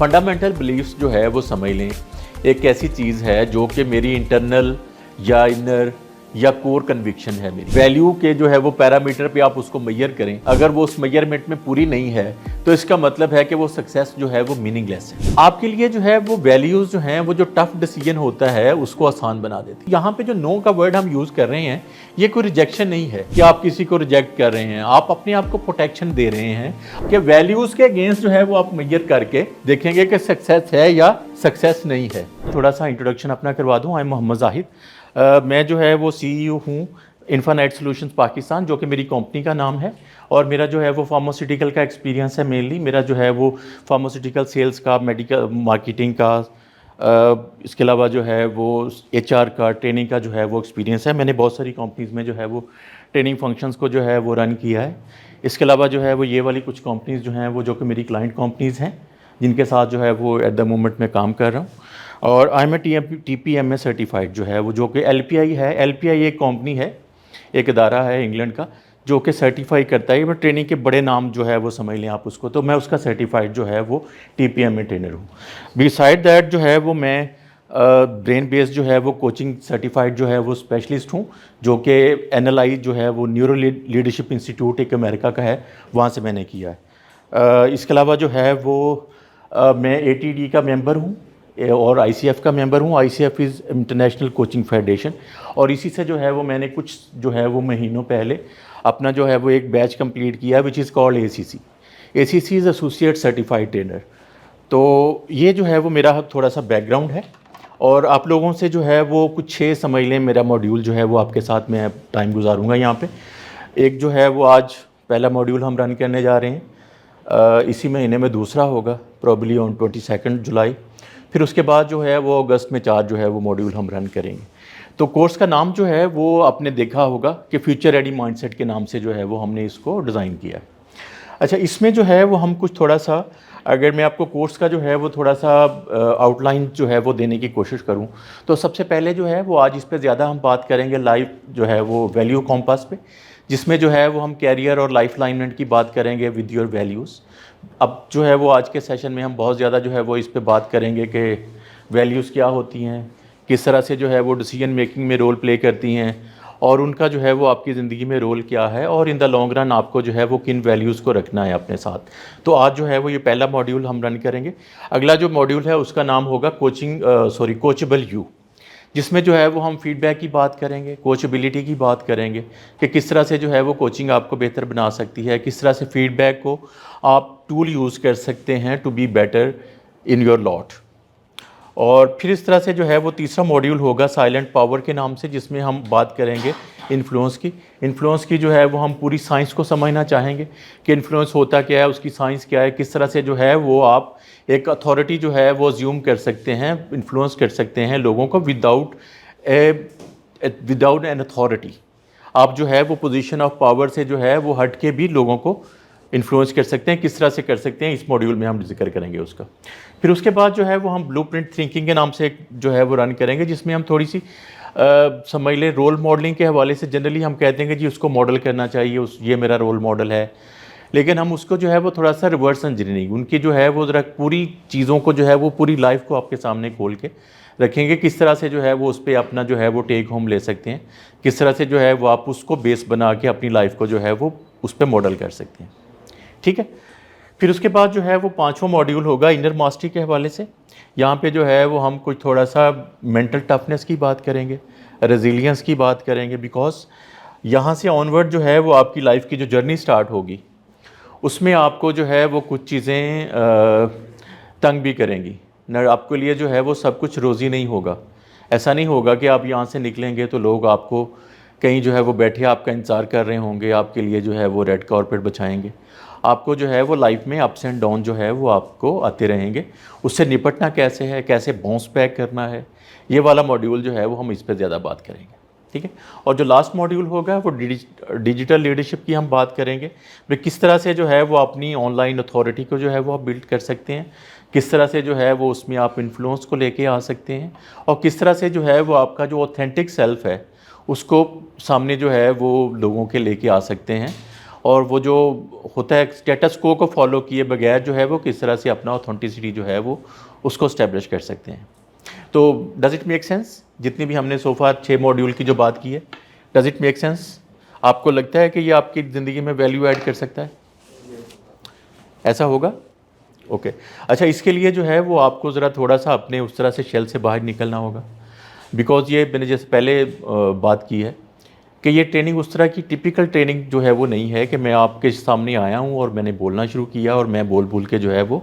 Fundamental beliefs जो है वो समझ लें एक ऐसी चीज़ है जो कि मेरी इंटरनल या इनर या कोर कन्विक्शन है। मेरी वैल्यू के जो है वो पैरामीटर पे आप उसको मेजर करें, अगर वो उस मेजरमेंट में पूरी नहीं है तो इसका मतलब है कि वो सक्सेस जो है वो मीनिंगलेस है। आपके लिए जो है वो वैल्यूज़ जो हैं वो जो टफ डिसीजन होता है उसको आसान बना देती है। यहाँ पे जो नो का वर्ड हम यूज़ कर रहे हैं ये कोई रिजेक्शन नहीं है कि आप किसी को रिजेक्ट कर रहे हैं, आप अपने आप को प्रोटेक्शन दे रहे हैं कि वैल्यूज़ के अगेंस्ट जो है वो आप मेजर करके देखेंगे कि सक्सेस है या सक्सेस नहीं है। थोड़ा सा इंट्रोडक्शन अपना करवा दूँ। I am Mohammed Zahid. मैं जो है वो CEO हूँ इन्फानाइट सॉल्यूशंस पाकिस्तान, जो कि मेरी कंपनी का नाम है, और मेरा जो है वो फार्मास्यूटिकल का एक्सपीरियंस है। मेनली मेरा जो है वो फार्मास्यूटिकल सेल्स का, मेडिकल मार्केटिंग का, इसके अलावा जो है वो HR का, ट्रेनिंग का जो है वो एक्सपीरियंस है। मैंने बहुत सारी कंपनीज़ में जो है वो ट्रेनिंग फंक्शंस को जो है वो रन किया है। इसके अलावा जो है वो ये वाली कुछ कंपनीज़ जो हैं वो जो कि मेरी क्लाइंट कंपनीज़ हैं जिनके साथ जो है वो एट द मोमेंट मैं काम कर रहा हूँ। और आई एम TPMA सर्टिफाइड जो है वो, जो कि LPI है। LPI एक कंपनी है, एक इदारा है इंग्लैंड का जो कि सर्टिफाई करता है। मैं ट्रेनिंग के बड़े नाम जो है वो समझ लें आप उसको, तो मैं उसका सर्टिफाइड जो है वो TPMA ट्रेनर हूँ। बिसाइड दैट जो है वो मैं ब्रेन बेस्ड जो है वो कोचिंग सर्टिफाइड जो है वो स्पेशलिस्ट हूँ, जो कि NLI जो है वो न्यूरो लीडरशिप इंस्टीट्यूट एक अमेरिका का है, वहाँ से मैंने किया है। इसके अलावा जो है वो मैं ATD का मेंबर हूँ और ICF का मेंबर हूँ। ICF is international coaching federation, और इसी से जो है वो मैंने कुछ जो है वो महीनों पहले अपना जो है वो एक बैच कंप्लीट किया which is called ACC। ACC is associate certified trainer. तो ये जो है वो मेरा थोड़ा सा बैकग्राउंड है, और आप लोगों से जो है वो कुछ 6 समझ लें मेरा मॉड्यूल जो है वो आपके साथ मैं टाइम गुजारूँगा यहाँ पे। एक जो है वो आज पहला मॉड्यूल हम रन करने जा रहे हैं, इसी महीने में दूसरा होगा प्रॉब्ली ऑन 22 जुलाई। फिर उसके बाद जो है वो अगस्त में 4 जो है वो मॉड्यूल हम रन करेंगे। तो कोर्स का नाम जो है वो आपने देखा होगा कि फ्यूचर रेडी माइंडसेट के नाम से जो है वो हमने इसको डिज़ाइन किया है। अच्छा, इसमें जो है वो हम कुछ थोड़ा सा, अगर मैं आपको कोर्स का जो है वो थोड़ा सा आउटलाइन जो है वो देने की कोशिश करूं, तो सबसे पहले जो है वो आज इस पे ज़्यादा हम बात करेंगे लाइफ जो है वो वैल्यू कॉम्पास पे, जिसमें जो है वो हम कैरियर और लाइफ अलाइनमेंट की बात करेंगे विद योर वैल्यूज़। अब जो है वो आज के सेशन में हम बहुत ज़्यादा जो है वो इस पे बात करेंगे कि वैल्यूज़ क्या होती हैं, किस तरह से जो है वो डिसीजन मेकिंग में रोल प्ले करती हैं, और उनका जो है वो आपकी ज़िंदगी में रोल क्या है, और इन द लॉन्ग रन आपको जो है वो किन वैल्यूज़ को रखना है अपने साथ। तो आज जो है वो ये पहला मॉड्यूल हम रन करेंगे। अगला जो मॉड्यूल है उसका नाम होगा कोचेबल यू, जिसमें जो है वो हम फीडबैक की बात करेंगे, कोचेबिलिटी की बात करेंगे कि किस तरह से जो है वो कोचिंग आपको बेहतर बना सकती है, किस तरह से फीडबैक को आप टूल यूज़ कर सकते हैं to be better in your lot. और फिर इस तरह से जो है वो तीसरा मॉड्यूल होगा साइलेंट पावर के नाम से, जिसमें हम बात करेंगे इन्फ्लुएंस की। इन्फ्लुएंस की जो है वो हम पूरी साइंस को समझना चाहेंगे कि इन्फ्लुएंस होता क्या है, उसकी साइंस क्या है, किस तरह से जो है वो आप एक अथॉरिटी जो है वो अज्यूम कर सकते हैं, इन्फ्लुएंस कर सकते हैं लोगों को विदाउट एन अथॉरिटी। आप जो है वो पोजीशन ऑफ पावर से जो है वो हट के भी लोगों को इन्फ्लुएंस कर सकते हैं। किस तरह से कर सकते हैं इस मॉड्यूल में हम जिक्र करेंगे उसका। फिर उसके बाद जो है वो हम ब्लूप्रिंट थिंकिंग के नाम से जो है वो रन करेंगे, जिसमें हम थोड़ी सी समझ लें रोल मॉडलिंग के हवाले से। जनरली हम कहते हैं कि जी उसको मॉडल करना चाहिए, ये मेरा रोल मॉडल है, लेकिन हम उसको जो है वो थोड़ा सा रिवर्स इंजीनियरिंग उनकी जो है वो ज़रा पूरी चीज़ों को जो है वो पूरी लाइफ को आपके सामने खोल के रखेंगे, किस तरह से जो है वो उस पर अपना जो है वो टेक होम ले सकते हैं, किस तरह से जो है वो आप उसको बेस बना के अपनी लाइफ को जो है वो उस पर मॉडल कर सकते हैं। ठीक है। फिर उसके बाद जो है वो 5वां मॉड्यूल होगा इनर मास्टरी के हवाले से। यहाँ पे जो है वो हम कुछ थोड़ा सा मेंटल टफनेस की बात करेंगे, रेजिलियंस की बात करेंगे, बिकॉज यहाँ से ऑनवर्ड जो है वो आपकी लाइफ की जो जर्नी स्टार्ट होगी उसमें आपको जो है वो कुछ चीज़ें तंग भी करेंगी न। आपके लिए जो है वो सब कुछ रोज़ी नहीं होगा। ऐसा नहीं होगा कि आप यहाँ से निकलेंगे तो लोग आपको कहीं जो है वो बैठे आपका इंतज़ार कर रहे होंगे, आपके लिए जो है वो रेड कारपेट बिछाएंगे। आपको जो है वो लाइफ में अप्स एंड डाउन जो है वो आपको आते रहेंगे। उससे निपटना कैसे है, कैसे बाउंस बैक करना है, ये वाला मॉड्यूल जो है वो हम इस पर ज़्यादा बात करेंगे। ठीक है। और जो लास्ट मॉड्यूल होगा वो डिजिटल लीडरशिप की हम बात करेंगे। भाई किस तरह से जो है वो अपनी ऑनलाइन अथॉरिटी को जो है वो आप बिल्ड कर सकते हैं, किस तरह से जो है वो उसमें आप इन्फ्लुएंस को लेके आ सकते हैं, और किस तरह से जो है वो आपका जो ऑथेंटिक सेल्फ है उसको सामने जो है वो लोगों के लेके आ सकते हैं। और वो जो होता है स्टेटस को फॉलो किए बगैर जो है वो किस तरह से अपना ऑथेंटिसिटी जो है वो उसको स्टैब्लिश कर सकते हैं। तो डज़ इट मेक सेंस? जितनी भी हमने सोफा 6 मॉड्यूल की जो बात की है, डज़ इट मेक सेंस? आपको लगता है कि ये आपकी ज़िंदगी में वैल्यू ऐड कर सकता है? ऐसा होगा? ओके। अच्छा, इसके लिए जो है वो आपको ज़रा थोड़ा सा अपने उस तरह से शेल से बाहर निकलना होगा, बिकॉज़ ये मैंने जैसे पहले बात की है कि ये ट्रेनिंग उस तरह की टिपिकल ट्रेनिंग जो है वो नहीं है कि मैं आपके सामने आया हूँ और मैंने बोलना शुरू किया और मैं बोल बोल के जो है वो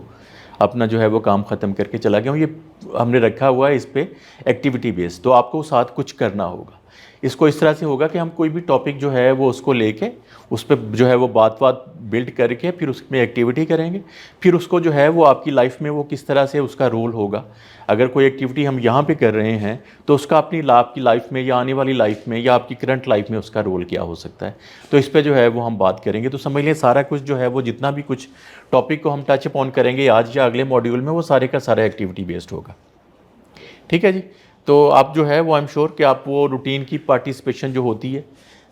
अपना जो है वो काम ख़त्म करके चला गया हूँ। ये हमने रखा हुआ है इस पे एक्टिविटी बेस्ड, तो आपको साथ कुछ करना होगा। इसको इस तरह से होगा कि हम कोई भी टॉपिक जो है वो उसको लेके उस पर जो है वो बात बिल्ड करके फिर उसमें एक्टिविटी करेंगे, फिर उसको जो है वो आपकी लाइफ में वो किस तरह से उसका रोल होगा। अगर कोई एक्टिविटी हम यहाँ पे कर रहे हैं तो उसका अपनी आपकी लाइफ में या आने वाली लाइफ में या आपकी करंट लाइफ में उसका रोल क्या हो सकता है, तो इस पर जो है वो हम बात करेंगे। तो समझ लें सारा कुछ जो है वो जितना भी कुछ टॉपिक को हम टच अपॉन करेंगे आज या अगले मॉड्यूल में, वो सारे का सारा एक्टिविटी बेस्ड होगा। ठीक है जी। तो आप जो है वो आई एम श्योर कि आप वो रूटीन की पार्टिसिपेशन जो होती है,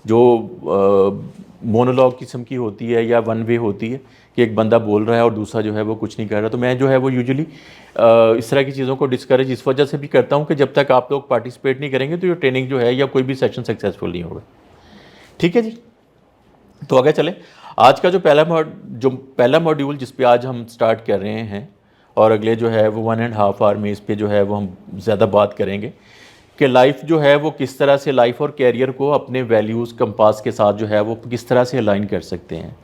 जो मोनोलॉग किस्म की होती है या वन वे होती है कि एक बंदा बोल रहा है और दूसरा जो है वो कुछ नहीं कर रहा, तो मैं जो है वो यूजुअली इस तरह की चीज़ों को डिस्करेज इस वजह से भी करता हूँ कि जब तक आप लोग पार्टिसिपेट नहीं करेंगे तो ये ट्रेनिंग जो है या कोई भी सेशन सक्सेसफुल नहीं होगा। ठीक है जी। तो आगे चलें। आज का जो पहला मॉड्यूल जिस पे आज हम स्टार्ट कर रहे हैं और अगले जो है वो 1.5 आवर में इस पे जो है वो हम ज़्यादा बात करेंगे कि लाइफ जो है वो किस तरह से लाइफ और कैरियर को अपने वैल्यूज़ कंपास के साथ जो है वो किस तरह से अलाइन कर सकते हैं।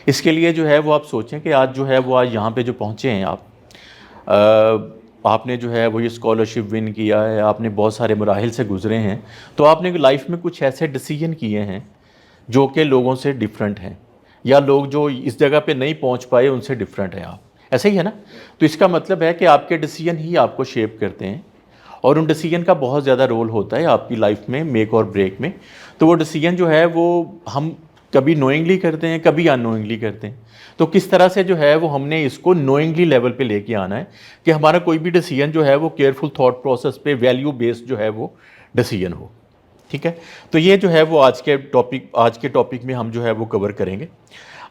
इसके लिए जो है वो आप सोचें कि आज जो है वो आज यहाँ पे जो पहुँचे हैं आपने जो है वो ये स्कॉलरशिप विन किया है, आपने बहुत सारे मराहिल से गुज़रे हैं, तो आपने लाइफ में कुछ ऐसे डिसीजन किए हैं जो कि लोगों से डिफरेंट हैं, या लोग जो इस जगह पे नहीं पहुंच पाए उनसे डिफरेंट हैं आप, ऐसा ही है ना। तो इसका मतलब है कि आपके डिसीजन ही आपको शेप करते हैं और उन डिसीजन का बहुत ज़्यादा रोल होता है आपकी लाइफ में मेक और ब्रेक में। तो वो डिसीजन जो है वो हम कभी नोइंगली करते हैं, कभी अननोइंगली करते हैं। तो किस तरह से जो है वो हमने इसको नोइंगली लेवल पे लेके आना है कि हमारा कोई भी डिसीजन जो है वो केयरफुल थॉट प्रोसेस पे वैल्यू बेस्ड जो है वो डिसीजन हो। ठीक है। तो ये जो है वो आज के टॉपिक में हम जो है वो कवर करेंगे।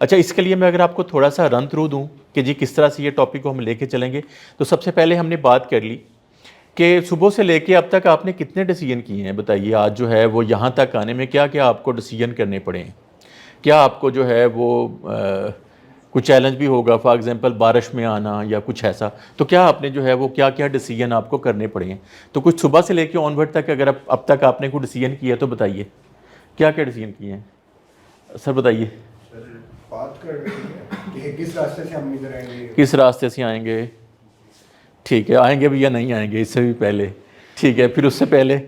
अच्छा, इसके लिए मैं अगर आपको थोड़ा सा रन थ्रू दूँ कि जी किस तरह से ये टॉपिक को हम लेके चलेंगे, तो सबसे पहले हमने बात कर ली कि सुबह से लेके अब तक आपने कितने डिसीजन किए हैं। बताइए आज जो है वो यहाँ तक आने में क्या क्या आपको डिसीजन करने पड़े हैं। क्या आपको जो है वो कुछ चैलेंज भी होगा, फॉर एग्जांपल बारिश में आना या कुछ ऐसा, तो क्या आपने जो है वो क्या क्या डिसीजन आपको करने पड़े हैं। तो कुछ सुबह से लेके ऑनवर्ड तक अगर अब तक आपने कोई डिसीजन किया तो बताइए क्या क्या डिसीजन किए हैं। सर बताइए। बात कर रहे हैं कि किस रास्ते से हम इधर आएंगे, किस रास्ते से आएंगे। ठीक है, आएंगे भी या नहीं आएंगे इससे भी पहले। ठीक है, फिर उससे पहले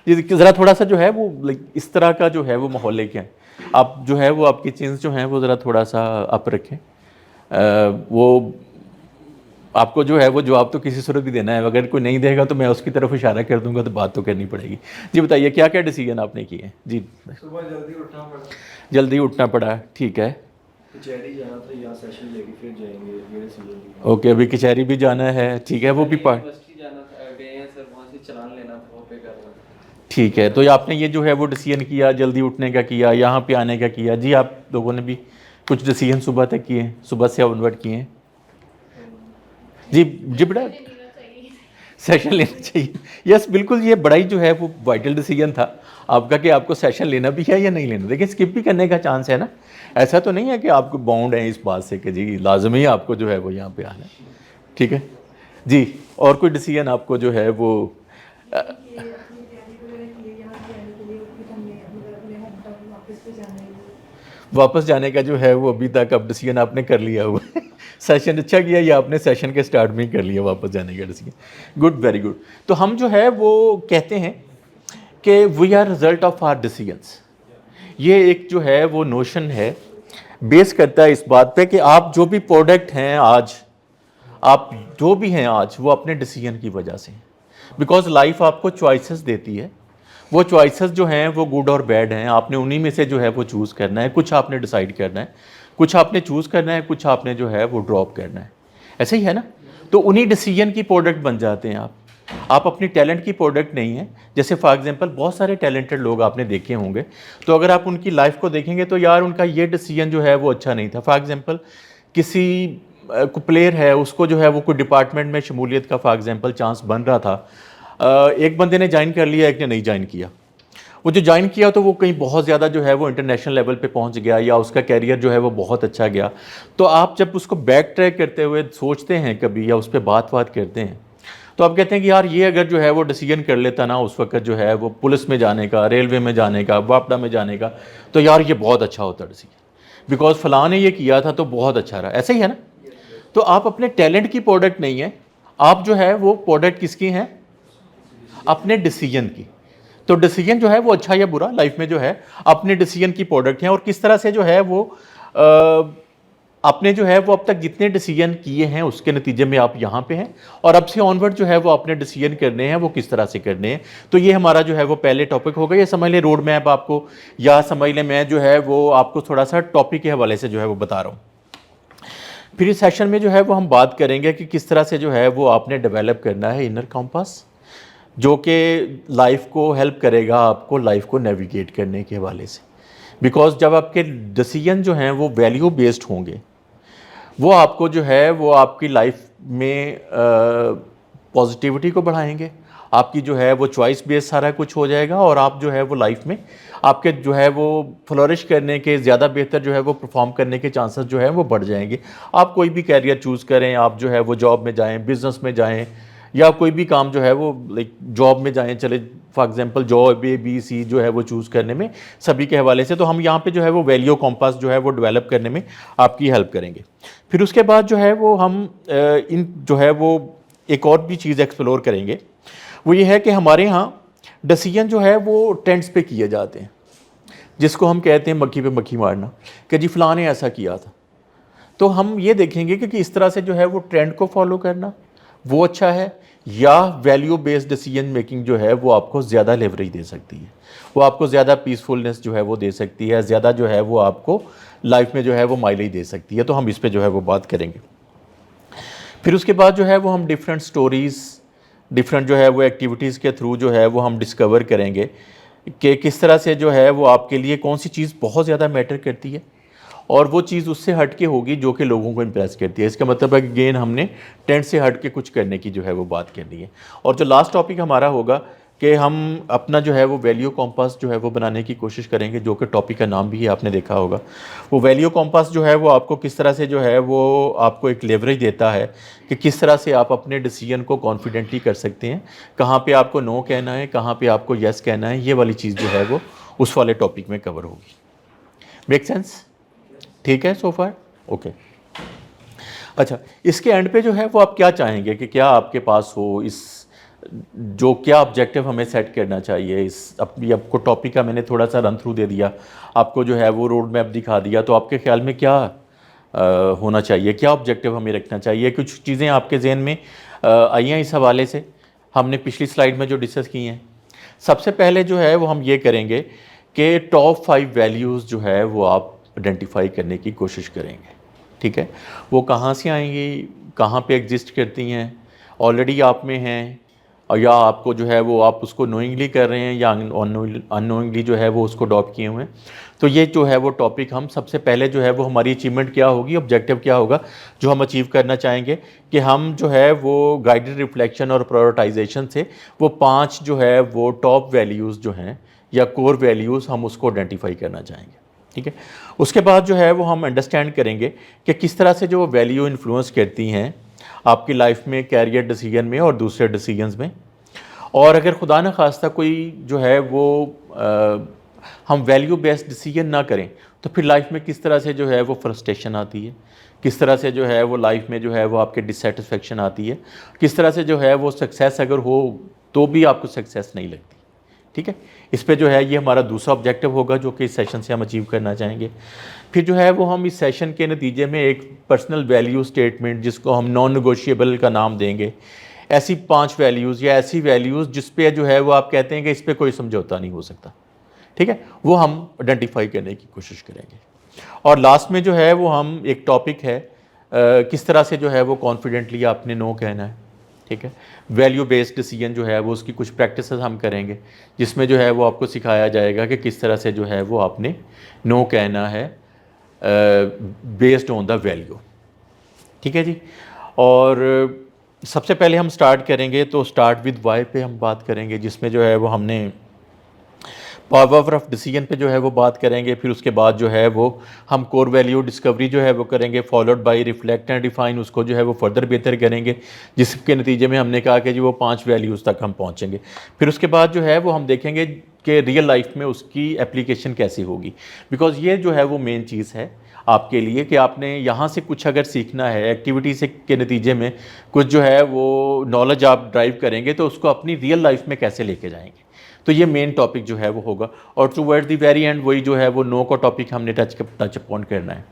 ज़रा थोड़ा सा जो है वो इस तरह का जो है वो माहौल लेके आए आप, जो है वो आपकी चीज़ जो हैं वो ज़रा थोड़ा सा अप रखें। वो आपको जो है वो जवाब तो किसी सूरत भी देना है, अगर कोई नहीं देगा तो मैं उसकी तरफ इशारा कर दूंगा तो बात तो करनी पड़ेगी। जी बताइए क्या क्या डिसीजन आपने किए हैं। जी सुबह जल्दी उठना पड़ा, जल्दी उठना पड़ा। ठीक है, कचहरी जाना था या सेशन लेके फिर जाएंगे ये डिसीजन। ओके, अभी कचहरी भी जाना है। ठीक है, वो भी पार्ट जाना था, गए हैं सर, वहाँ से चालान लेना था, वो पे करना था। ठीक है। तो आपने ये जो है वो डिसीजन किया, जल्दी उठने का किया, यहाँ पे आने का किया। जी आप लोगों ने भी कुछ डिसीजन सुबह तक किए हैं, सुबह से ऑनवर्ड किए हैं। जी जी बेटा, सेशन लेना चाहिए। यस बिल्कुल, ये बड़ा ही जो है वो वाइटल डिसीजन था आपका कि आपको सेशन लेना भी है या नहीं लेना। देखिए स्किप भी करने का चांस है ना, ऐसा तो नहीं है कि आपको बाउंड है इस बात से कि जी लाजमी आपको जो है वो यहाँ पे आना है। ठीक है जी। और कोई डिसीजन आपको जो है वो वापस जाने का जो है वो अभी तक अब डिसीजन आपने कर लिया हुआ है। सेशन अच्छा किया या आपने सेशन के स्टार्ट में ही कर लिया वापस जाने का डिसीजन। Good, very good. तो हम जो है वो कहते हैं कि we are result of our decisions. ये एक जो है वो नोशन है, बेस करता है इस बात पे कि आप जो भी प्रोडक्ट हैं आज, आप जो भी हैं आज, वो अपने डिसीजन की वजह से। बिकॉज लाइफ आपको चॉइसेस देती है, वो चॉइसेस जो हैं वो गुड और बैड हैं, आपने उन्हीं में से जो है वो चूज़ करना है। कुछ आपने डिसाइड करना है, कुछ आपने चूज़ करना है, कुछ आपने जो है वो ड्रॉप करना है। ऐसे ही है ना। तो उन्हीं डिसीजन की प्रोडक्ट बन जाते हैं आप। आप अपनी टैलेंट की प्रोडक्ट नहीं है। जैसे फॉर एग्जांपल बहुत सारे टैलेंटेड लोग आपने देखे होंगे, तो अगर आप उनकी लाइफ को देखेंगे तो यार उनका ये डिसीजन जो है वो अच्छा नहीं था। फॉर एग्जांपल किसी को प्लेयर है, उसको जो है वो कोई डिपार्टमेंट में शमूलियत का फॉर एग्जांपल चांस बन रहा था, एक बंदे ने ज्वाइन कर लिया, एक ने नहीं ज्वाइन किया। वो जो ज्वाइन किया तो वो कहीं बहुत ज़्यादा जो है वो इंटरनेशनल लेवल पे पहुंच गया, या उसका कैरियर जो है वो बहुत अच्छा गया। तो आप जब उसको बैक ट्रैक करते हुए सोचते हैं कभी, या उस पर बात करते हैं, तो आप कहते हैं कि यार ये अगर जो है वो डिसीजन कर लेता ना उस वक्त जो है वो पुलिस में जाने का, रेलवे में जाने का, वापडा में जाने का, तो यार ये बहुत अच्छा होता डिसीजन, बिकॉज फलां ने ये किया था तो बहुत अच्छा रहा। ऐसा ही है ना। तो आप अपने टैलेंट की प्रोडक्ट नहीं है, आप जो है वो प्रोडक्ट किसकी हैं? अपने डिसीजन की। तो डिसीजन जो है वो अच्छा या बुरा लाइफ में जो है अपने डिसीजन की प्रोडक्ट है। और किस तरह से जो है वो आपने जो है वो अब तक जितने डिसीजन किए हैं उसके नतीजे में आप यहाँ पे हैं, और अब से ऑनवर्ड जो है वो अपने डिसीजन करने हैं वो किस तरह से करने हैं। तो ये हमारा जो है वो पहले टॉपिक होगा। ये समझ लें रोड मैप आपको, या समझ लें मैं जो है वो आपको थोड़ा सा टॉपिक के हवाले से जो है वो बता रहा हूँ। फिर इस सेशन में जो है वो हम बात करेंगे कि किस तरह से जो है वो आपने डेवलप करना है इनर कॉम्पास, जो कि लाइफ को हेल्प करेगा आपको लाइफ को नेविगेट करने के हवाले से। बिकॉज जब आपके डिसीजन जो हैं वो वैल्यू बेस्ड होंगे, वो आपको जो है वो आपकी लाइफ में पॉजिटिविटी को बढ़ाएंगे, आपकी जो है वो चॉइस बेस्ड सारा कुछ हो जाएगा, और आप जो है वो लाइफ में आपके जो है वो फ्लोरिश करने के, ज़्यादा बेहतर जो है वो परफॉर्म करने के चांसेस जो है वो बढ़ जाएंगे। आप कोई भी कैरियर चूज़ करें, आप जो है वो जॉब में जाएं, बिजनेस में जाएं, या कोई भी काम जो है वो लाइक जॉब में जाएं, चले for example job A B C जो है वो चूज़ करने में सभी के हवाले से। तो हम यहाँ पे जो है वो वैल्यू कॉम्पास जो है वो डेवलप करने में आपकी हेल्प करेंगे। फिर उसके बाद जो है वो हम इन जो है वो एक और भी चीज़ एक्सप्लोर करेंगे, वो ये है कि हमारे यहाँ डिसीजन जो है वो ट्रेंड्स पे किए जाते हैं, जिसको हम कहते हैं मक्खी पे मक्खी मारना, कि जी फलां ने ऐसा किया था। तो हम ये देखेंगे कि इस तरह से जो है वो ट्रेंड को फॉलो करना वो अच्छा है, या वैल्यू बेस्ड डिसीजन मेकिंग जो है वो आपको ज़्यादा लेवरेज दे सकती है, वो आपको ज़्यादा पीसफुलनेस जो है वो दे सकती है, ज़्यादा जो है वो आपको लाइफ में जो है वो माइलेज दे सकती है। तो हम इस पे जो है वो बात करेंगे। फिर उसके बाद जो है वो हम डिफरेंट स्टोरीज़, डिफरेंट जो है वो एक्टिविटीज़ के थ्रू जो है वो हम डिस्कवर करेंगे कि किस तरह से जो है वो आपके लिए कौन सी चीज़ बहुत ज़्यादा मैटर करती है, और वो चीज़ उससे हट के होगी जो कि लोगों को इम्प्रेस करती है। इसका मतलब है कि गेन हमने ट्रेंड से हट के कुछ करने की जो है वो बात करनी है। और जो लास्ट टॉपिक हमारा होगा कि हम अपना जो है वो वैल्यू कॉम्पास जो है वो बनाने की कोशिश करेंगे, जो कि टॉपिक का नाम भी है आपने देखा होगा। वो वैल्यू कॉम्पास जो है वो आपको किस तरह से जो है वो आपको एक लेवरेज देता है कि किस तरह से आप अपने डिसीजन को कॉन्फिडेंटली कर सकते हैं, कहाँ पे आपको नो कहना है, कहाँ पे आपको येस कहना है। ये वाली चीज़ जो है वो उस वाले टॉपिक में कवर होगी। Make sense? ठीक है सो फार? ओके। अच्छा, इसके एंड पे जो है वो आप क्या चाहेंगे कि क्या आपके पास हो, इस जो क्या ऑब्जेक्टिव हमें सेट करना चाहिए। इस आपको टॉपिक का मैंने थोड़ा सा रन थ्रू दे दिया, आपको जो है वो रोड मैप दिखा दिया। तो आपके ख्याल में क्या होना चाहिए, क्या ऑब्जेक्टिव हमें रखना चाहिए? कुछ चीज़ें आपके जहन में आई हैं इस हवाले से, हमने पिछली स्लाइड में जो डिस्कस की हैं। सबसे पहले जो है वो हम ये करेंगे कि टॉप 5 वैल्यूज़ जो है वो आप आइडेंटिफाई करने की कोशिश करेंगे। ठीक है, वो कहाँ से आएंगी, कहाँ पे एग्जिस्ट करती हैं, ऑलरेडी आप में हैं, और या आपको जो है वो आप उसको नोइंगली कर रहे हैं, या अननोइंगली जो है वो उसको अडॉप्ट किए हुए हैं। तो ये जो है वो टॉपिक हम सबसे पहले जो है वो हमारी अचीवमेंट क्या होगी, ऑब्जेक्टिव क्या होगा जो हम अचीव करना चाहेंगे, कि हम जो है वो गाइडेड रिफ्लेक्शन और प्रायोरिटाइजेशन से वो 5 जो है वो टॉप वैल्यूज़ जो हैं या कोर वैल्यूज़ हम उसको आइडेंटिफाई करना चाहेंगे। ठीक है, उसके बाद जो है वो हम अंडरस्टैंड करेंगे कि किस तरह से जो वैल्यू इन्फ्लुएंस करती हैं आपकी लाइफ में, कैरियर डिसीजन में और दूसरे डिसीजंस में। और अगर खुदा न खास्ता कोई जो है वो हम वैल्यू बेस्ड डिसीजन ना करें, तो फिर लाइफ में किस तरह से जो है वो फ्रस्ट्रेशन आती है, किस तरह से जो है वो लाइफ में जो है वो आपके डिससेटिस्फेक्शन आती है, किस तरह से जो है वो सक्सेस अगर हो तो भी आपको सक्सेस नहीं लगती। ठीक है, इस पे जो है ये हमारा दूसरा ऑब्जेक्टिव होगा जो कि इस सेशन से हम अचीव करना चाहेंगे। फिर जो है वो हम इस सेशन के नतीजे में एक पर्सनल वैल्यू स्टेटमेंट, जिसको हम नॉन नेगोशिएबल का नाम देंगे, ऐसी 5 वैल्यूज़ या ऐसी वैल्यूज़ जिस पे जो है वो आप कहते हैं कि इस पर कोई समझौता नहीं हो सकता। ठीक है, वो हम आइडेंटिफाई करने की कोशिश करेंगे। और लास्ट में जो है वो हम एक टॉपिक है किस तरह से जो है वो कॉन्फिडेंटली आपने नो कहना है। ठीक है। वैल्यू बेस्ड डिसीजन जो है वो उसकी कुछ प्रैक्टिस हम करेंगे, जिसमें जो है वो आपको सिखाया जाएगा कि किस तरह से जो है वो आपने नो कहना है बेस्ड ऑन द वैल्यू। ठीक है जी। और सबसे पहले हम स्टार्ट करेंगे तो स्टार्ट विद वाई पे हम बात करेंगे, जिसमें जो है वो हमने पावर ऑफ डिसीजन पे जो है वो बात करेंगे। फिर उसके बाद जो है वो हम कोर वैल्यू डिस्कवरी जो है वो करेंगे, followed by reflect and define, उसको जो है वो फर्दर बेहतर करेंगे, जिसके नतीजे में हमने कहा कि जी वो 5 वैल्यूज़ तक हम पहुंचेंगे। फिर उसके बाद जो है वो हम देखेंगे कि रियल लाइफ में उसकी एप्लीकेशन कैसी होगी, बिकॉज ये जो है वो मेन चीज़ है आपके लिए कि आपने यहाँ से कुछ अगर सीखना है एक्टिविटी से के नतीजे में कुछ जो है वो नॉलेज आप ड्राइव करेंगे तो उसको अपनी रियल लाइफ में कैसे लेके जाएंगे। तो ये मेन टॉपिक जो है वो होगा। और टुवर्ड्स द वेरी एंड वही जो है वो नो का टॉपिक हमने टच अपॉन करना है।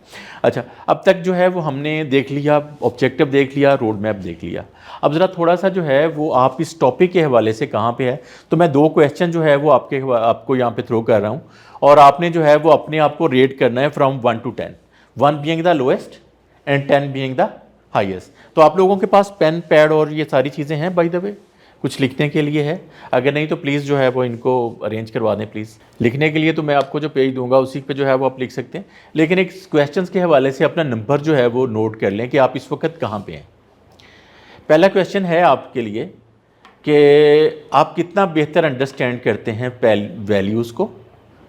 अच्छा, अब तक जो है वो हमने देख लिया, ऑब्जेक्टिव देख लिया, रोड मैप देख लिया। अब ज़रा थोड़ा सा जो है वो आप इस टॉपिक के हवाले से कहाँ पे है, तो मैं 2 क्वेश्चन जो है वो आपको यहाँ पे थ्रो कर रहा हूँ और आपने जो है वो अपने आप को रेट करना है from 1 to 10, 1 being the lowest and 10 being the highest. तो आप लोगों के पास पेन पैड और ये सारी चीज़ें हैं बाय द वे, कुछ लिखने के लिए है? अगर नहीं तो प्लीज़ जो है वो इनको अरेंज करवा दें प्लीज़। लिखने के लिए तो मैं आपको जो पेज दूंगा उसी पे जो है वो आप लिख सकते हैं, लेकिन एक क्वेश्चंस के हवाले से अपना नंबर जो है वो नोट कर लें कि आप इस वक्त कहाँ पे हैं। पहला क्वेश्चन है आपके लिए कि आप कितना बेहतर अंडरस्टैंड करते हैं वैल्यूज़ को,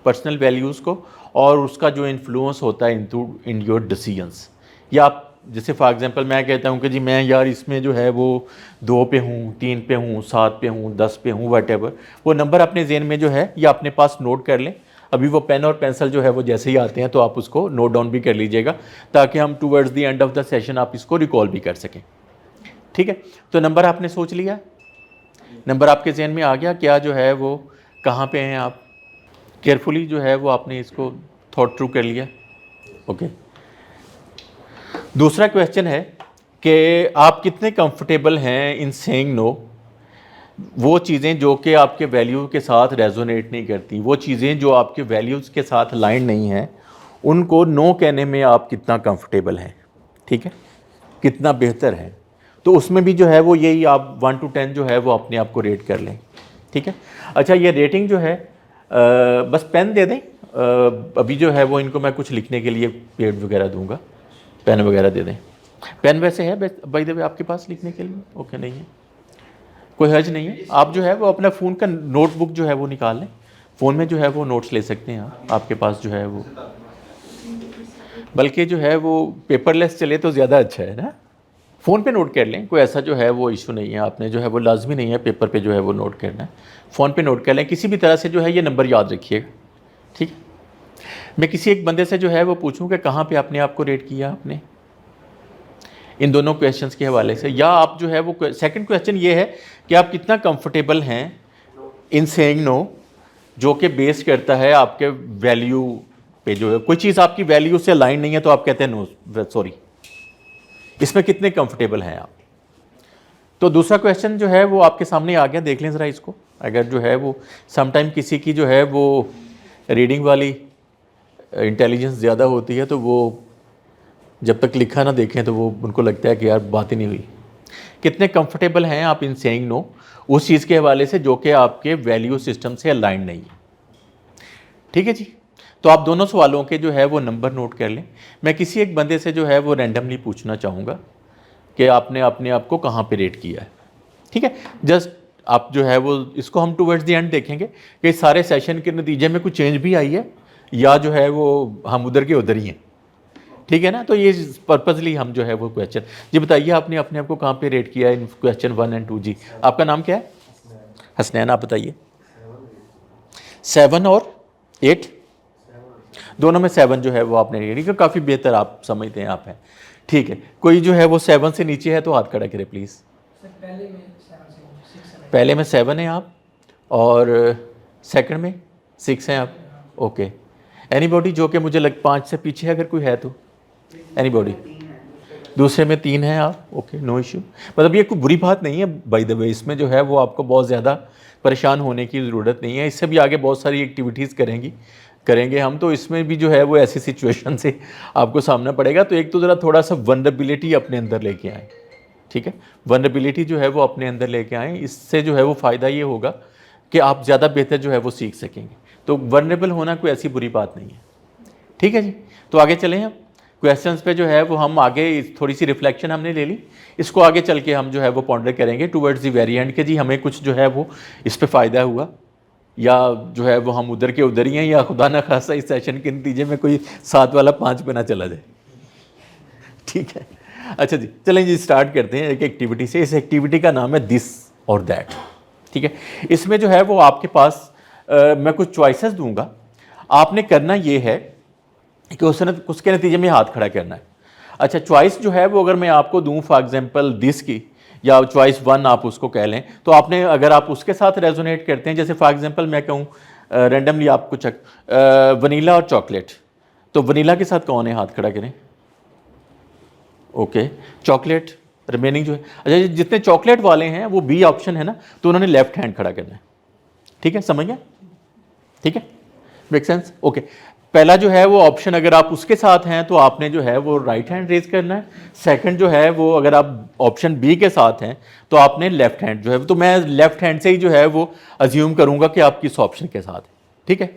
पर्सनल वैल्यूज़ को, और उसका जो इन्फ्लुएंस होता है इन योर डिसीजंस। या आप जैसे फॉर एग्जांपल मैं कहता हूँ कि जी मैं यार इसमें जो है वो 2 पे हूँ, 3 पे हूँ, 7 पे हूँ, 10 पे हूँ, वटेवर, वो नंबर अपने जेहन में जो है या अपने पास नोट कर लें। अभी वो पेन और पेंसिल जो है वो जैसे ही आते हैं तो आप उसको नोट डाउन भी कर लीजिएगा, ताकि हम towards the end of the session आप इसको रिकॉल भी कर सकें। ठीक है, तो नंबर आपने सोच लिया, नंबर आपके जेहन में आ गया, क्या जो है वो कहाँ पे हैं आप, केयरफुली जो है वो आपने इसको थॉट थ्रू कर लिया। ओके। दूसरा क्वेश्चन है कि आप कितने कंफर्टेबल हैं इन सेइंग नो, वो चीज़ें जो कि आपके वैल्यू के साथ रेजोनेट नहीं करती, वो चीज़ें जो आपके वैल्यूज़ के साथ लाइन नहीं हैं, उनको नो कहने में आप कितना कंफर्टेबल हैं। ठीक है, कितना बेहतर है, तो उसमें भी जो है वो यही आप 1 to 10 जो है वो अपने आप को रेट कर लें। ठीक है। अच्छा, ये रेटिंग जो है बस पेन दे दें, अभी जो है वो इनको मैं कुछ लिखने के लिए पेड वगैरह दूंगा, पेन वगैरह दे दें। पेन वैसे है बाय द वे आपके पास लिखने के लिए? ओके, नहीं है, कोई हर्ज नहीं है। आप जो है वो अपना फ़ोन का नोटबुक जो है वो निकाल लें, फ़ोन में जो है वो नोट्स ले सकते हैं आपके पास जो है वो, बल्कि जो है वो पेपरलेस चले तो ज़्यादा अच्छा है ना। फ़ोन पे नोट कर लें, कोई ऐसा जो है वो इशू नहीं है, आपने जो है वो लाजमी नहीं है पेपर पे जो है वो नोट करना है, फ़ोन पे नोट कर लें। किसी भी तरह से जो है ये नंबर याद रखिएगा। ठीक है। मैं किसी एक बंदे से जो है वो पूछूं कि कहाँ पे अपने आप को रेट किया आपने इन दोनों क्वेश्चंस के हवाले से, या आप जो है वो सेकंड क्वेश्चन ये है कि आप कितना कंफर्टेबल हैं इन सेइंग नो, जो कि बेस करता है आपके वैल्यू पे। जो है कोई चीज़ आपकी वैल्यू से अलाइन नहीं है तो आप कहते हैं नो सॉरी, इसमें कितने कंफर्टेबल हैं आप। तो दूसरा क्वेश्चन जो है वो आपके सामने आ गया, देख लें ज़रा इसको। अगर जो है वो समटाइम किसी की जो है वो रीडिंग वाली इंटेलिजेंस ज़्यादा होती है तो वो जब तक लिखा ना देखें तो वो उनको लगता है कि यार बात ही नहीं हुई। कितने कंफर्टेबल हैं आप इन सेइंग नो उस चीज़ के हवाले से जो कि आपके वैल्यू सिस्टम से अलाइन नहीं है। ठीक है जी। तो आप दोनों सवालों के जो है वो नंबर नोट कर लें। मैं किसी एक बंदे से जो है वो रैंडमली पूछना चाहूँगा कि आपने अपने आप को कहाँ पे रेट किया है। ठीक है, जस्ट आप जो है वो इसको हम टुवर्ड्स द एंड देखेंगे कि सारे सेशन के नतीजे में कुछ चेंज भी आई है या जो है वो हम उधर के उधर ही हैं। ठीक है ना, तो ये पर्पजली हम जो है वो क्वेश्चन जी बताइए आपने अपने आप को कहाँ पे रेट किया इन क्वेश्चन 1 और 2 जी। आपका नाम क्या है? हसनैन। आप बताइए 7 और 8 दोनों में 7 जो है वो आपने रेट, काफ़ी बेहतर आप समझते हैं आप हैं। ठीक है, कोई जो है वो 7 से नीचे है तो हाथ खड़ा करे प्लीज़। पहले में 7 है आप और सेकंड में 6 हैं आप। ओके, एनीबॉडी जो कि मुझे 5 से पीछे अगर कोई है तो एनीबॉडी? दूसरे में 3 हैं आप। Okay, no issue. मतलब ये कोई बुरी बात नहीं है बाय द वे, इसमें जो है वो आपको बहुत ज़्यादा परेशान होने की ज़रूरत नहीं है। इससे भी आगे बहुत सारी एक्टिविटीज़ करेंगे हम, तो इसमें भी जो है वो ऐसी सिचुएशन से आपको सामना पड़ेगा। तो एक तो ज़रा थोड़ा सा वनरेबिलिटी अपने अंदर लेके आए। ठीक है। वनरेबिलिटी जो है वो अपने अंदर लेके आएँ, इससे जो है वो फ़ायदा ये होगा कि आप ज़्यादा बेहतर जो है वो सीख सकेंगे। तो वनरेबल होना कोई ऐसी बुरी बात नहीं है, ठीक है जी। तो आगे चलें हम क्वेश्चंस पे जो है वो हम आगे थोड़ी सी रिफ्लेक्शन हमने ले ली, इसको आगे चल के हम जो है वो पॉन्डर करेंगे टुवर्ड्स दी वेरी एंड के जी हमें कुछ जो है वो इस पे फ़ायदा हुआ या जो है वो हम उधर के उधर ही हैं या खुदा ना खासा इस सेशन के नतीजे में कोई 7 वाला 5 पे ना चला जाए, ठीक है। अच्छा जी, चलें जी स्टार्ट करते हैं एक एक्टिविटी से। इस एक्टिविटी का नाम है दिस और दैट, ठीक है। इसमें जो है वो आपके पास मैं कुछ चॉइसेस दूंगा, आपने करना ये है कि उसके नतीजे में हाथ खड़ा करना है। अच्छा, चॉइस जो है वो अगर मैं आपको दूं फॉर एग्जांपल दिस की या चॉइस 1 आप उसको कह लें, तो आपने अगर आप उसके साथ रेजोनेट करते हैं, जैसे फॉर एग्जांपल मैं कहूँ रैंडमली आपको चक वनीला और चॉकलेट, तो वनीला के साथ कौन है, हाथ खड़ा करें। ओके, चॉकलेट रिमेनिंग जो है, अच्छा जितने चॉकलेट वाले हैं वो बी ऑप्शन है ना, तो उन्होंने लेफ्ट हैंड खड़ा करना है, ठीक है, समझ गया, ठीक है, मेक सेंस। ओके, पहला जो है वो ऑप्शन अगर आप उसके साथ हैं तो आपने जो है वो राइट हैंड रेज करना है। सेकंड जो है वो अगर आप ऑप्शन बी के साथ हैं तो आपने लेफ्ट हैंड जो है, तो मैं लेफ्ट हैंड से ही जो है वो अज्यूम करूंगा कि आप किस ऑप्शन के साथ है, ठीक है।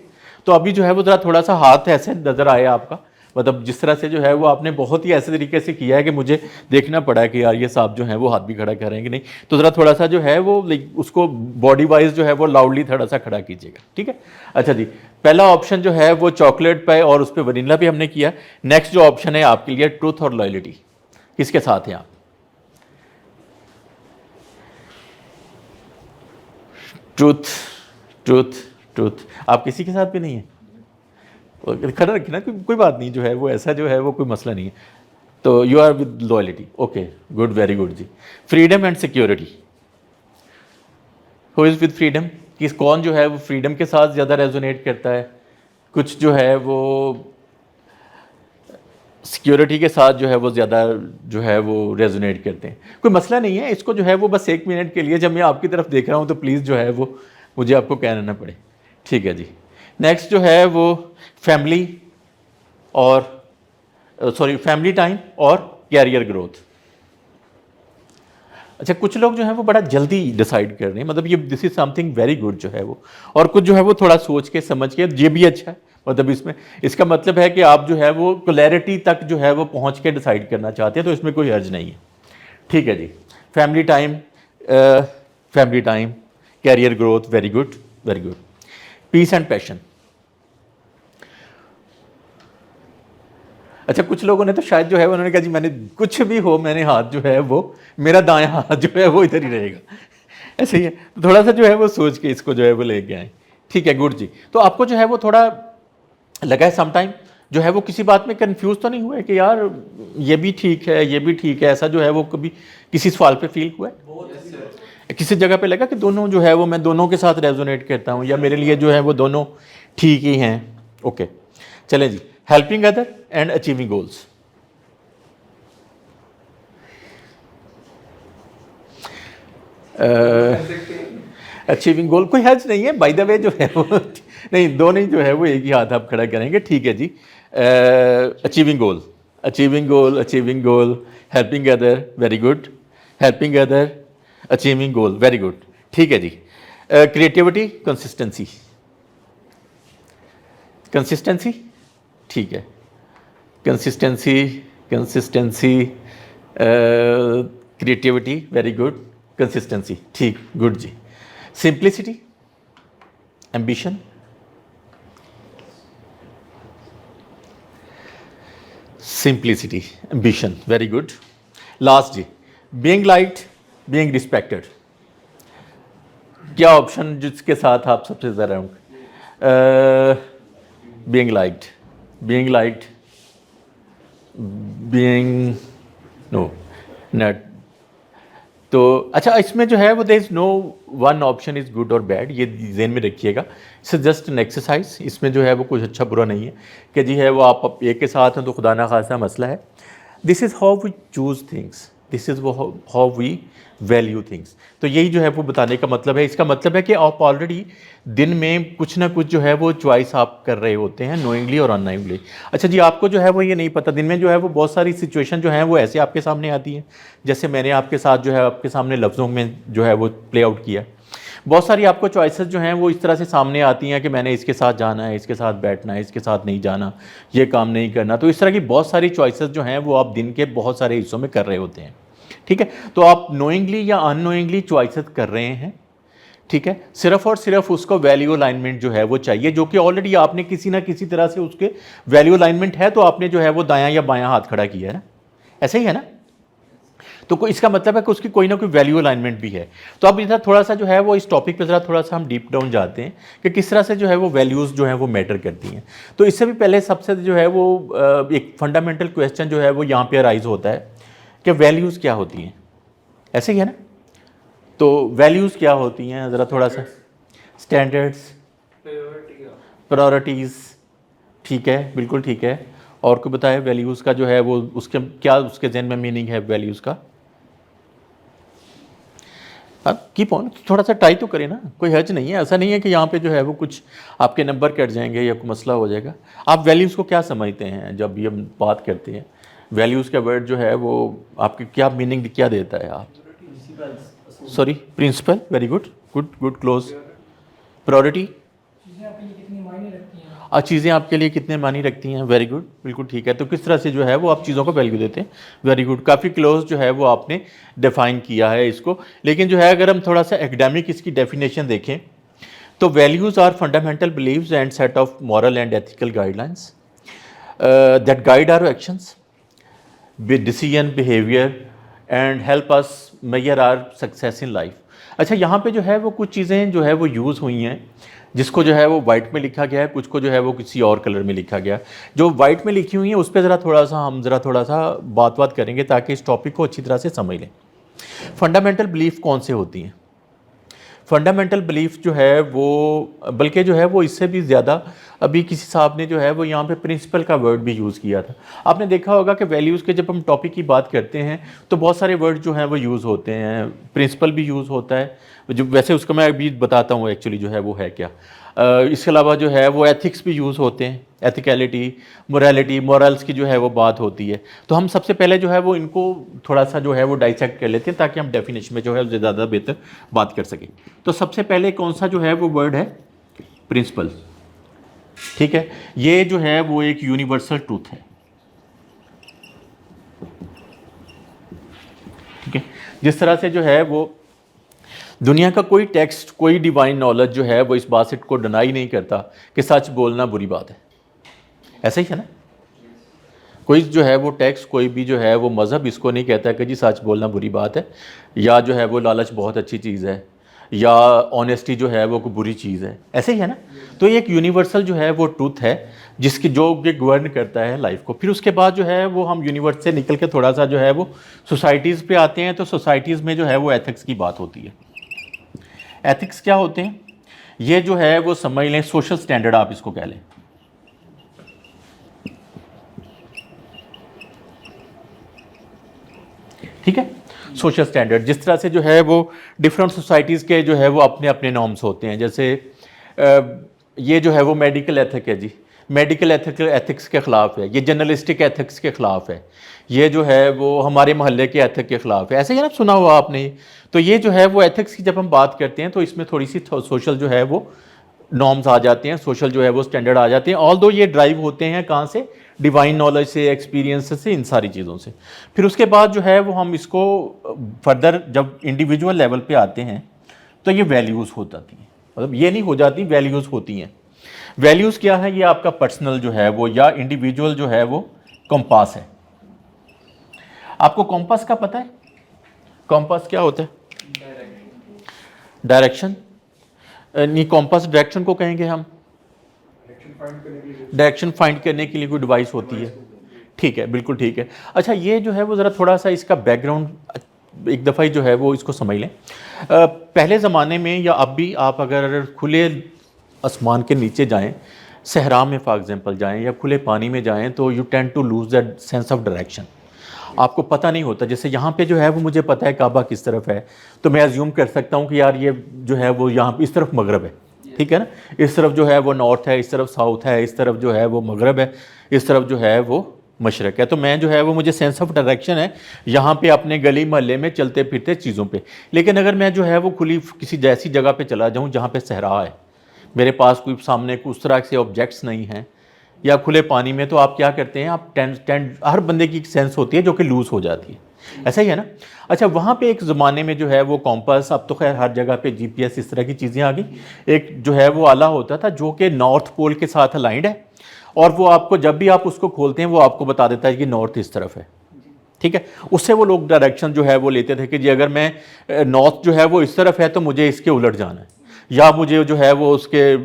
तो अभी जो है वो ज़रा थोड़ा सा हाथ ऐसे नज़र आए आपका, मतलब जिस तरह से जो है वो आपने बहुत ही ऐसे तरीके से किया है कि मुझे देखना पड़ा है कि यार ये साहब जो है वो हाथ भी खड़ा करेंगे नहीं, तो ज़रा थोड़ा सा जो है वो उसको बॉडी वाइज जो है वो लाउडली थोड़ा सा खड़ा कीजिएगा, ठीक है। अच्छा जी, पहला ऑप्शन जो है वो चॉकलेट पे और उस पर वनीला पे हमने किया। नेक्स्ट जो ऑप्शन है आपके लिए ट्रूथ और लॉयल्टी, किसके साथ हैं आप। ट्रूथ ट्रूथ ट्रूथ, आप किसी के साथ भी नहीं है, खड़ा रखिए ना, कोई बात नहीं, जो है वो ऐसा जो है वो कोई मसला नहीं है। तो you are with loyalty, okay good, very good जी। Freedom and security, who is with freedom, किस कौन जो है वो फ्रीडम के साथ ज़्यादा रेजोनेट करता है, कुछ जो है वो सिक्योरिटी के साथ जो है वो ज़्यादा जो है वो रेजोनेट करते हैं। कोई मसला नहीं है, इसको जो है वो बस 1 मिनट के लिए जब मैं आपकी तरफ देख रहा हूँ तो प्लीज़ जो है वो मुझे आपको कहना ना पड़े, ठीक है जी। नेक्स्ट जो है वो फैमिली और फैमिली टाइम और कैरियर ग्रोथ। अच्छा, कुछ लोग जो है वो बड़ा जल्दी डिसाइड कर रहे हैं, मतलब ये this is something very good जो है वो, और कुछ जो है वो थोड़ा सोच के समझ के, ये भी अच्छा है, मतलब इसमें इसका मतलब है कि आप जो है वो क्लैरिटी तक जो है वो पहुंच के डिसाइड करना चाहते हैं, तो इसमें कोई हर्ज नहीं है, ठीक है जी। Family time career growth, very good very good. Peace and passion, अच्छा कुछ लोगों ने तो शायद जो है उन्होंने कहा जी मैंने कुछ भी हो, मैंने हाथ जो है वो मेरा दाएं हाथ जो है वो इधर ही रहेगा, ऐसे ही है। तो थोड़ा सा जो है वो सोच के इसको जो है वो लेके आए, ठीक है, गुड जी। तो आपको जो है वो थोड़ा लगा है समटाइम जो है वो किसी बात में कंफ्यूज तो नहीं हुआ कि यार ये भी ठीक है ये भी ठीक है, ऐसा जो है वो कभी किसी सवाल पे फील हुआ है, किसी जगह पे लगा कि दोनों जो है वो मैं दोनों के साथ रेजोनेट करता हूँ या मेरे लिए जो है वो दोनों ठीक ही हैं। ओके, चलें जी। Helping other and achieving goals, achieving goal कोई हर्ज नहीं है, बाय द वे जो है वो नहीं, दोनों ही जो है वो एक ही हाथ आप खड़ा करेंगे, ठीक है जी। Achieving goal, helping other, very good, helping other, achieving goal, very good, ठीक है जी। क्रिएटिविटी, कंसिस्टेंसी, ठीक है, consistency, creativity, very good, consistency, ठीक, गुड जी। Simplicity, ambition, very good. Last जी, बीइंग लाइक्ड, बीइंग रिस्पेक्टेड, क्या ऑप्शन जिसके साथ आप सबसे ज़्यादा होंगे। Being liked, no not. तो अच्छा, इसमें जो है वो there is no one option is good और बैड, ये ज़हन में रखिएगा, इट्स जस्ट एन एक्सरसाइज, इसमें जो है वो कुछ अच्छा बुरा नहीं है कि जी है वो आप एक के साथ हैं तो खुदा ना खासा मसला है। This is how we choose things, this is how we value things. तो यही जो है वो बताने का मतलब है। इसका मतलब है कि आप ऑलरेडी दिन में कुछ ना कुछ जो है वो चॉइस आप कर रहे होते हैं, नोइंगली और अननोइंगली। अच्छा जी, आपको जो है वो ये नहीं पता, दिन में जो है वो बहुत सारी सिचुएशन जो हैं वो ऐसे आपके सामने आती हैं, जैसे मैंने आपके साथ जो है आपके सामने लफ्ज़ों में जो है वो प्ले आउट किया। बहुत सारी आपको चॉइसेस जो हैं वो इस तरह से सामने आती हैं कि मैंने इसके साथ जाना है, इसके साथ बैठना है, इसके साथ नहीं जाना, ये काम नहीं करना। तो इस तरह की बहुत सारी चॉइसेस जो हैं वो आप दिन के बहुत सारे हिस्सों में कर रहे होते हैं। ठीक है, तो आप नोइंगली या अननोइंगली चॉइसेस कर रहे हैं। ठीक है, सिर्फ और सिर्फ उसको वैल्यू अलाइनमेंट जो है वो चाहिए, जो कि ऑलरेडी आपने किसी ना किसी तरह से उसके वैल्यू अलाइनमेंट है, तो आपने जो है वो दायां या बायां हाथ खड़ा किया है ना, ऐसे ही है ना। तो इसका मतलब है कि उसकी कोई ना कोई वैल्यू अलाइनमेंट भी है। तो अब इधर थोड़ा सा जो है वो इस टॉपिक पे ज़रा थोड़ा सा हम डीप डाउन जाते हैं कि किस तरह से जो है वो वैल्यूज़ जो है वो मैटर करती हैं। तो इससे भी पहले सबसे जो है वो एक फंडामेंटल क्वेश्चन जो है वो यहाँ पे अराइज होता है कि वैल्यूज़ क्या होती हैं, ऐसे ही है ना। तो वैल्यूज़ क्या होती हैं, ज़रा थोड़ा सा स्टैंडर्ड्स, प्रायोरिटीज़, ठीक है, बिल्कुल ठीक है। और कोई बताए वैल्यूज़ का जो है वो उसके क्या उसके जहन में मीनिंग है वैल्यूज़ का। अब कीप ऑन, थोड़ा सा ट्राई तो करें ना, कोई हर्ज नहीं है। ऐसा नहीं है कि यहाँ पे जो है वो कुछ आपके नंबर कट जाएंगे या कोई मसला हो जाएगा। आप वैल्यूज़ को क्या समझते हैं जब ये हम बात करते हैं? वैल्यूज़ का वर्ड जो है वो आपके क्या मीनिंग क्या देता है? आप sorry, principal, very good, good good, close. Priority, चीज़ें आपके लिए कितने मानी रखती हैं, वेरी गुड, बिल्कुल ठीक है। तो किस तरह से जो है वो आप चीज़ों को वैल्यू देते हैं, वेरी गुड, काफ़ी क्लोज जो है वो आपने डिफ़ाइन किया है इसको। लेकिन जो है अगर हम थोड़ा सा एकेडमिक इसकी डेफिनेशन देखें तो values are fundamental believes and set of moral and ethical guidelines that guide our actions with decision behaviour and help us measure our success in life. अच्छा, यहाँ पे जो है वो कुछ चीज़ें जो है वो यूज़ हुई हैं, जिसको जो है वो वाइट में लिखा गया है, कुछ को जो है वो किसी और कलर में लिखा गया। जो वाइट में लिखी हुई है उस पर ज़रा थोड़ा सा बात करेंगे ताकि इस टॉपिक को अच्छी तरह से समझ लें। फंडामेंटल बिलीफ कौन से होती हैं? फंडामेंटल बिलीफ जो है वो, बल्कि जो है वो इससे भी ज़्यादा, अभी किसी साहब ने जो है वो यहाँ पे प्रिंसिपल का वर्ड भी यूज़ किया था। आपने देखा होगा कि वैल्यूज़ के जब हम टॉपिक की बात करते हैं तो बहुत सारे वर्ड जो हैं वो यूज़ होते हैं। प्रिंसिपल भी यूज़ होता है, जो वैसे उसका मैं अभी बताता हूँ एक्चुअली जो है वो है क्या। इसके अलावा जो है वो एथिक्स भी यूज़ होते हैं, एथिकलिटी, मोरालिटी, मॉरल्स की जो है वो बात होती है। तो हम सबसे पहले जो है वो इनको थोड़ा सा जो है वो डाइसेक्ट कर लेते हैं ताकि हम डेफिनेशन में जो है उससे ज़्यादा बेहतर बात कर सकें। तो सबसे पहले कौन सा जो है वो वर्ड है? प्रिंसिपल। ठीक है, ये जो है वो एक यूनिवर्सल ट्रूथ है। ठीक है, जिस तरह से जो है वो दुनिया का कोई टेक्स्ट, कोई डिवाइन नॉलेज जो है वो इस बात से को डिनाई नहीं करता कि सच बोलना बुरी बात है, ऐसा ही है ना। कोई जो है वो टेक्स्ट, कोई भी जो है वो मज़हब इसको नहीं कहता कि जी सच बोलना बुरी बात है, या जो है वो लालच बहुत अच्छी चीज़ है, या ऑनेस्टी जो है वो कोई बुरी चीज़ है, ऐसे ही है ना। तो ये एक यूनिवर्सल जो है वो ट्रूथ है जिसकी जो ये गवर्न करता है लाइफ को। फिर उसके बाद जो है वो हम यूनिवर्स से निकल के थोड़ा सा जो है वो सोसाइटीज़ पे आते हैं। तो सोसाइटीज़ में जो है वो एथिक्स की बात होती है। एथिक्स क्या होते हैं? ये जो है वो समझ लें सोशल स्टैंडर्ड, आप इसको कह लें। ठीक है, सोशल स्टैंडर्ड, जिस तरह से जो है वो डिफरेंट सोसाइटीज़ के जो है वो अपने अपने नॉर्म्स होते हैं। जैसे ये जो है वो मेडिकल एथिक है जी, मेडिकल एथिक्स के ख़िलाफ़ है। ये जर्नलिस्टिक एथिक्स के ख़िलाफ़ है। ये जो है वो हमारे मोहल्ले के एथिक के ख़िलाफ़ है, ऐसे ही ना, सुना हुआ आपने। तो ये जो है वो एथिक्स की जब हम बात करते हैं तो इसमें थोड़ी सी सोशल जो है वो नॉर्म्स आ जाते हैं, सोशल जो है वो स्टैंडर्ड आ जाते हैं। ऑल दो ये ड्राइव होते हैं कहाँ से? डिवाइन नॉलेज से, एक्सपीरियंस से, इन सारी चीज़ों से। फिर उसके बाद जो है वो हम इसको फर्दर जब इंडिविजुअल लेवल पे आते हैं तो ये वैल्यूज़ हो जाती हैं, मतलब ये नहीं हो जाती, वैल्यूज़ होती हैं। वैल्यूज़ क्या है? ये आपका पर्सनल जो है वो या इंडिविजुअल जो है वो कंपास है। आपको कंपास का पता है? कंपास क्या होता है? डायरेक्शन। नहीं, कंपास डायरेक्शन को कहेंगे हम, डायरेक्शन फाइंड करने के लिए कोई डिवाइस होती है। ठीक है, बिल्कुल ठीक है। अच्छा, ये जो है वो ज़रा थोड़ा सा इसका बैकग्राउंड एक दफ़ा ही जो है वो इसको समझ लें। पहले ज़माने में या अब भी आप अगर खुले आसमान के नीचे जाएं, सहरा में फॉर एग्जांपल जाएं या खुले पानी में जाएं, तो you tend to lose that sense of direction. आपको पता नहीं होता। जैसे यहाँ पे जो है वो मुझे पता है काबा किस तरफ है, तो मैं अज्यूम कर सकता हूँ कि यार ये जो है वो यहाँ इस तरफ मगरब है, ठीक है ना, इस तरफ जो है वो नॉर्थ है, इस तरफ साउथ है, इस तरफ जो है वो मगरब है, इस तरफ जो है वो मशरक़ है। तो मैं जो है वो मुझे सेंस ऑफ डायरेक्शन है यहाँ पे अपने गली मोहल्ले में चलते फिरते चीज़ों पे। लेकिन अगर मैं जो है वो खुली किसी जैसी जगह पे चला जाऊँ जहाँ पे सहरा है, मेरे पास कोई सामने उस तरह से ऑब्जेक्ट्स नहीं हैं, या खुले पानी में, तो आप क्या करते हैं, आप टेंड हर बंदे की एक सेंस होती है जो कि लूज़ हो जाती है, ऐसा ही है ना। अच्छा, वहाँ पे एक ज़माने में जो है वो कॉम्पास, अब तो खैर हर जगह पे जीपीएस इस तरह की चीज़ें आ गई। एक जो है वो आला होता था जो कि नॉर्थ पोल के साथ अलाइंड है, और वो आपको जब भी आप उसको खोलते हैं वो आपको बता देता है कि नॉर्थ इस तरफ है, ठीक है। उससे वो लोग डायरेक्शन जो है वो लेते थे कि जी अगर मैं नॉर्थ जो है वो इस तरफ है तो मुझे इसके उलट जाना है, या मुझे जो है वो उसके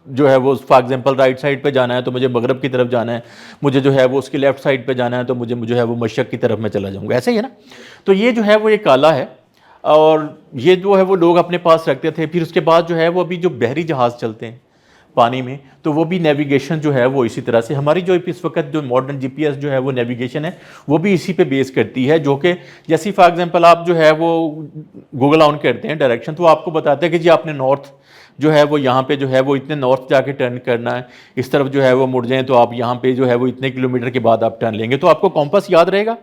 जो है वो फॉर एग्जांपल राइट साइड पे जाना है तो मुझे मगरब की तरफ जाना है, मुझे जो है वो उसकी लेफ्ट साइड पे जाना है तो मुझे जो है वो मशरक़ की तरफ मैं चला जाऊँगा, ऐसे ही है ना। तो ये जो है वो एक आला है, और ये जो है वो लोग अपने पास रखते थे। फिर उसके बाद जो है वो अभी जो बहरी जहाज़ चलते हैं पानी में, तो वो भी नेविगेशन जो है वो इसी तरह से, हमारी जो इस वक्त जो मॉडर्न जीपीएस जो है वो नेविगेशन है वो भी इसी पे बेस करती है, जो कि जैसे फॉर एग्जांपल आप जो है वो गूगल ऑन करते हैं डायरेक्शन, तो आपको बताता है कि जी आपने नॉर्थ जो है वो यहाँ पे जो है वो इतने नॉर्थ जाके टर्न करना है, इस तरफ जो है वो मुड़ जाएँ तो आप यहाँ पे जो है वो इतने किलोमीटर के बाद आप टर्न लेंगे, तो आपको कॉम्पास याद रहेगा,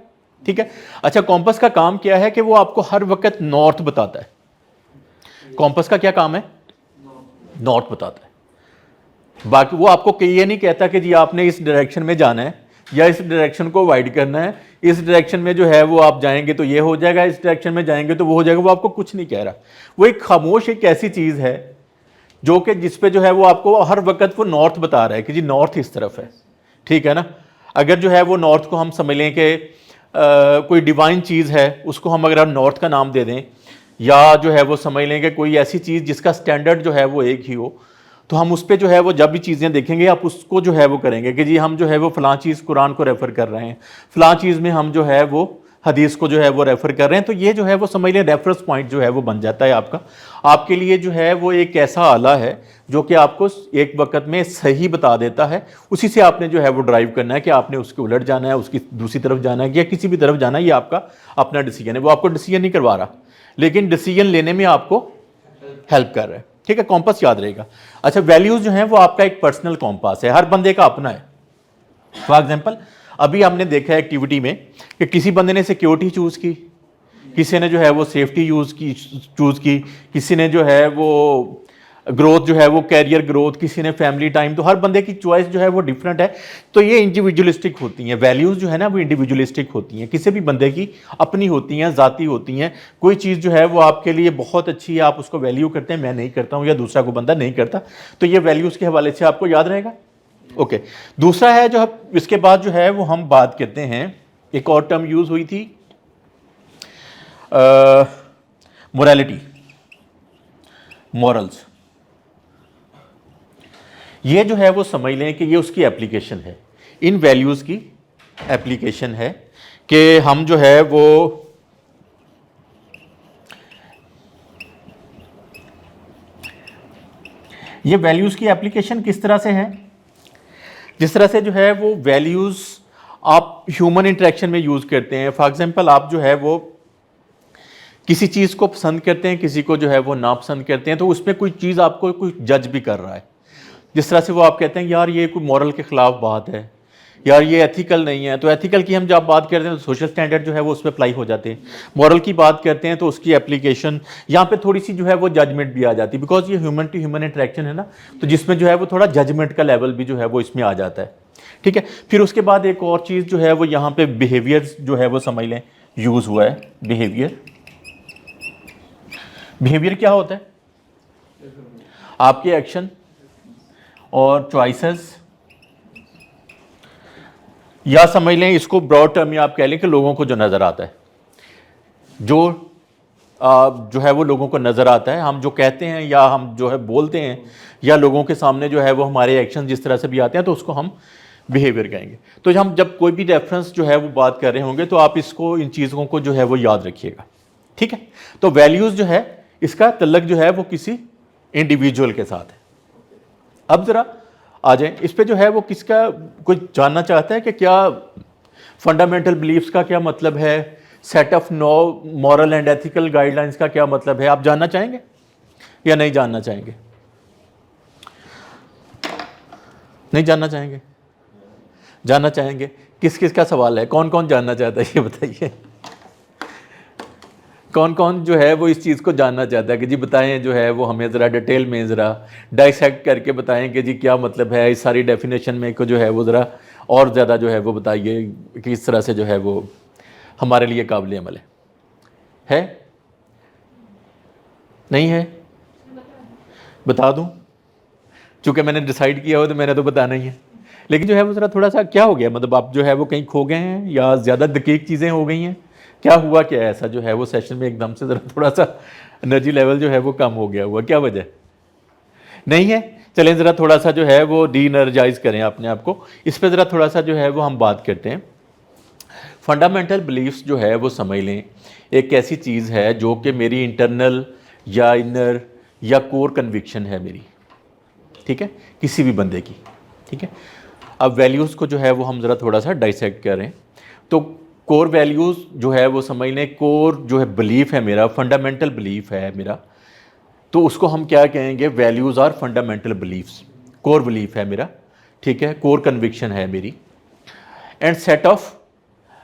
ठीक है। अच्छा, कॉम्पास का काम क्या है कि वो आपको हर वक्त नॉर्थ बताता है। कॉम्पास का क्या काम है? नॉर्थ बताता है। बाकी वो आपको ये नहीं कहता कि जी आपने इस डायरेक्शन में जाना है या इस डायरेक्शन को अवॉइड करना है, इस डायरेक्शन में जो है वो आप जाएंगे तो ये हो जाएगा, इस डायरेक्शन में जाएंगे तो वो हो जाएगा। वो आपको कुछ नहीं कह रहा। वो एक खामोश एक ऐसी चीज़ है जो कि जिस पे जो है वो आपको हर वक्त वो नॉर्थ बता रहा है कि जी नॉर्थ इस तरफ है, ठीक है ना। अगर जो है वो नॉर्थ को हम समझ लें कि कोई डिवाइन चीज़ है, उसको हम अगर नॉर्थ का नाम दे दें, या जो है वो समझ लें कि कोई ऐसी चीज़ जिसका स्टैंडर्ड जो है वो एक ही हो, तो हम उस पर जो है वो जब भी चीज़ें देखेंगे आप उसको जो है वो करेंगे कि जी हम जो है वो फ़लाँ चीज़ कुरान को रेफ़र कर रहे हैं, फ़लाँ चीज़ में हम जो है वो हदीस को जो है वो रेफ़र कर रहे हैं। तो ये जो है वो समझ लें रेफरेंस पॉइंट जो है वो बन जाता है आपका। आपके लिए जो है वो एक ऐसा आला है जो कि आपको एक वक्त में सही बता देता है। उसी से आपने जो है वो ड्राइव करना है कि आपने उसके उलट जाना है, उसकी दूसरी तरफ जाना है, या किसी भी तरफ जाना है। ये आपका अपना डिसीजन है। वो आपको डिसीजन नहीं करवा रहा, लेकिन डिसीजन लेने में आपको हेल्प कर रहा है, ठीक है। कॉम्पास याद रहेगा। अच्छा, वैल्यूज़ जो हैं वो आपका एक पर्सनल कॉम्पास है, हर बंदे का अपना है। फॉर एग्जांपल अभी हमने देखा है एक्टिविटी में कि किसी बंदे ने सिक्योरिटी चूज़ की, किसी ने जो है वो सेफ्टी चूज़ की, किसी ने जो है वो ग्रोथ जो है वो कैरियर ग्रोथ, किसी ने फैमिली टाइम। तो हर बंदे की चॉइस जो है वो डिफरेंट है। तो ये इंडिविजुअलिस्टिक होती हैं वैल्यूज़ जो है ना, वो इंडिविजुअलिस्टिक होती हैं, किसी भी बंदे की अपनी होती हैं, ज़ाती होती हैं। कोई चीज़ जो है वो आपके लिए बहुत अच्छी है, आप उसको वैल्यू करते हैं, मैं नहीं करता हूँ, या दूसरा कोई बंदा नहीं करता। तो ये वैल्यूज़ के हवाले से आपको याद रहेगा। ओके, दूसरा है जो इसके बाद जो है वो हम बात करते हैं, एक और टर्म यूज़ हुई थी मोरालिटी, मॉरल्स। ये जो है वो समझ लें कि ये उसकी एप्लीकेशन है, इन वैल्यूज़ की एप्लीकेशन है कि हम जो है वो ये वैल्यूज़ की एप्लीकेशन किस तरह से है, जिस तरह से जो है वो वैल्यूज़ आप ह्यूमन इंटरेक्शन में यूज़ करते हैं। फॉर एग्जांपल आप जो है वो किसी चीज़ को पसंद करते हैं, किसी को जो है वो नापसंद करते हैं, तो उसमें कोई चीज़ आपको कोई जज भी कर रहा है। जिस तरह से वो आप कहते हैं यार ये कोई मॉरल के ख़िलाफ़ बात है, यार ये एथिकल नहीं है। तो एथिकल की हम जब बात करते हैं तो सोशल स्टैंडर्ड जो है वो उस पर अप्लाई हो जाते हैं। मॉरल की बात करते हैं तो उसकी एप्लीकेशन यहाँ पे थोड़ी सी जो है वो जजमेंट भी आ जाती है, बिकॉज ये ह्यूमन टू ह्यूमन इंटरेक्शन है ना, तो जिसमें जो है वो थोड़ा जजमेंट का लेवल भी जो है वो इसमें आ जाता है, ठीक है। फिर उसके बाद एक और चीज़ जो है वो यहाँ पे बिहेवियर जो है वो समझ लें यूज़ हुआ है। बिहेवियर क्या होता है? आपके एक्शन और चॉइसेस, या समझ लें इसको ब्रॉड टर्म में आप कह लें कि लोगों को जो नज़र आता है, जो है वो लोगों को नज़र आता है, हम जो कहते हैं या हम जो है बोलते हैं या लोगों के सामने जो है वो हमारे एक्शन जिस तरह से भी आते हैं, तो उसको हम बिहेवियर कहेंगे। तो हम जब कोई भी रेफरेंस जो है वो बात कर रहे होंगे तो आप इसको, इन चीज़ों को जो है वो याद रखिएगा, ठीक है। तो वैल्यूज़ जो है इसका तल्लक जो है वो किसी इंडिविजुअल के साथ है। अब ज़रा आ जाए इस पे, जो है वो किसका कोई जानना चाहता है कि क्या फंडामेंटल बिलीफ्स का क्या मतलब है, set of no moral and ethical guidelines का क्या मतलब है, आप जानना चाहेंगे या नहीं जानना चाहेंगे? नहीं जानना चाहेंगे? जानना चाहेंगे? किस किस का सवाल है, कौन कौन जानना चाहता है ये बताइए। कौन कौन जो है वो इस चीज़ को जानना चाहता है कि जी बताएं, जो है वो हमें ज़रा डिटेल में ज़रा डाइसेक्ट करके बताएं कि जी क्या मतलब है इस सारी डेफिनेशन में को जो है वो ज़रा और ज़्यादा जो है वो बताइए कि इस तरह से जो है वो हमारे लिए काबिल अमल है? नहीं है? बता दूं? चूँकि मैंने डिसाइड किया हो तो मैंने तो बताना ही है, लेकिन जो है वो ज़रा थोड़ा सा क्या हो गया, मतलब आप जो है वो कहीं खो गए हैं या ज़्यादा दकीक चीज़ें हो गई हैं, क्या हुआ, क्या ऐसा जो है वो सेशन में एकदम से ज़रा थोड़ा सा एनर्जी लेवल जो है वो कम हो गया हुआ, क्या वजह नहीं है? चलें ज़रा थोड़ा सा जो है वो डी एनर्जाइज करें अपने आप को, इस पर ज़रा थोड़ा सा जो है वो हम बात करते हैं। फंडामेंटल बिलीफ्स जो है वो समझ लें एक ऐसी चीज़ है जो कि मेरी इंटरनल या इनर या कोर कन्विक्शन है मेरी, ठीक है, किसी भी बंदे की, ठीक है। अब वैल्यूज़ को जो है वो हम ज़रा थोड़ा सा डाइसेक्ट करें तो कोर वैल्यूज़ जो है वो समझ लें, कोर जो है बिलीफ है मेरा, फंडामेंटल बिलीफ है मेरा, तो उसको हम क्या कहेंगे, values are fundamental beliefs, core belief है मेरा, ठीक है, कोर कन्विक्शन है मेरी, and set of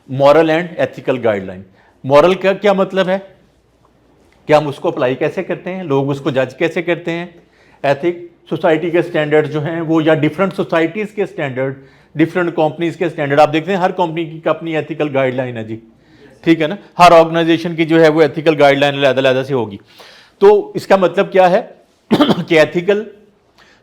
moral and ethical guideline. Moral का क्या मतलब है कि हम उसको अप्लाई कैसे करते हैं, लोग उसको जज कैसे करते हैं, एथिक सोसाइटी के स्टैंडर्ड जो हैं वो, या डिफरेंट सोसाइटीज़ के स्टैंडर्ड, डिफरेंट कंपनीज़ के स्टैंडर्ड, आप देखते हैं हर कंपनी की अपनी एथिकल गाइडलाइन है जी, ठीक है ना, हर ऑर्गेनाइजेशन की जो है वो एथिकल गाइडलाइन अलग-अलग से होगी। तो इसका मतलब क्या है कि एथिकल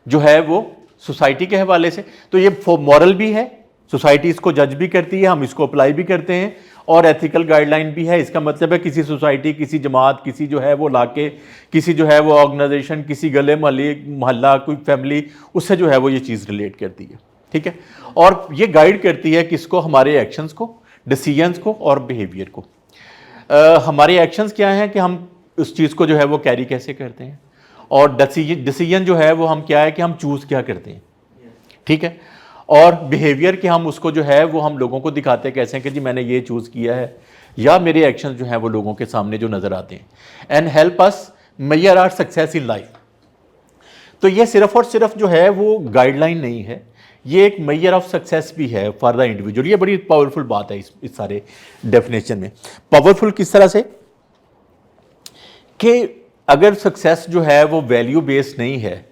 जो है वो सोसाइटी के हवाले से, तो ये मॉरल भी है, सोसाइटी इसको जज भी करती है, हम इसको अप्लाई भी करते हैं, और एथिकल गाइडलाइन भी है। इसका मतलब है किसी सोसाइटी, किसी जमात, किसी जो है वो इलाके, किसी जो है वो ऑर्गेनाइजेशन, किसी गले मोहल्ला, कोई फैमिली, उससे जो है वो ये चीज़ रिलेट करती है, ठीक है, और ये गाइड करती है किसको, हमारे एक्शंस को, डिसीजंस को और बिहेवियर को। हमारे एक्शंस क्या हैं कि हम उस चीज़ को जो है वो कैरी कैसे करते हैं, और डिसीजन जो है वो हम क्या है कि हम चूज़ क्या करते हैं, ठीक है, और बिहेवियर कि हम उसको जो है वो हम लोगों को दिखाते हैं कैसे हैं कि जी मैंने ये चूज़ किया है, या मेरे एक्शंस जो हैं वो लोगों के सामने जो नज़र आते हैं, and help us measure our success in life. तो ये सिर्फ और सिर्फ जो है वो गाइडलाइन नहीं है, ये एक मेजर ऑफ सक्सेस भी है फॉर द इंडिविजुअल। ये बड़ी पावरफुल बात है इस सारे डेफिनेशन में। पावरफुल किस तरह से कि अगर सक्सेस जो है वो वैल्यू बेस्ड नहीं है,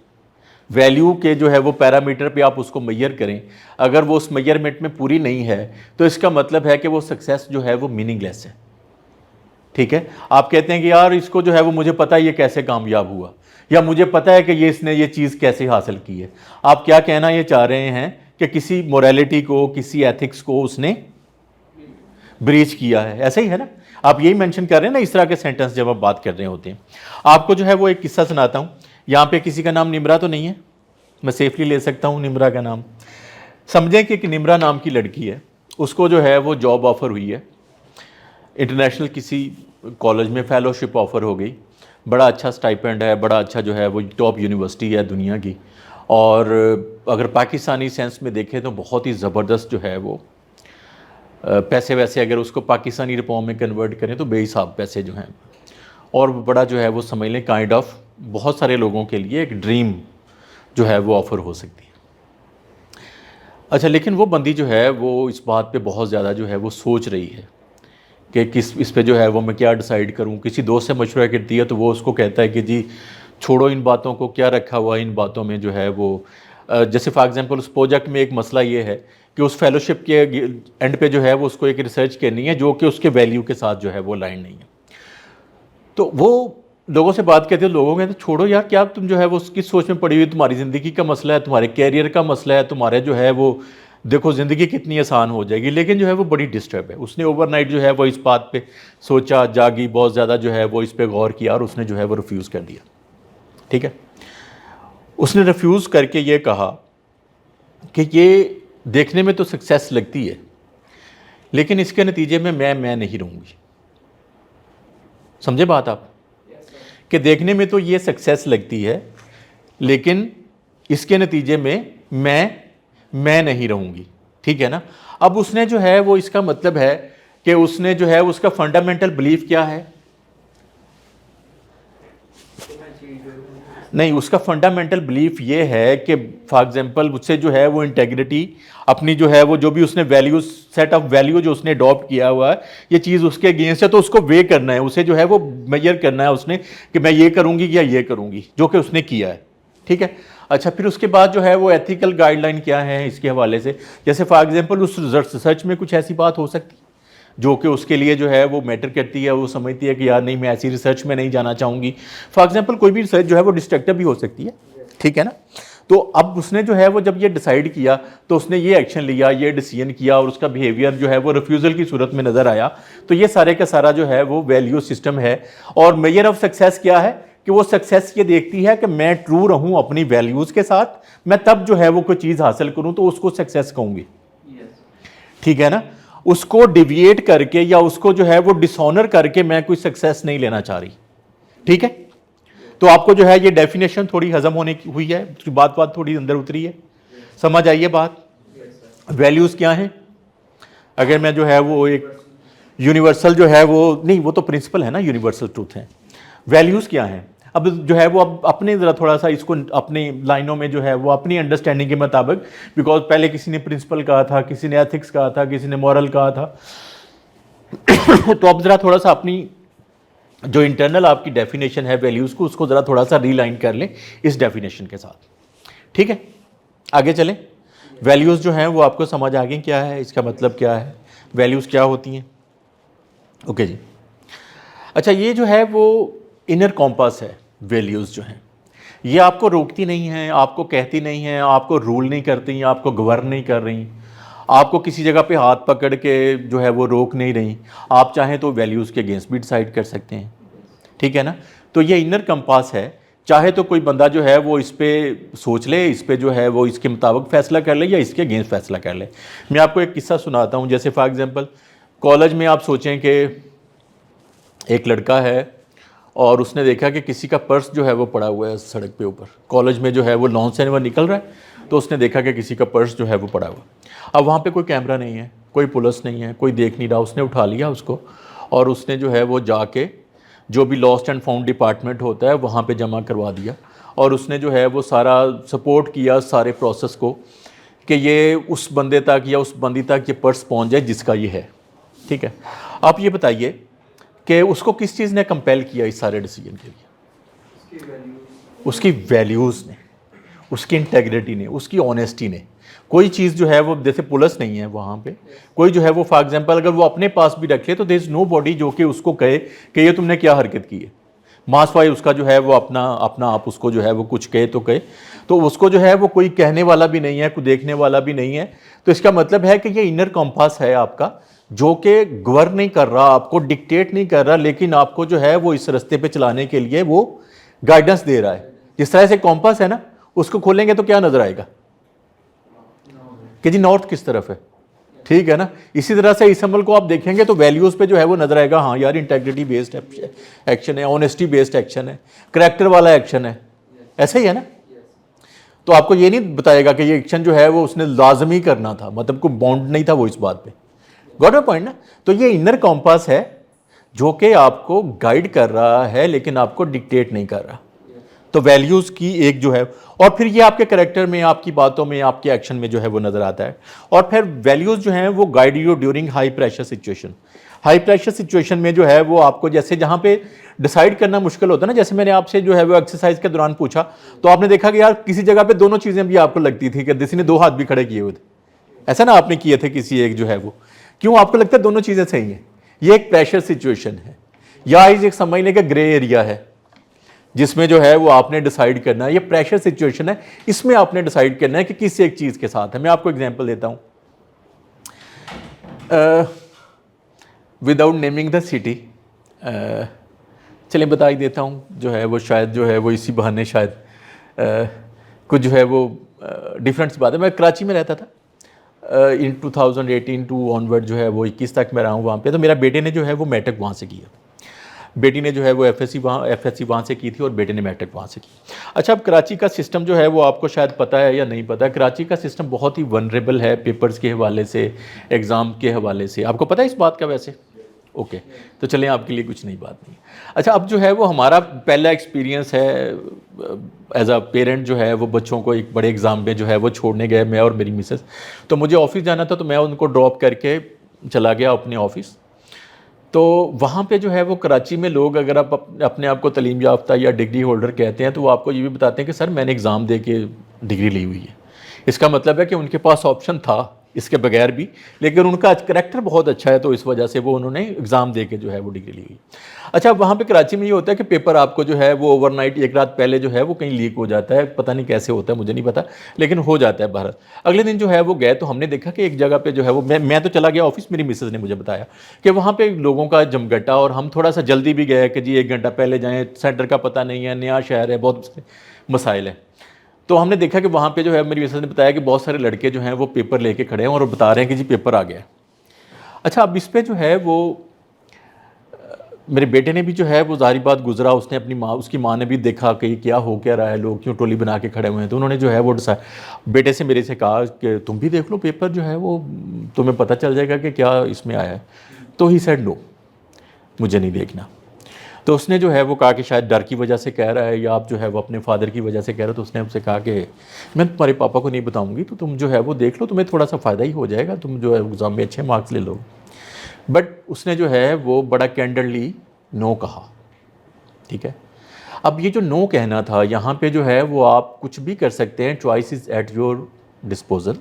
वैल्यू के जो है वो पैरामीटर पे आप उसको मेजर करें, अगर वो उस मेजरमेंट में पूरी नहीं है तो इसका मतलब है कि वो सक्सेस जो है वो मीनिंगलेस है, ठीक है। आप कहते हैं कि यार इसको जो है वो मुझे पता है ये कैसे कामयाब हुआ, या मुझे पता है कि इसने ये चीज़ कैसे हासिल की है। आप क्या कहना ये चाह रहे हैं कि किसी मोरालिटी को, किसी एथिक्स को उसने ब्रीच किया है, ऐसा ही है ना, आप यही मेंशन कर रहे हैं ना इस तरह के सेंटेंस जब आप बात कर रहे होते हैं। आपको जो है वो एक किस्सा सुनाता हूँ। यहाँ पे किसी का नाम निम्रा तो नहीं है, मैं सेफली ले सकता हूँ निम्रा का नाम। समझें कि एक निम्रा नाम की लड़की है, उसको जो है वो जॉब ऑफ़र हुई है, इंटरनेशनल किसी कॉलेज में फेलोशिप ऑफ़र हो गई, बड़ा अच्छा स्टाइपेंड है, बड़ा अच्छा जो है वो टॉप यूनिवर्सिटी है दुनिया की, और अगर पाकिस्तानी सेंस में देखें तो बहुत ही ज़बरदस्त जो है वो पैसे वैसे अगर उसको पाकिस्तानी रुपयों में कन्वर्ट करें तो बेहिसाब पैसे जो हैं, और बड़ा जो है वो समझ लें काइंड ऑफ बहुत सारे लोगों के लिए एक ड्रीम जो है वो ऑफ़र हो सकती है। अच्छा, लेकिन वो बंदी जो है वो इस बात पे बहुत ज़्यादा जो है वो सोच रही है कि किस इस पे जो है वो मैं क्या डिसाइड करूं। किसी दोस्त से मशवरा करती है तो वो उसको कहता है कि जी छोड़ो इन बातों को, क्या रखा हुआ इन बातों में जो है वो जैसे फॉर एग्जांपल उस प्रोजेक्ट में एक मसला ये है कि उस फेलोशिप के एंड पे जो है वो उसको एक रिसर्च करनी है जो कि उसके वैल्यू के साथ जो है वो लाइन नहीं है। तो वो लोगों से बात करते हैं, लोगों कहते छोड़ो यार, क्या तुम जो है वो उसकी सोच में पड़ी हुई, तुम्हारी ज़िंदगी का मसला है, तुम्हारे कैरियर का मसला है, तुम्हारे जो है वो देखो ज़िंदगी कितनी आसान हो जाएगी। लेकिन जो है वो बड़ी डिस्टर्ब है। उसने ओवरनाइट जो है वो इस बात पे सोचा, जागी, बहुत ज़्यादा जो है वो इस पर गौर किया और उसने जो है वो रिफ्यूज़ कर दिया, ठीक है। उसने रिफ्यूज़ करके ये कहा कि ये देखने में तो सक्सेस लगती है लेकिन इसके नतीजे में मैं नहीं रहूँगी। समझे बात आप, कि देखने में तो ये सक्सेस लगती है लेकिन इसके नतीजे में मैं नहीं रहूँगी। ठीक है ना। अब उसने जो है वो, इसका मतलब है कि उसने जो है उसका फंडामेंटल बिलीफ क्या है, नहीं, उसका फंडामेंटल बिलीफ ये है कि फॉर एग्जांपल उससे जो है वो इंटेग्रिटी अपनी जो है वो, जो भी उसने वैल्यूज, सेट ऑफ वैल्यू जो उसने अडॉप्ट किया हुआ है, ये चीज़ उसके अगेंस्ट है, तो उसको वे करना है, उसे जो है वो मेजर करना है उसने कि मैं ये करूँगी या ये करूँगी, जो कि उसने किया है। ठीक है। अच्छा, फिर उसके बाद जो है वो एथिकल गाइडलाइन क्या है इसके हवाले से, जैसे फॉर एग्जांपल उस रिसर्च में कुछ ऐसी बात हो सकती है जो कि उसके लिए जो है वो मैटर करती है, वो समझती है कि यार नहीं, मैं ऐसी रिसर्च में नहीं जाना चाहूँगी। फॉर एग्जांपल कोई भी रिसर्च जो है वो डिस्ट्रक्टिव भी हो सकती है, ठीक है ना। तो अब उसने जो है वो जब ये डिसाइड किया तो उसने ये एक्शन लिया, ये डिसीजन किया, और उसका बिहेवियर जो है वो रिफ्यूज़ल की सूरत में नज़र आया। तो ये सारे का सारा जो है वो वैल्यू सिस्टम है। और मेजर ऑफ सक्सेस क्या है कि वो सक्सेस ये देखती है कि मैं ट्रू रहूँ अपनी वैल्यूज़ के साथ, मैं तब जो है वो कोई चीज़ हासिल करूँ तो उसको सक्सेस कहूँगी, ठीक है ना। उसको डिविएट करके या उसको जो है वो डिसऑनर करके मैं कोई सक्सेस नहीं लेना चाह रही, ठीक है। तो आपको जो है ये डेफिनेशन थोड़ी हजम होने की हुई है, बात थोड़ी अंदर उतरी है, समझ आइए बात। वैल्यूज़ क्या हैं, अगर मैं जो है वो एक यूनिवर्सल जो है वो, नहीं वो तो प्रिंसिपल है ना, यूनिवर्सल ट्रूथ है। वैल्यूज़ क्या हैं, अब जो है वो अब अपने ज़रा थोड़ा सा इसको अपनी लाइनों में जो है वो अपनी अंडरस्टैंडिंग के मुताबिक, बिकॉज पहले किसी ने प्रिंसिपल कहा था, किसी ने एथिक्स कहा था, किसी ने मॉरल कहा था तो अब ज़रा थोड़ा सा अपनी जो इंटरनल आपकी डेफिनेशन है वैल्यूज़ को, उसको ज़रा थोड़ा सा रीलाइन कर लें इस डेफिनेशन के साथ, ठीक है। आगे चलें। वैल्यूज़ जो हैं वो आपको समझ आ गई क्या है, इसका मतलब क्या है, वैल्यूज़ क्या होती हैं। ओके जी। अच्छा, ये जो है वो इनर कॉम्पास है, वैल्यूज़ जो हैं ये आपको रोकती नहीं हैं, आपको कहती नहीं हैं, आपको रूल नहीं करती, आपको गवर्न नहीं कर रही, आपको किसी जगह पे हाथ पकड़ के जो है वो रोक नहीं रही। आप चाहें तो वैल्यूज़ के अगेंस्ट भी डिसाइड कर सकते हैं, ठीक है ना। तो ये इनर कंपास है, चाहे तो कोई बंदा जो है वो इस पर सोच ले, इस पर जो है वो इसके मुताबिक फ़ैसला कर ले या इसके अगेंस्ट फ़ैसला कर ले। मैं आपको एक किस्सा सुनाता हूँ। जैसे फॉर एग्ज़ाम्पल कॉलेज में आप सोचें कि एक लड़का है और उसने देखा कि किसी का पर्स जो है वो पड़ा हुआ है सड़क पे ऊपर, कॉलेज में जो है वो लॉन से वो निकल रहा है, तो उसने देखा कि किसी का पर्स जो है वो पड़ा हुआ। अब वहाँ पे कोई कैमरा नहीं है, कोई पुलिस नहीं है, कोई देख नहीं रहा, उसने उठा लिया उसको और उसने जो है वो जाके जो भी लॉस्ट एंड फाउंड डिपार्टमेंट होता है वहाँ पे जमा करवा दिया। और उसने जो है वो सारा सपोर्ट किया सारे प्रोसेस को कि ये उस बंदे तक या उस बंदी तक ये पर्स पहुँच जाए जिसका ये है, ठीक है। आप ये बताइए कि उसको किस चीज़ ने कंपेल किया इस सारे डिसीजन के लिए? उसकी वैल्यूज़ ने, उसकी इंटेग्रिटी ने, उसकी ऑनेस्टी ने। कोई चीज़ जो है वो, जैसे पुलिस नहीं है वहाँ पे, कोई जो है वो फॉर एग्जांपल अगर वो अपने पास भी रखे तो देयर इज़ नो बॉडी जो कि उसको कहे कि ये तुमने क्या हरकत की है। मास वाई उसका जो है वो अपना आप उसको जो है वो कुछ कहे तो उसको जो है वो कोई कहने वाला भी नहीं है, कोई देखने वाला भी नहीं है। तो इसका मतलब है कि ये इनर कंपास है आपका, जो कि गवर्न नहीं कर रहा, आपको डिक्टेट नहीं कर रहा, लेकिन आपको जो है वो इस रास्ते पे चलाने के लिए वो गाइडेंस दे रहा है। जिस तरह से कॉम्पास है ना, उसको खोलेंगे तो क्या नजर आएगा कि जी नॉर्थ किस तरफ है, ठीक है ना। इसी तरह से इस अमल को आप देखेंगे तो वैल्यूज़ पे जो है वो नजर आएगा, हाँ यार इंटेग्रिटी बेस्ड एक्शन है, ऑनेस्टी बेस्ड एक्शन है, करैक्टर वाला एक्शन है, ऐसा ही है ना। तो आपको ये नहीं बताएगा कि ये एक्शन जो है वो उसने लाजमी करना था, मतलब कोई बॉन्ड नहीं था वो इस बात पे। गॉट माय पॉइंट ना। तो ये इनर कॉम्पास है जो कि आपको गाइड कर रहा है लेकिन आपको डिक्टेट नहीं कर रहा। तो वैल्यूज़ की एक जो है, और फिर ये आपके कैरेक्टर में, आपकी बातों में, आपके एक्शन में जो है वो नज़र आता है। और फिर वैल्यूज़ जो हैं वो guide you during high pressure situation. High pressure situation में जो है वो आपको, जैसे जहाँ पे डिसाइड करना मुश्किल होता है ना, जैसे मैंने आपसे जो है वो एक्सरसाइज के दौरान पूछा तो आपने देखा कि यार किसी जगह पे दोनों चीज़ें भी आपको लगती थी कि किसी ने दो हाथ भी खड़े किए हुए थे, ऐसा ना आपने किए थे किसी एक जो है वो, क्यों आपको लगता है दोनों चीज़ें सही हैं। ये एक प्रेशर सिचुएशन है या एक समझने का ग्रे एरिया है जिसमें जो है वो आपने डिसाइड करना है। ये प्रेशर सिचुएशन है, इसमें आपने डिसाइड करना है कि किस एक चीज़ के साथ है। मैं आपको एग्जांपल देता हूँ, विदाउट नेमिंग द सिटी, चलिए बता ही देता हूँ, जो है वो शायद जो है वो इसी बहाने शायद कुछ जो है वो डिफरेंट बात है। मैं कराची में रहता था इन 2018 टू ऑनवर्ड जो है वो 21 तक मैं रहा हूँ वहाँ पे। तो मेरा बेटे ने जो है वो मैट्रिक वहाँ से किया। बेटी ने जो है वो एफएससी वहाँ से की थी और बेटे ने मैट्रिक वहाँ से की। अच्छा, अब कराची का सिस्टम जो है वो आपको शायद पता है या नहीं पता, कराची का सिस्टम बहुत ही वनरेबल है पेपर्स के हवाले से, एग्ज़ाम के हवाले से। आपको पता है इस बात का वैसे? ओके, तो चलें, आपके लिए कुछ नई बात नहीं। अच्छा, अब जो है वो हमारा पहला एक्सपीरियंस है एज अ पेरेंट जो है वो बच्चों को एक बड़े एग्ज़ाम में जो है वो छोड़ने गए, मैं और मेरी मिसेस। तो मुझे ऑफिस जाना था, तो मैं उनको ड्रॉप करके चला गया अपने ऑफिस। तो वहाँ पे जो है वो कराची में लोग, अगर आप अपने आप को तलीम याफ्ता या डिग्री होल्डर कहते हैं, तो वो आपको ये भी बताते हैं कि सर मैंने एग्ज़ाम दे के डिग्री ली हुई है। इसका मतलब है कि उनके पास ऑप्शन था इसके बगैर भी, लेकिन उनका करैक्टर बहुत अच्छा है, तो इस वजह से वो उन्होंने एग्ज़ाम दे के जो है वो डिग्री ली हुई। अच्छा, वहाँ पे कराची में ये होता है कि पेपर आपको जो है वो ओवरनाइट, एक रात पहले जो है वो कहीं लीक हो जाता है, पता नहीं कैसे होता है, मुझे नहीं पता, लेकिन हो जाता है बाहर। अगले दिन जो है वो गए, तो हमने देखा कि एक जगह पे जो है वो, मैं तो चला गया ऑफिस, मेरी मिसेज़ ने मुझे बताया कि वहाँ पे लोगों का जमघटा, और हम थोड़ा सा जल्दी भी गए कि जी 1 घंटा पहले जाएँ, सेंटर का पता नहीं है, नया शहर है, बहुत सारे मसाइल हैं। तो हमने देखा कि वहाँ पे जो है मेरी मिसेज़ ने बताया कि बहुत सारे लड़के जो हैं वो पेपर लेके खड़े हैं और बता रहे हैं कि जी पेपर आ गया। अच्छा, अब इस पे जो है वो मेरे बेटे ने भी जो है वो ज़ाहिर बात गुजरा, उसने अपनी माँ, उसकी माँ ने भी देखा कि क्या हो क्या रहा है, लोग क्यों टोली बना के खड़े हुए हैं। तो उन्होंने जो है वो बेटे से, मेरे से कहा कि तुम भी देख लो पेपर, जो है वो तुम्हें पता चल जाएगा कि क्या इसमें आया है। तो ही सेड नो, मुझे नहीं देखना। तो उसने जो है वो कहा कि शायद डर की वजह से कह रहा है, या आप जो है वो अपने फादर की वजह से कह रहे हो। तो उसने हमसे कहा कि मैं तुम्हारे पापा को नहीं बताऊंगी, तो तुम जो है वो देख लो, तुम्हें थोड़ा सा फ़ायदा ही हो जाएगा, तुम जो है एग्ज़ाम में अच्छे मार्क्स ले लो। बट उसने जो है वो बड़ा कैंडली नो कहा, ठीक है। अब ये जो नो कहना था, यहाँ पे जो है वो आप कुछ भी कर सकते हैं, choice is at your disposal.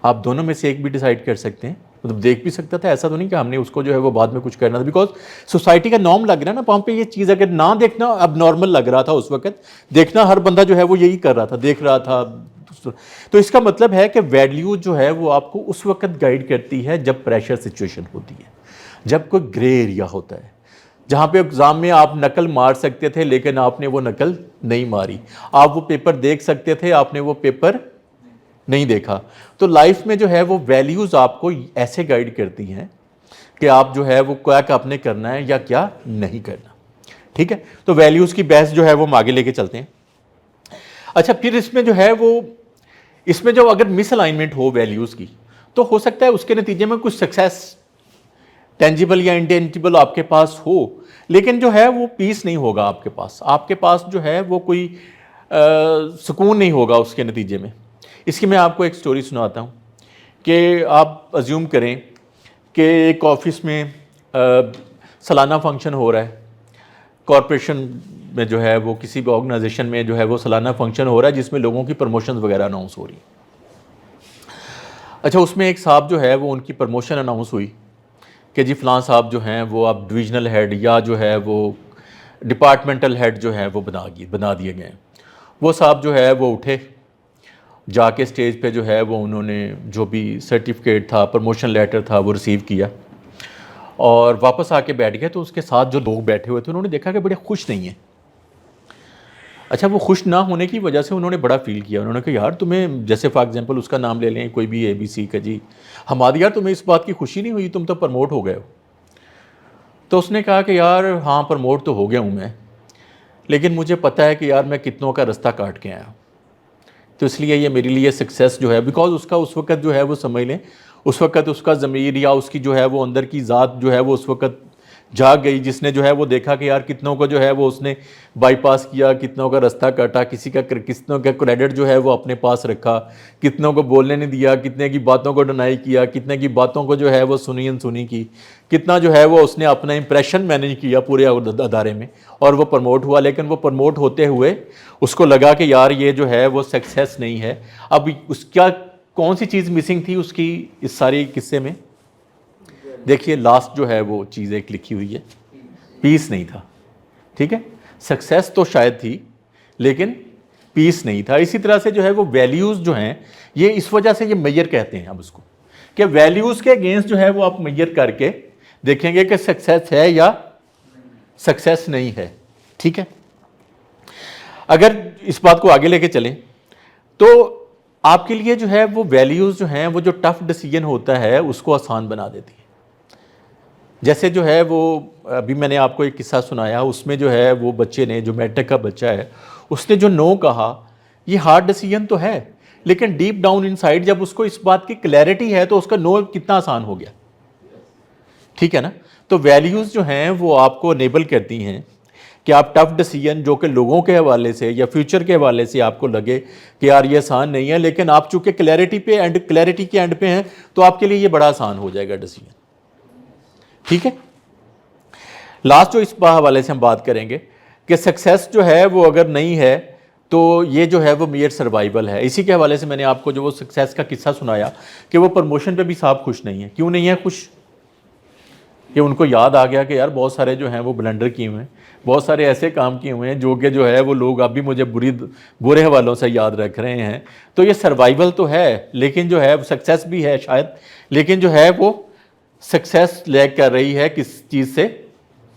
आप दोनों में से एक भी डिसाइड कर सकते हैं, मतलब देख भी सकता था, ऐसा तो नहीं कि हमने उसको जो है वो बाद में कुछ करना था, बिकॉज सोसाइटी का नॉर्म लग रहा है ना वहाँ पे ये चीज़, अगर ना देखना अब नॉर्मल लग रहा था उस वक्त, देखना हर बंदा जो है वो यही कर रहा था, देख रहा था। तो इसका मतलब है कि वैल्यू जो है वो आपको उस वक्त गाइड करती है जब प्रेशर सिचुएशन होती है, जब कोई ग्रे एरिया होता है, जहाँ पे एग्ज़ाम में आप नकल मार सकते थे लेकिन आपने वो नकल नहीं मारी, आप वो पेपर देख सकते थे, आपने वो पेपर नहीं देखा। तो लाइफ में जो है वो वैल्यूज़ आपको ऐसे गाइड करती हैं कि आप जो है वो क्या आपने करना है या क्या नहीं करना, ठीक है। तो वैल्यूज़ की बहस जो है वो हम आगे लेके चलते हैं। अच्छा, फिर इसमें जो है वो, इसमें जो अगर मिसअलाइनमेंट हो वैल्यूज़ की, तो हो सकता है उसके नतीजे में कुछ सक्सेस टेंजिबल या इंटेंजिबल आपके पास हो, लेकिन जो है वो पीस नहीं होगा आपके पास जो है वो कोई सुकून नहीं होगा उसके नतीजे में। इसकी मैं आपको एक स्टोरी सुनाता हूँ कि आप अज्यूम करें कि एक ऑफिस में सालाना फंक्शन हो रहा है, कॉरपोरेशन में जो है वो, किसी भी ऑर्गेनाइजेशन में जो है वो सालाना फंक्शन हो रहा है जिसमें लोगों की प्रमोशन वगैरह अनाउंस हो रही है। अच्छा, उसमें एक साहब जो है वो, उनकी प्रमोशन अनाउंस हुई कि जी फ़लाँ साहब जो हैं वो अब डिविजनल हेड या जो है वो डिपार्टमेंटल हेड जो है वो बना दिए गए। वो साहब जो है वो उठे, जाके स्टेज पे जो है वो उन्होंने जो भी सर्टिफिकेट था, प्रमोशन लेटर था, वो रिसीव किया और वापस आके बैठ गए। तो उसके साथ जो लोग बैठे हुए थे उन्होंने देखा कि बड़े खुश नहीं हैं। अच्छा, वो खुश ना होने की वजह से उन्होंने बड़ा फील किया। उन्होंने कहा यार तुम्हें, जैसे फॉर एग्जांपल उसका नाम ले लें, कोई भी ABC का, जी हमाद, यार तुम्हें इस बात की खुशी नहीं हुई, तुम तो प्रमोट हो गए हो। तो उसने कहा कि यार हाँ प्रमोट तो हो गया हूँ मैं, लेकिन मुझे पता है कि यार मैं कितनों का रास्ता काट के आया, तो इसलिए ये मेरे लिए सक्सेस जो है, बिकॉज उसका उस वक्त जो है वो समझ लें, उस वक्त उसका ज़मीर या उसकी जो है वो अंदर की ज़ात जो है वो उस वक्त जाग गई, जिसने जो है वो देखा कि यार कितनों को जो है वो उसने बाईपास किया, कितनों का रास्ता काटा, कितनों का क्रेडिट जो है वो अपने पास रखा, कितनों को बोलने नहीं दिया, कितने की बातों को डिनाई किया, कितने की बातों को जो है वो सुनी अनसुनी की, कितना जो है वो उसने अपना इंप्रेशन मैनेज किया पूरे अदारे में, और वो प्रमोट हुआ। लेकिन वो प्रमोट होते हुए उसको लगा कि यार ये जो है वो सक्सेस नहीं है। अब उसका कौन सी चीज़ मिसिंग थी उसकी इस सारी किस्से में? देखिए लास्ट जो है वो चीज़ एक लिखी हुई है, पीस नहीं था, ठीक है। सक्सेस तो शायद थी लेकिन पीस नहीं था। इसी तरह से जो है वो वैल्यूज़ जो हैं, ये इस वजह से ये मेजर कहते हैं हम उसको, कि वैल्यूज़ के अगेंस्ट जो है वो आप मेजर करके देखेंगे कि सक्सेस है या सक्सेस नहीं है, ठीक है। अगर इस बात को आगे लेके चलें तो आपके लिए जो है वो वैल्यूज़ जो हैं वो जो टफ डिसीजन होता है उसको आसान बना देती है। जैसे जो है वो अभी मैंने आपको एक किस्सा सुनाया, उसमें जो है वो बच्चे ने, जो मैट्रिक का बच्चा है, उसने जो नो कहा, ये हार्ड डिसीजन तो है, लेकिन डीप डाउन इनसाइड जब उसको इस बात की क्लैरिटी है तो उसका नो कितना आसान हो गया। ठीक है ना। तो वैल्यूज़ जो हैं वो आपको अनेबल करती हैं कि आप टफ डिसीजन जो कि लोगों के हवाले से या फ्यूचर के हवाले से आपको लगे कि यार ये आसान नहीं है, लेकिन आप चूंकि क्लैरिटी के एंड पे हैं तो आपके लिए ये बड़ा आसान हो जाएगा डिसीजन। ठीक है। लास्ट जो इस हवाले से हम बात करेंगे कि सक्सेस जो है वो अगर नहीं है तो ये जो है वो मेयर सर्वाइवल है। इसी के हवाले से मैंने आपको जो वो सक्सेस का किस्सा सुनाया कि वो प्रमोशन पे भी साहब खुश नहीं है। क्यों नहीं है खुश? कि उनको याद आ गया कि यार बहुत सारे जो हैं वो ब्लंडर किए हुए हैं, बहुत सारे ऐसे काम किए हुए हैं जो कि जो है वो लोग अभी मुझे बुरे हवालों से याद रख रहे हैं। तो ये सर्वाइवल तो है, लेकिन जो है सक्सेस भी है शायद, लेकिन जो है वो सक्सेस लैग कर रही है किस चीज़ से?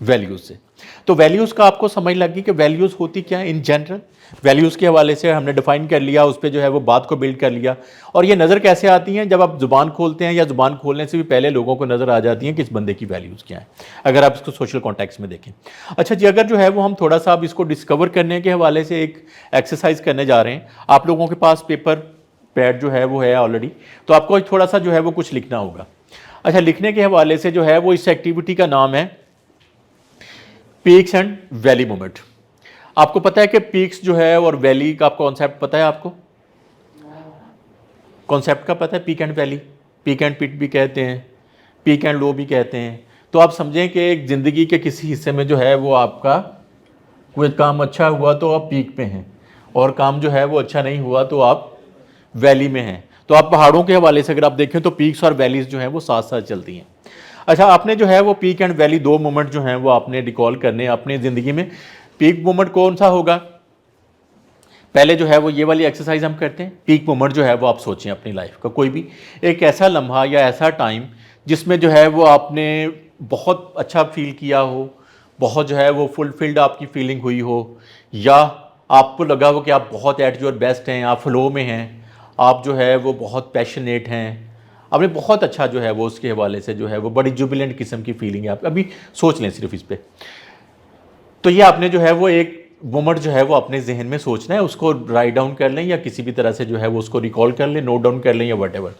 वैल्यूज़ से। तो वैल्यूज़ का आपको समझ लगी कि वैल्यूज़ होती क्या है इन जनरल। वैल्यूज़ के हवाले से हमने डिफाइन कर लिया, उस पर जो है वो बात को बिल्ड कर लिया। और ये नज़र कैसे आती हैं? जब आप ज़ुबान खोलते हैं या ज़ुबान खोलने से भी पहले लोगों को नज़र आ जाती हैं कि इस बंदे की वैल्यूज़ क्या हैं, अगर आप इसको सोशल कॉन्टेक्स्ट में देखें। अच्छा जी, अगर जो है वो हम थोड़ा सा अब इसको डिस्कवर करने के हवाले से एक एक्सरसाइज करने जा रहे हैं। आप लोगों के पास पेपर पैड जो है वो है ऑलरेडी, तो आपको थोड़ा सा जो है वो कुछ लिखना होगा। अच्छा, लिखने के हवाले से जो है वो इस एक्टिविटी का नाम है पीक्स एंड वैली मोमेंट। आपको पता है कि पीक्स जो है और वैली का कॉन्सेप्ट पता है आपको? कॉन्सेप्ट का पता है? Peak and valley, peak and pit भी कहते हैं, पीक एंड लो भी कहते हैं। तो आप समझें कि एक ज़िंदगी के किसी हिस्से में जो है वो आपका कोई काम अच्छा हुआ तो आप पीक पे हैं, और काम जो है वो अच्छा नहीं हुआ तो आप वैली में हैं। तो आप पहाड़ों के हवाले से अगर आप देखें तो पीक्स और वैलीज़ जो हैं वो साथ साथ चलती हैं। अच्छा, आपने जो है वो पीक एंड वैली दो मोमेंट जो हैं वो आपने रिकॉल करने अपनी ज़िंदगी में। पीक मोमेंट कौन सा होगा? पहले जो है वो ये वाली एक्सरसाइज हम करते हैं। पीक मोमेंट जो है वो आप सोचें अपनी लाइफ का कोई भी एक ऐसा लम्हा या ऐसा टाइम जिसमें जो है वो आपने बहुत अच्छा फील किया हो, बहुत जो है वो फुलफिल्ड आपकी फीलिंग हुई हो, या आपको लगा हो कि आप बहुत एट योर बेस्ट हैं, आप फ्लो में हैं, आप जो है वो बहुत पैशनेट हैं, आपने बहुत अच्छा जो है वो उसके हवाले से जो है वो बड़ी जुबिलेंट किस्म की फीलिंग है। आप अभी सोच लें सिर्फ इस पर। तो ये आपने जो है वो एक मोमेंट जो है वो अपने जहन में सोचना है, उसको राइट डाउन कर लें या किसी भी तरह से जो है वो उसको रिकॉल कर लें, नोट डाउन कर लें या वट एवर।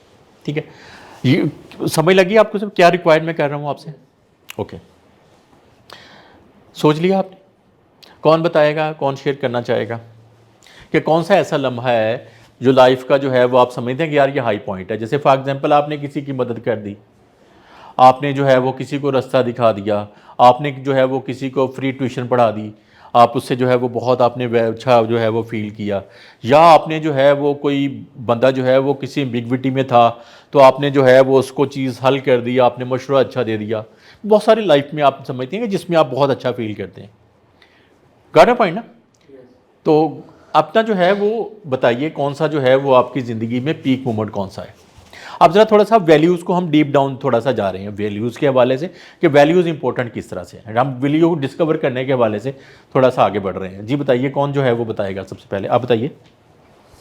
ठीक है, ये समझ लगी आपको सब क्या रिक्वायर्ड मैं कर रहा हूँ आपसे? ओके, सोच लिया आपने? कौन बताएगा, कौन शेयर करना चाहेगा कि कौन सा ऐसा लम्हा है जो लाइफ का जो है वो आप समझते हैं कि यार ये हाई पॉइंट है? जैसे फॉर एग्जांपल आपने किसी की मदद कर दी, आपने जो है वो किसी को रास्ता दिखा दिया, आपने जो है वो किसी को फ्री ट्यूशन पढ़ा दी, आप उससे जो है वो बहुत आपने अच्छा जो है वो फील किया, या आपने जो है वो कोई बंदा जो है वो किसी एम्बिग्विटी में था तो आपने जो है वो उसको चीज़ हल कर दी, आपने मशवरा अच्छा दे दिया। बहुत सारी लाइफ में आप समझते हैं कि जिसमें आप बहुत अच्छा फील करते हैं। गॉट अ पॉइंट ना? तो अपना जो है वो बताइए कौन सा जो है वो आपकी ज़िंदगी में पीक मोमेंट कौन सा है। अब ज़रा थोड़ा सा वैल्यूज़ को हम डीप डाउन थोड़ा सा जा रहे हैं वैल्यूज़ के हवाले से कि वैल्यूज़ इंपॉर्टेंट किस तरह से हैं। हम वैल्यू को डिस्कवर करने के हवाले से थोड़ा सा आगे बढ़ रहे हैं। जी बताइए, कौन जो है वो बताएगा सबसे पहले? आप बताइए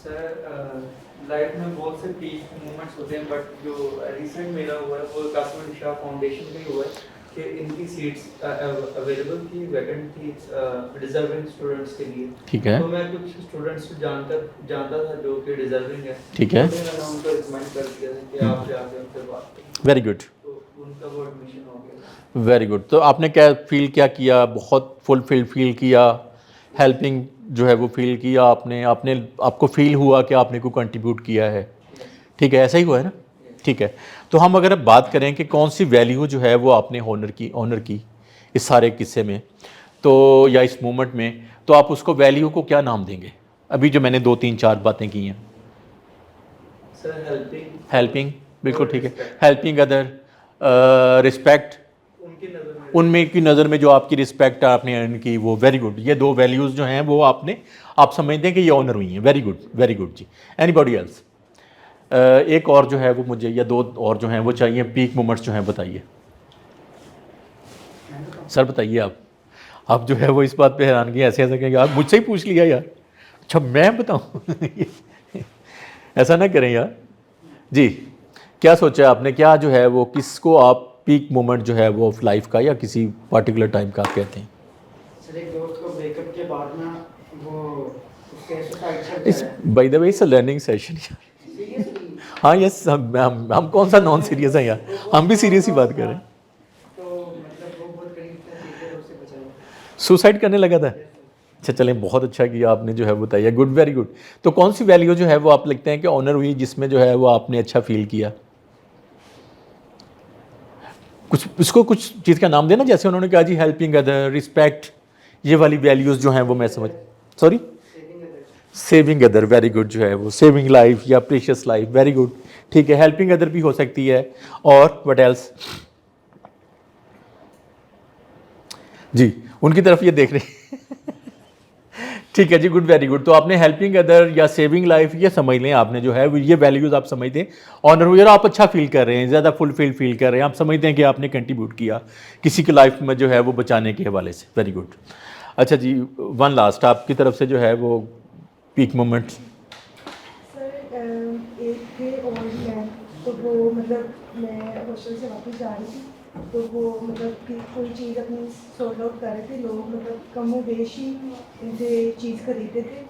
सर। लाइफ में बहुत से पीक मोमेंट्स होते हैं, बट जो रिसेंट मेरा हुआ है वो कासम शाह फाउंडेशन में हुआ है कि इनकी सीट्स अवेलेबल थी, वैकेंट थी डिजर्विंग स्टूडेंट्स के लिए। ठीक है। तो मैं कुछ स्टूडेंट्स को जानता था जो कि डिजर्विंग है। ठीक है। तो मैंने उनको रिकमेंड कर दिया था कि आप जाके उनसे बात करें। वेरी गुड, तो उनका वो एडमिशन हो गया। Very good. तो आपने क्या फील क्या किया? बहुत फुलफिल फील किया, हेल्पिंग जो है वो फील किया आपने, आपको फील हुआ कि आपने कोई कंट्रीब्यूट किया है। ठीक है, ऐसा ही हुआ है ना? ठीक है। तो हम अगर अब बात करें कि कौन सी वैल्यू जो है वो आपने ऑनर की इस सारे किस्से में, तो या इस मोमेंट में, तो आप उसको वैल्यू को क्या नाम देंगे? अभी जो मैंने 2-3-4 बातें की हैं। सर हेल्पिंग, बिल्कुल ठीक है। हेल्पिंग अदर, रिस्पेक्ट, उनमें की नज़र में जो आपकी रिस्पेक्ट आपने अर्न की वो, वेरी गुड। ये दो वैल्यूज़ जो हैं वो आप समझते हैं कि ये ऑनर हुई हैं। वेरी गुड, वेरी गुड जी। Anybody else? एक और जो है वो मुझे, या दो और जो हैं वो चाहिए पीक मोमेंट्स जो हैं, बताइए सर, बताइए आप जो है वो इस बात पे हैरानगी ऐसे कहेंगे आप मुझसे ही पूछ लिया यार, अच्छा मैं बताऊं? ऐसा ना करें यार जी। क्या सोचा आपने, क्या जो है वो किसको आप पीक मोमेंट जो है वो ऑफ लाइफ का या किसी पर्टिकुलर टाइम का आप कहते हैं? सर एक दोस्त को ब्रेकअप के बाद ना वो उसके सुसाइड कर इस गया by the way it's a learning session. Seriously. हाँ यस, हम कौन सा नॉन सीरियस हैं यार, हम भी सीरियस ही बात कर रहे हैं। तो मतलब वो बहुत करीब था, सीधे उससे बचाया। सुसाइड करने लगा था? अच्छा चलें, बहुत अच्छा किया आपने जो है वो बताया, गुड, वेरी गुड। तो कौन सी वैल्यू जो है वो आप लगते हैं कि ऑनर हुई जिसमें जो है वो आपने अच्छा फील किया? कुछ इसको कुछ चीज़ का नाम देना, जैसे उन्होंने कहा जी हेल्पिंग अदर, रिस्पेक्ट, ये वाली वैल्यूज़ जो हैं वो मैं समझ, sorry saving other, very good, जो है वो सेविंग लाइफ या प्रीशियस लाइफ, वेरी गुड, ठीक है। हेल्पिंग अदर भी हो सकती है, और व्हाट एल्स? जी उनकी तरफ ये देख रहे ठीक है जी, गुड, वेरी गुड। तो आपने हेल्पिंग अदर या सेविंग लाइफ ये समझ लें, आपने जो है ये वैल्यूज़ आप समझते हैं, ऑनर हुई और आप अच्छा फील कर रहे हैं, ज़्यादा फुलफिल फील कर रहे हैं, आप समझते हैं कि आपने कंट्रीब्यूट किया किसी की लाइफ में जो है वो बचाने के हवाले से, वेरी गुड। अच्छा जी, वन लास्ट आपकी तरफ से जो है वो पीक मोमेंट। सर एक थे और मैं, तो वो मतलब मैं हॉस्टल से वापस जा रही थी, तो वो मतलब कि कोई चीज़ अपनी सॉर्ट आउट कर रहे थे लोग, मतलब कम बेश ही उनसे चीज़ खरीदते थे।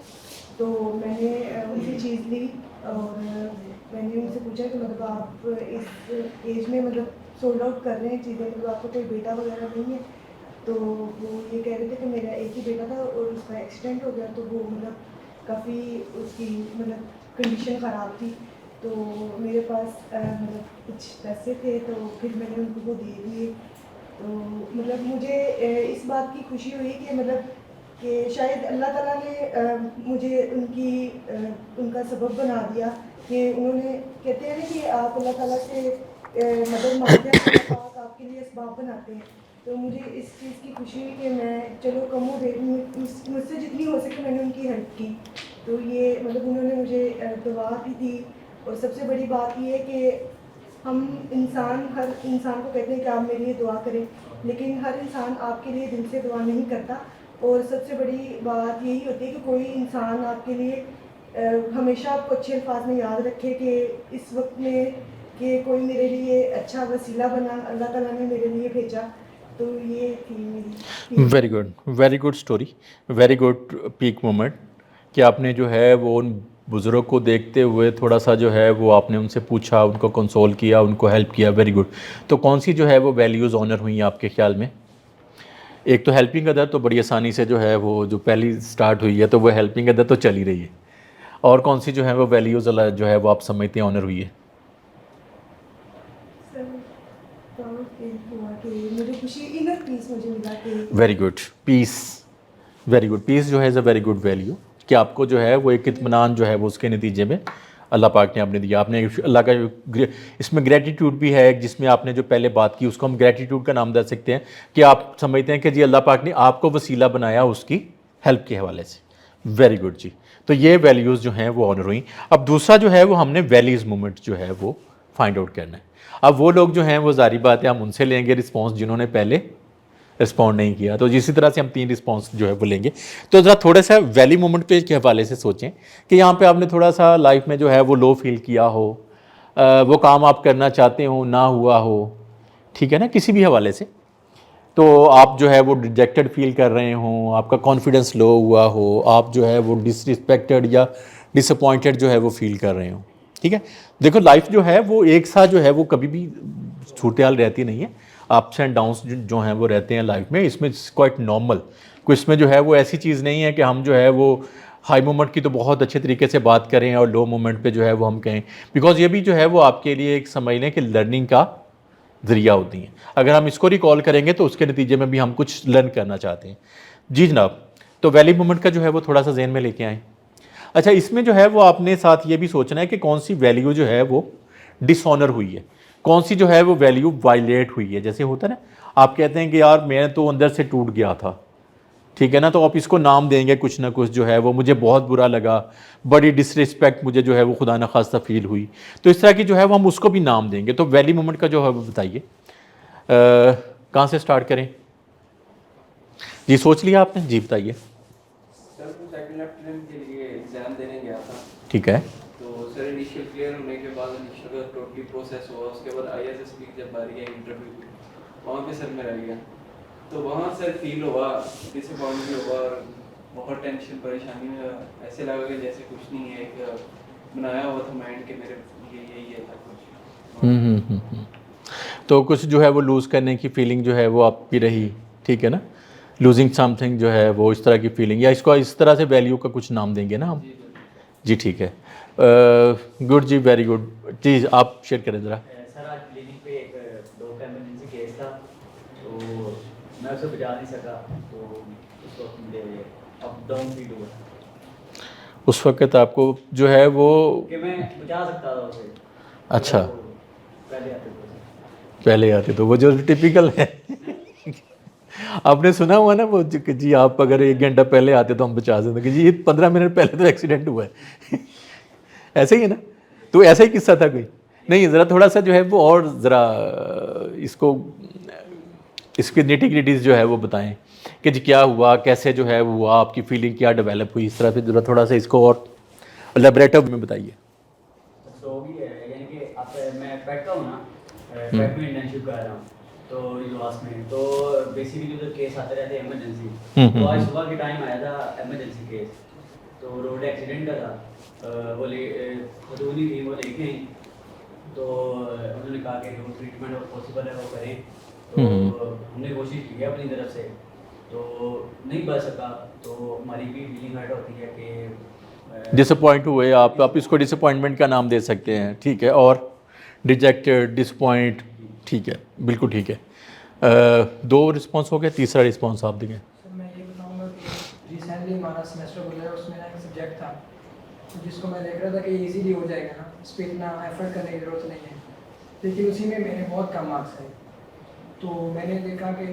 तो मैंने उनसे चीज़ ली और मैंने उनसे पूछा कि मतलब आप इस एज में मतलब सोल्ड आउट कर रहे हैं चीज़ें, मतलब आपको कोई बेटा वगैरह नहीं है? तो वो ये कह रहे थे कि मेरा एक ही बेटा था और उसका एक्सीडेंट हो गया, तो वो मतलब काफ़ी उसकी मतलब कंडीशन ख़राब थी, तो मेरे पास मतलब कुछ पैसे थे, तो फिर मैंने उनको वो दे दिए। तो मतलब मुझे इस बात की खुशी हुई कि मतलब कि शायद अल्लाह ताला ने मुझे उनका सबब बना दिया, कि उन्होंने, कहते हैं ना कि आप अल्लाह ताला से मदद मांगते हैं, अल्लाह पाक आपके लिए असबाब बनाते हैं। तो मुझे इस चीज़ की खुशी हुई कि मैं चलो कम हो गई, मुझसे जितनी हो सके मैंने उनकी हेल्प की। तो ये मतलब उन्होंने मुझे दुआ भी दी, और सबसे बड़ी बात ये है कि हम इंसान, हर इंसान को कहते हैं कि आप मेरे लिए दुआ करें, लेकिन हर इंसान आपके लिए दिल से दुआ नहीं करता। और सबसे बड़ी बात यही होती है कि कोई इंसान आपके लिए हमेशा आपको अच्छे अल्फाज में याद रखे कि इस वक्त में कि कोई मेरे लिए अच्छा वसीला बना, अल्लाह ताला ने मेरे लिए भेजा। तो ये थी मेरी। Very good story, very good peak moment, कि आपने जो है वो उन बुज़ुर्ग को देखते हुए थोड़ा सा जो है वो आपने उनसे पूछा, उनको कंसोल किया, उनको हेल्प किया, वेरी गुड। तो कौन सी जो है वो वैल्यूज़ ऑनर हुई आपके ख्याल में? एक तो हेल्पिंग अदर, तो बड़ी आसानी से जो है वो जो पहली स्टार्ट हुई है, तो वो हेल्पिंग अदर तो चल ही रही है। और कौन सी जो है वो वैल्यूज़ जो है वो आप समझते हैं ऑनर हुई है? मुझे खुशी, इनर पीस मुझे मिला कि very good, peace, very good, peace जो है is a very good value, कि आपको जो है वो एक इत्मीनान जो है वो उसके नतीजे में अल्लाह पाक ने आपने दिया। आपने अल्लाह का इसमें ग्रेटिट्यूड भी है, जिसमें आपने जो पहले बात की उसको हम ग्रेटिट्यूड का नाम दे सकते हैं, कि आप समझते हैं कि जी अल्लाह पाक ने आपको वसीला बनाया उसकी हेल्प के हवाले से, वेरी गुड जी। तो ये वैल्यूज़ जो हैं वो ऑनर हुई। अब दूसरा जो है वो हमने वैल्यूज़ मूवमेंट जो है वो फाइंड आउट करना है। अब वो लोग जो हैं वो ज़ाहिर बात है हम उनसे लेंगे रिस्पॉन्स जिन्होंने पहले रिस्पॉन्ड नहीं किया, तो इसी तरह से हम 3 रिस्पॉन्स जो है वो लेंगे। तो ज़रा थोड़ा सा वैल्यू मोमेंट पे के हवाले से सोचें कि यहाँ पे आपने थोड़ा सा लाइफ में जो है वो लो फील किया हो, वो काम आप करना चाहते हो ना हुआ हो, ठीक है ना, किसी भी हवाले से, तो आप जो है वो रिजेक्टेड फील कर रहे हों, आपका कॉन्फिडेंस लो हुआ हो, आप जो है वो डिसरिस्पेक्टेड या डिसअपॉइंटेड जो है वो फील कर रहे हो, ठीक है। देखो लाइफ जो है वो एक साथ जो है वो कभी भी सूरत हाल रहती नहीं है, अप्स एंड डाउन्स जो हैं वो रहते हैं लाइफ में, इसमें क्वाइट नॉर्मल। कुछ इसमें जो है वो ऐसी चीज़ नहीं है कि हम जो है वो हाई मोमेंट की तो बहुत अच्छे तरीके से बात करें और लो मोमेंट पे जो है वो हम कहें, बिकॉज ये भी जो है वो आपके लिए एक समझ लें कि लर्निंग का ज़रिया होती हैं। अगर हम इसको रिकॉल करेंगे तो उसके नतीजे में भी हम कुछ लर्न करना चाहते हैं। जी जनाब, तो वैल्यू मोमेंट का जो है वो थोड़ा सा जहन में लेके आएँ। अच्छा, इसमें जो है वो आपने साथ ये भी सोचना है कि कौन सी वैल्यू जो है वो डिसऑनर हुई है, कौन सी जो है वो वैल्यू वायलेट हुई है। जैसे होता है ना, आप कहते हैं कि यार मैं तो अंदर से टूट गया था, ठीक है ना, तो आप इसको नाम देंगे कुछ ना कुछ जो है वो मुझे बहुत बुरा लगा, बड़ी डिसरिस्पेक्ट मुझे जो है वो खुदा न खास्ता फील हुई, तो इस तरह की जो है वो हम उसको भी नाम देंगे। तो वैल्यू मोमेंट का जो है वो बताइए, कहाँ से स्टार्ट करें? जी सोच लिया आपने? जी बताइए। सर सेकंड लेफ्टिनेंट के लिए एग्जाम देने गया था। ठीक है। तो सर इनिशियल क्लियर होने के बाद इनिशियल का टोटली प्रोसेस हुआ, उसके बाद आईएसएसपी जब बारी आई इंटरव्यू की, वहाँ पे सर मैं रह गया। तो वहाँ सर फील हुआ, डिसअपॉइंट भी हुआ और बहुत टेंशन परेशानी में ऐसे लगा कि जैसे कुछ नहीं है, एक बनाया हुआ था माइंड के मेरे लिए यही था कुछ। तो कुछ जो है वो लूज़ करने की फीलिंग जो है वो आपकी रही, ठीक है ना, लूजिंग समथिंग जो है वो इस तरह की फीलिंग, या इसको इस तरह से वैल्यू का कुछ नाम देंगे ना हम। जी ठीक है, गुड जी, वेरी गुड जी, आप शेयर करें ज़रा। सर आज क्लिनिक पे एक डॉग का इमरजेंसी केस था, तो मैं उसे बचा नहीं सका, तो उस वक्त मुझे अप डाउन फील हुआ उस वक्त आपको जो है वो कि मैं बचा सकता था उसे। अच्छा, तो पहले आते थे। पहले आते तो वो जो टिपिकल है आपने सुना हुआ ना वो कि जी आप अगर 1 घंटा पहले आते तो हम बचा सकते, कि जी 15 मिनट पहले तो एक्सीडेंट हुआ है ऐसे ही है ना। तो ऐसा ही किस्सा था कोई? नहीं, ज़रा थोड़ा सा जो है वो और ज़रा इसको इसके निटी-ग्रिटीज़ जो है वो बताएं कि जी क्या हुआ, कैसे जो है वो हुआ, आपकी फीलिंग क्या डेवलप हुई, इस तरह से ज़रा थोड़ा सा इसको और एलैबोरेटिव में बताइए। तो भी है, यानी कि आप मैं पेट का हूँ ना, पेट में इंटर्नशिप कर रहा हूँ तो युवास में, तो बेसिकली जो केस आते रहते हैं इमरजेंसी, तो आज सुबह के टाइम आया था इमरजेंसी केस, तो रोड एक्सीडेंट का था। वो खतूनी थी, वो लेके आई, तो उन्होंने कहा कि जो ट्रीटमेंट पॉसिबल है वो करें, तो हमने कोशिश की है अपनी तरफ से, तो नहीं बच सका। तो हमारी भी फीलिंग हर्ट होती है कि डिसअपॉइंट हुए आप इसको डिसअपॉइंटमेंट का नाम दे सकते हैं, ठीक है, और डिजेक्टेड, डिसअपॉइंट, ठीक है, बिल्कुल ठीक है। 2 रिस्पॉन्स हो गए, तीसरा रिस्पॉन्स आप देंगे। सर मैं ये बताऊंगा कि रिसेंटली हमारा सेमेस्टर खुला है, उसमें ना एक सब्जेक्ट था जिसको मैं देख रहा था कि इजीली हो जाएगा ना, इस पर इतना एफर्ट करने की ज़रूरत नहीं है, लेकिन उसी में मेरे बहुत कम मार्क्स आए। तो मैंने देखा कि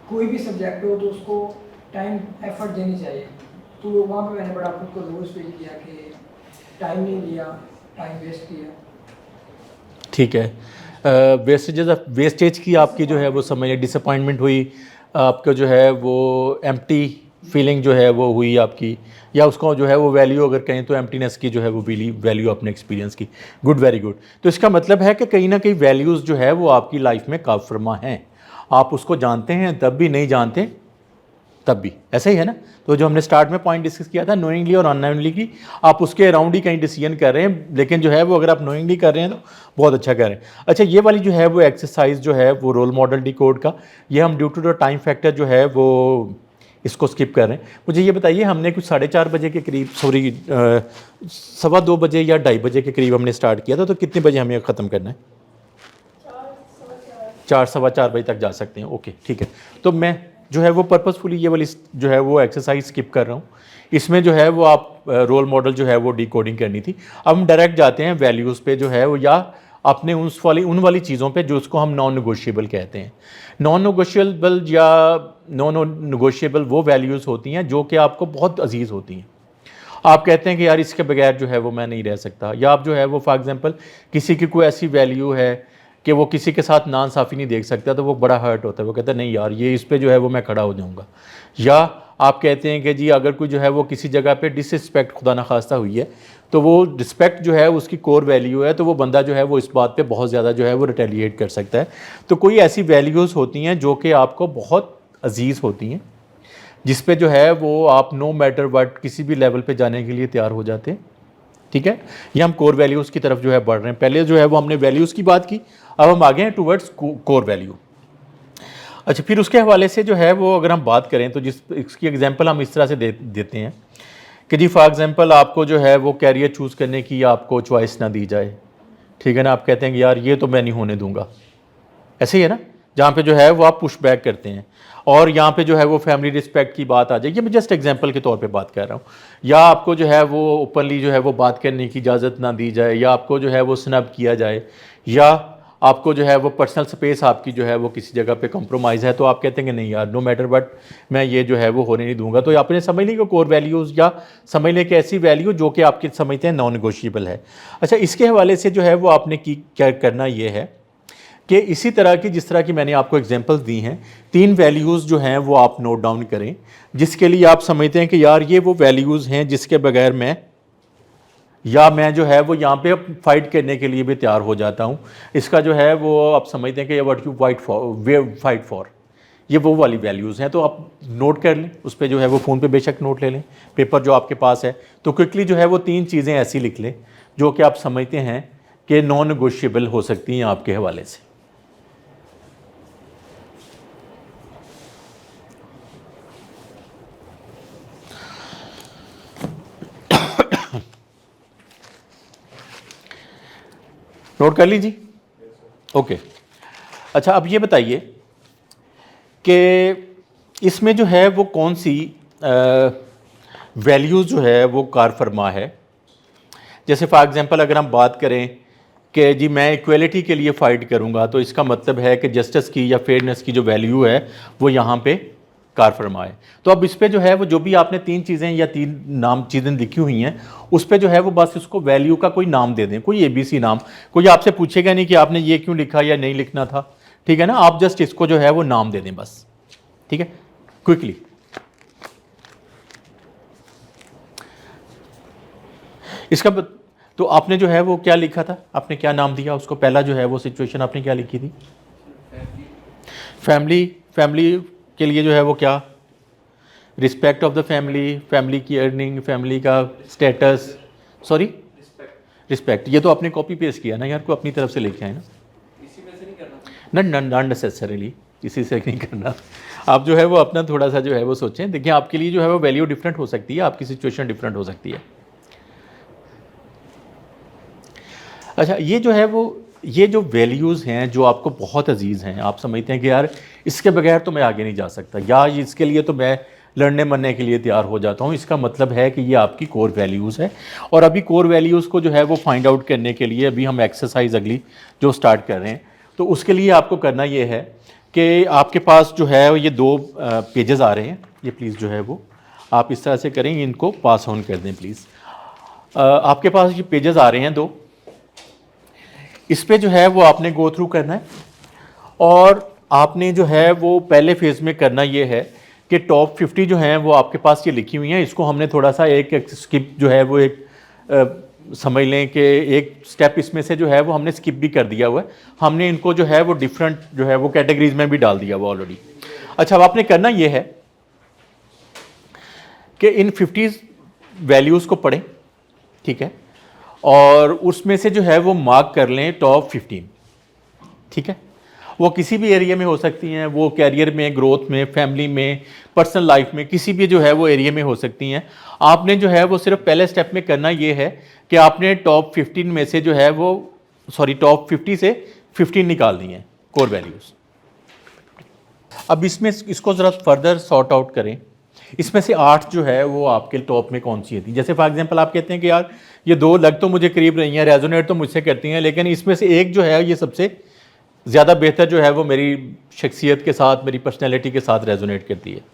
कोई भी सब्जेक्ट हो तो उसको टाइम एफर्ट देनी चाहिए, तो वहाँ पे मैंने बड़ा खुद को लूज फील किया कि टाइम नहीं दिया, टाइम वेस्ट किया। ठीक है, वेस्टेज की आपकी जो है वो समझ, डिसअपॉइंटमेंट हुई आपका, जो है वो एम्प्टी फीलिंग जो है वो हुई आपकी, या उसको जो है वो वैल्यू अगर कहें तो एम्प्टीनेस की जो है वो वैल्यू अपने एक्सपीरियंस की। Good, very good. तो इसका मतलब है कि कहीं ना कहीं वैल्यूज़ जो है वो आपकी लाइफ में काफ़रमा हैं, आप उसको जानते हैं तब भी, नहीं जानते तब भी, ऐसा ही है ना। तो जो हमने स्टार्ट में पॉइंट डिस्कस किया था नोइंगली और अननोइंगली की, आप उसके अराउंड ही कहीं डिसीजन कर रहे हैं, लेकिन जो है वो अगर आप नोइंगली कर रहे हैं तो बहुत अच्छा कर रहे हैं। अच्छा, ये वाली जो है वो एक्सरसाइज जो है वो रोल मॉडल डिकोड का, ये हम due to the time factor जो है वो इसको स्किप कर रहे हैं। मुझे ये बताइए, हमने कुछ 4:30 बजे के करीब, सॉरी 2:15 बजे या 2:30 बजे के करीब हमने स्टार्ट किया था, तो कितने बजे हमें ख़त्म करना है? 4, 4:15 बजे तक जा सकते हैं। ओके, ठीक है। तो मैं जो है वो पर्पसफुली ये वाली जो है वो एक्सरसाइज स्किप कर रहा हूँ। इसमें जो है वो आप रोल मॉडल जो है वो डिकोडिंग करनी थी। अब हम डायरेक्ट जाते हैं वैल्यूज़ पे जो है वो, या अपने उन वाली चीज़ों पे जो उसको हम नॉन नेगोशिएबल कहते हैं। नॉन नेगोशिएबल या नॉन नेगोशिएबल वो वैल्यूज़ होती हैं जो कि आपको बहुत अजीज़ होती हैं। आप कहते हैं कि यार इसके बगैर जो है वो मैं नहीं रह सकता, या आप जो है वो फॉर एग्जांपल किसी की कोई ऐसी वैल्यू है कि वो किसी के साथ नाइंसाफ़ी नहीं देख सकता, तो वो बड़ा हर्ट होता है, वो कहता है नहीं यार ये इस पे जो है वो मैं खड़ा हो जाऊंगा। या आप कहते हैं कि जी अगर कोई जो है वो किसी जगह पे डिसरिस्पेक्ट खुदा न खास्ता हुई है, तो वो रिस्पेक्ट जो है उसकी कोर वैल्यू है, तो वो बंदा जो है वो इस बात पे बहुत ज़्यादा जो है वो रिटेलिएट कर सकता है। तो कोई ऐसी वैल्यूज़ होती हैं जो कि आपको बहुत अजीज़ होती हैं, जिस पे जो है वो आप नो मैटर वट किसी भी लेवल पे जाने के लिए तैयार हो जाते हैं। ठीक है, ये हम कोर वैल्यूज़ की तरफ जो है बढ़ रहे हैं। पहले जो है वो हमने वैल्यूज़ की बात की, अब हम आगे हैं टूवर्ड्स कोर वैल्यू। अच्छा, फिर उसके हवाले से जो है वो अगर हम बात करें तो इसकी एग्जांपल हम इस तरह से देते हैं कि जी फॉर एग्जांपल आपको जो है वो कैरियर चूज़ करने की आपको चॉइस ना दी जाए, ठीक है ना। आप कहते हैं कि यार ये तो मैं नहीं होने दूंगा, ऐसे ही है ना, जहाँ पे जो है वो आप पुश बैक करते हैं। और यहाँ पे जो है वो फैमिली रिस्पेक्ट की बात आ जाएगी, मैं जस्ट एग्जांपल के तौर पे बात कर रहा हूँ। या आपको जो है वो ओपनली जो है वो बात करने की इजाज़त ना दी जाए, या आपको जो है वो स्नब किया जाए, या आपको जो है वो पर्सनल स्पेस आपकी जो है वो किसी जगह पे कॉम्प्रोमाइज़ है, तो आप कहते हैं कि नहीं यार नो मैटर बट मैं ये जो है वो होने नहीं दूंगा। तो आपने समझ ली कि कोर वैल्यूज़, या समझ लें कि ऐसी वैल्यू जो कि आपके समझते हैं नॉन नेगोशिएबल है। अच्छा, इसके हवाले से जो है वो आपने क्या करना ये है कि इसी तरह की जिस तरह की मैंने आपको एग्जांपल्स दी हैं, 3 वैल्यूज़ जो हैं वो आप नोट डाउन करें, जिसके लिए आप समझते हैं कि यार ये वो वैल्यूज़ हैं जिसके बगैर मैं जो है वो यहाँ पे फाइट करने के लिए भी तैयार हो जाता हूँ। इसका जो है वो आप समझते हैं कि व्हाट यू फाइट फॉर, ये वो वाली वैल्यूज़ हैं। तो आप नोट कर लें, उस पर जो है वो फ़ोन पे बेशक नोट ले लें, पेपर जो आपके पास है, तो क्विकली जो है वो 3 चीज़ें ऐसी लिख लें जो कि आप समझते हैं कि नॉन नेगोशिएबल हो सकती हैं आपके हवाले से। नोट कर लीजिए। ओके, अच्छा अब ये बताइए कि इसमें जो है वो कौन सी वैल्यूज़ जो है वो कार फरमा है। जैसे फॉर एग्जांपल अगर हम बात करें कि जी मैं इक्वलिटी के लिए फ़ाइट करूंगा, तो इसका मतलब है कि जस्टिस की या फेयरनेस की जो वैल्यू है वो यहाँ पे कार फरमा है। तो अब इस पे जो है वो जो भी आपने 3 चीज़ें या 3 नाम चीज़ें लिखी हुई हैं, उस पे जो है वो बस इसको वैल्यू का कोई नाम दे दें, कोई ABC नाम। कोई आपसे पूछेगा नहीं कि आपने ये क्यों लिखा या नहीं लिखना था, ठीक है ना। आप जस्ट इसको जो है वो नाम दे दें बस, ठीक है, क्विकली। इसका तो आपने जो है वो क्या लिखा था, आपने क्या नाम दिया उसको, पहला जो है वो सिचुएशन आपने क्या लिखी थी? फैमिली के लिए जो है वो क्या, respect of the family, family की अर्निंग, फैमिली का स्टेटस, सॉरी रिस्पेक्ट। ये तो आपने कॉपी पेस्ट किया ना यार, को अपनी तरफ से लेके आए ना, इसी में से नहीं करना। नॉट नेसेसरीली इसी से नहीं करना। आप जो है वो अपना थोड़ा सा जो है वो सोचें। देखिए आपके लिए जो है वो वैल्यू डिफरेंट हो सकती है, आपकी सिचुएशन डिफरेंट हो सकती है। अच्छा ये जो है वो ये जो वैल्यूज़ हैं जो आपको बहुत अजीज़ हैं, आप समझते हैं कि यार इसके बगैर तो मैं आगे नहीं जा सकता, या इसके लिए तो मैं लड़ने मरने के लिए तैयार हो जाता हूँ, इसका मतलब है कि ये आपकी कोर वैल्यूज़ है। और अभी कोर वैल्यूज़ को जो है वो फाइंड आउट करने के लिए अभी हम एक्सरसाइज अगली जो स्टार्ट कर रहे हैं, तो उसके लिए आपको करना ये है कि आपके पास जो है ये 2 पेजेस आ रहे हैं, ये प्लीज़ जो है वो आप इस तरह से करें, इनको पास ऑन कर दें प्लीज़। आपके पास ये पेजेस आ रहे हैं 2, इस पे जो है वो आपने गो थ्रू करना है। और आपने जो है वो पहले फेज़ में करना ये है कि टॉप 50 जो हैं वो आपके पास ये लिखी हुई हैं, इसको हमने थोड़ा सा एक स्किप जो है वो समझ लें कि एक स्टेप इसमें से जो है वो हमने स्किप भी कर दिया हुआ है। हमने इनको जो है वो डिफरेंट जो है वो कैटेगरीज में भी डाल दिया हुआ ऑलरेडी। अच्छा अब आपने करना ये है कि इन 50 वैल्यूज़ को पढ़ें, ठीक है, और उसमें से जो है वो मार्क कर लें टॉप 15, ठीक है। वो किसी भी एरिया में हो सकती हैं, वो कैरियर में, ग्रोथ में, फैमिली में, पर्सनल लाइफ में, किसी भी जो है वो एरिया में हो सकती हैं। आपने जो है वो सिर्फ पहले स्टेप में करना ये है कि आपने टॉप 15 में से जो है वो टॉप 50 से 15 निकाल दी हैं कोर वैल्यूज़। अब इसमें इसको ज़रा फर्दर सॉर्ट आउट करें। इसमें से 8 जो है वो आपके टॉप में कौन सी थी। जैसे फॉर एग्जांपल आप कहते हैं कि यार ये 2 लग तो मुझे करीब रही हैं, रेजोनेट तो मुझसे करती हैं, लेकिन इसमें से एक जो है ये सबसे ज़्यादा बेहतर जो है वो मेरी शख्सियत के साथ, मेरी पर्सनैलिटी के साथ रेजोनेट करती है।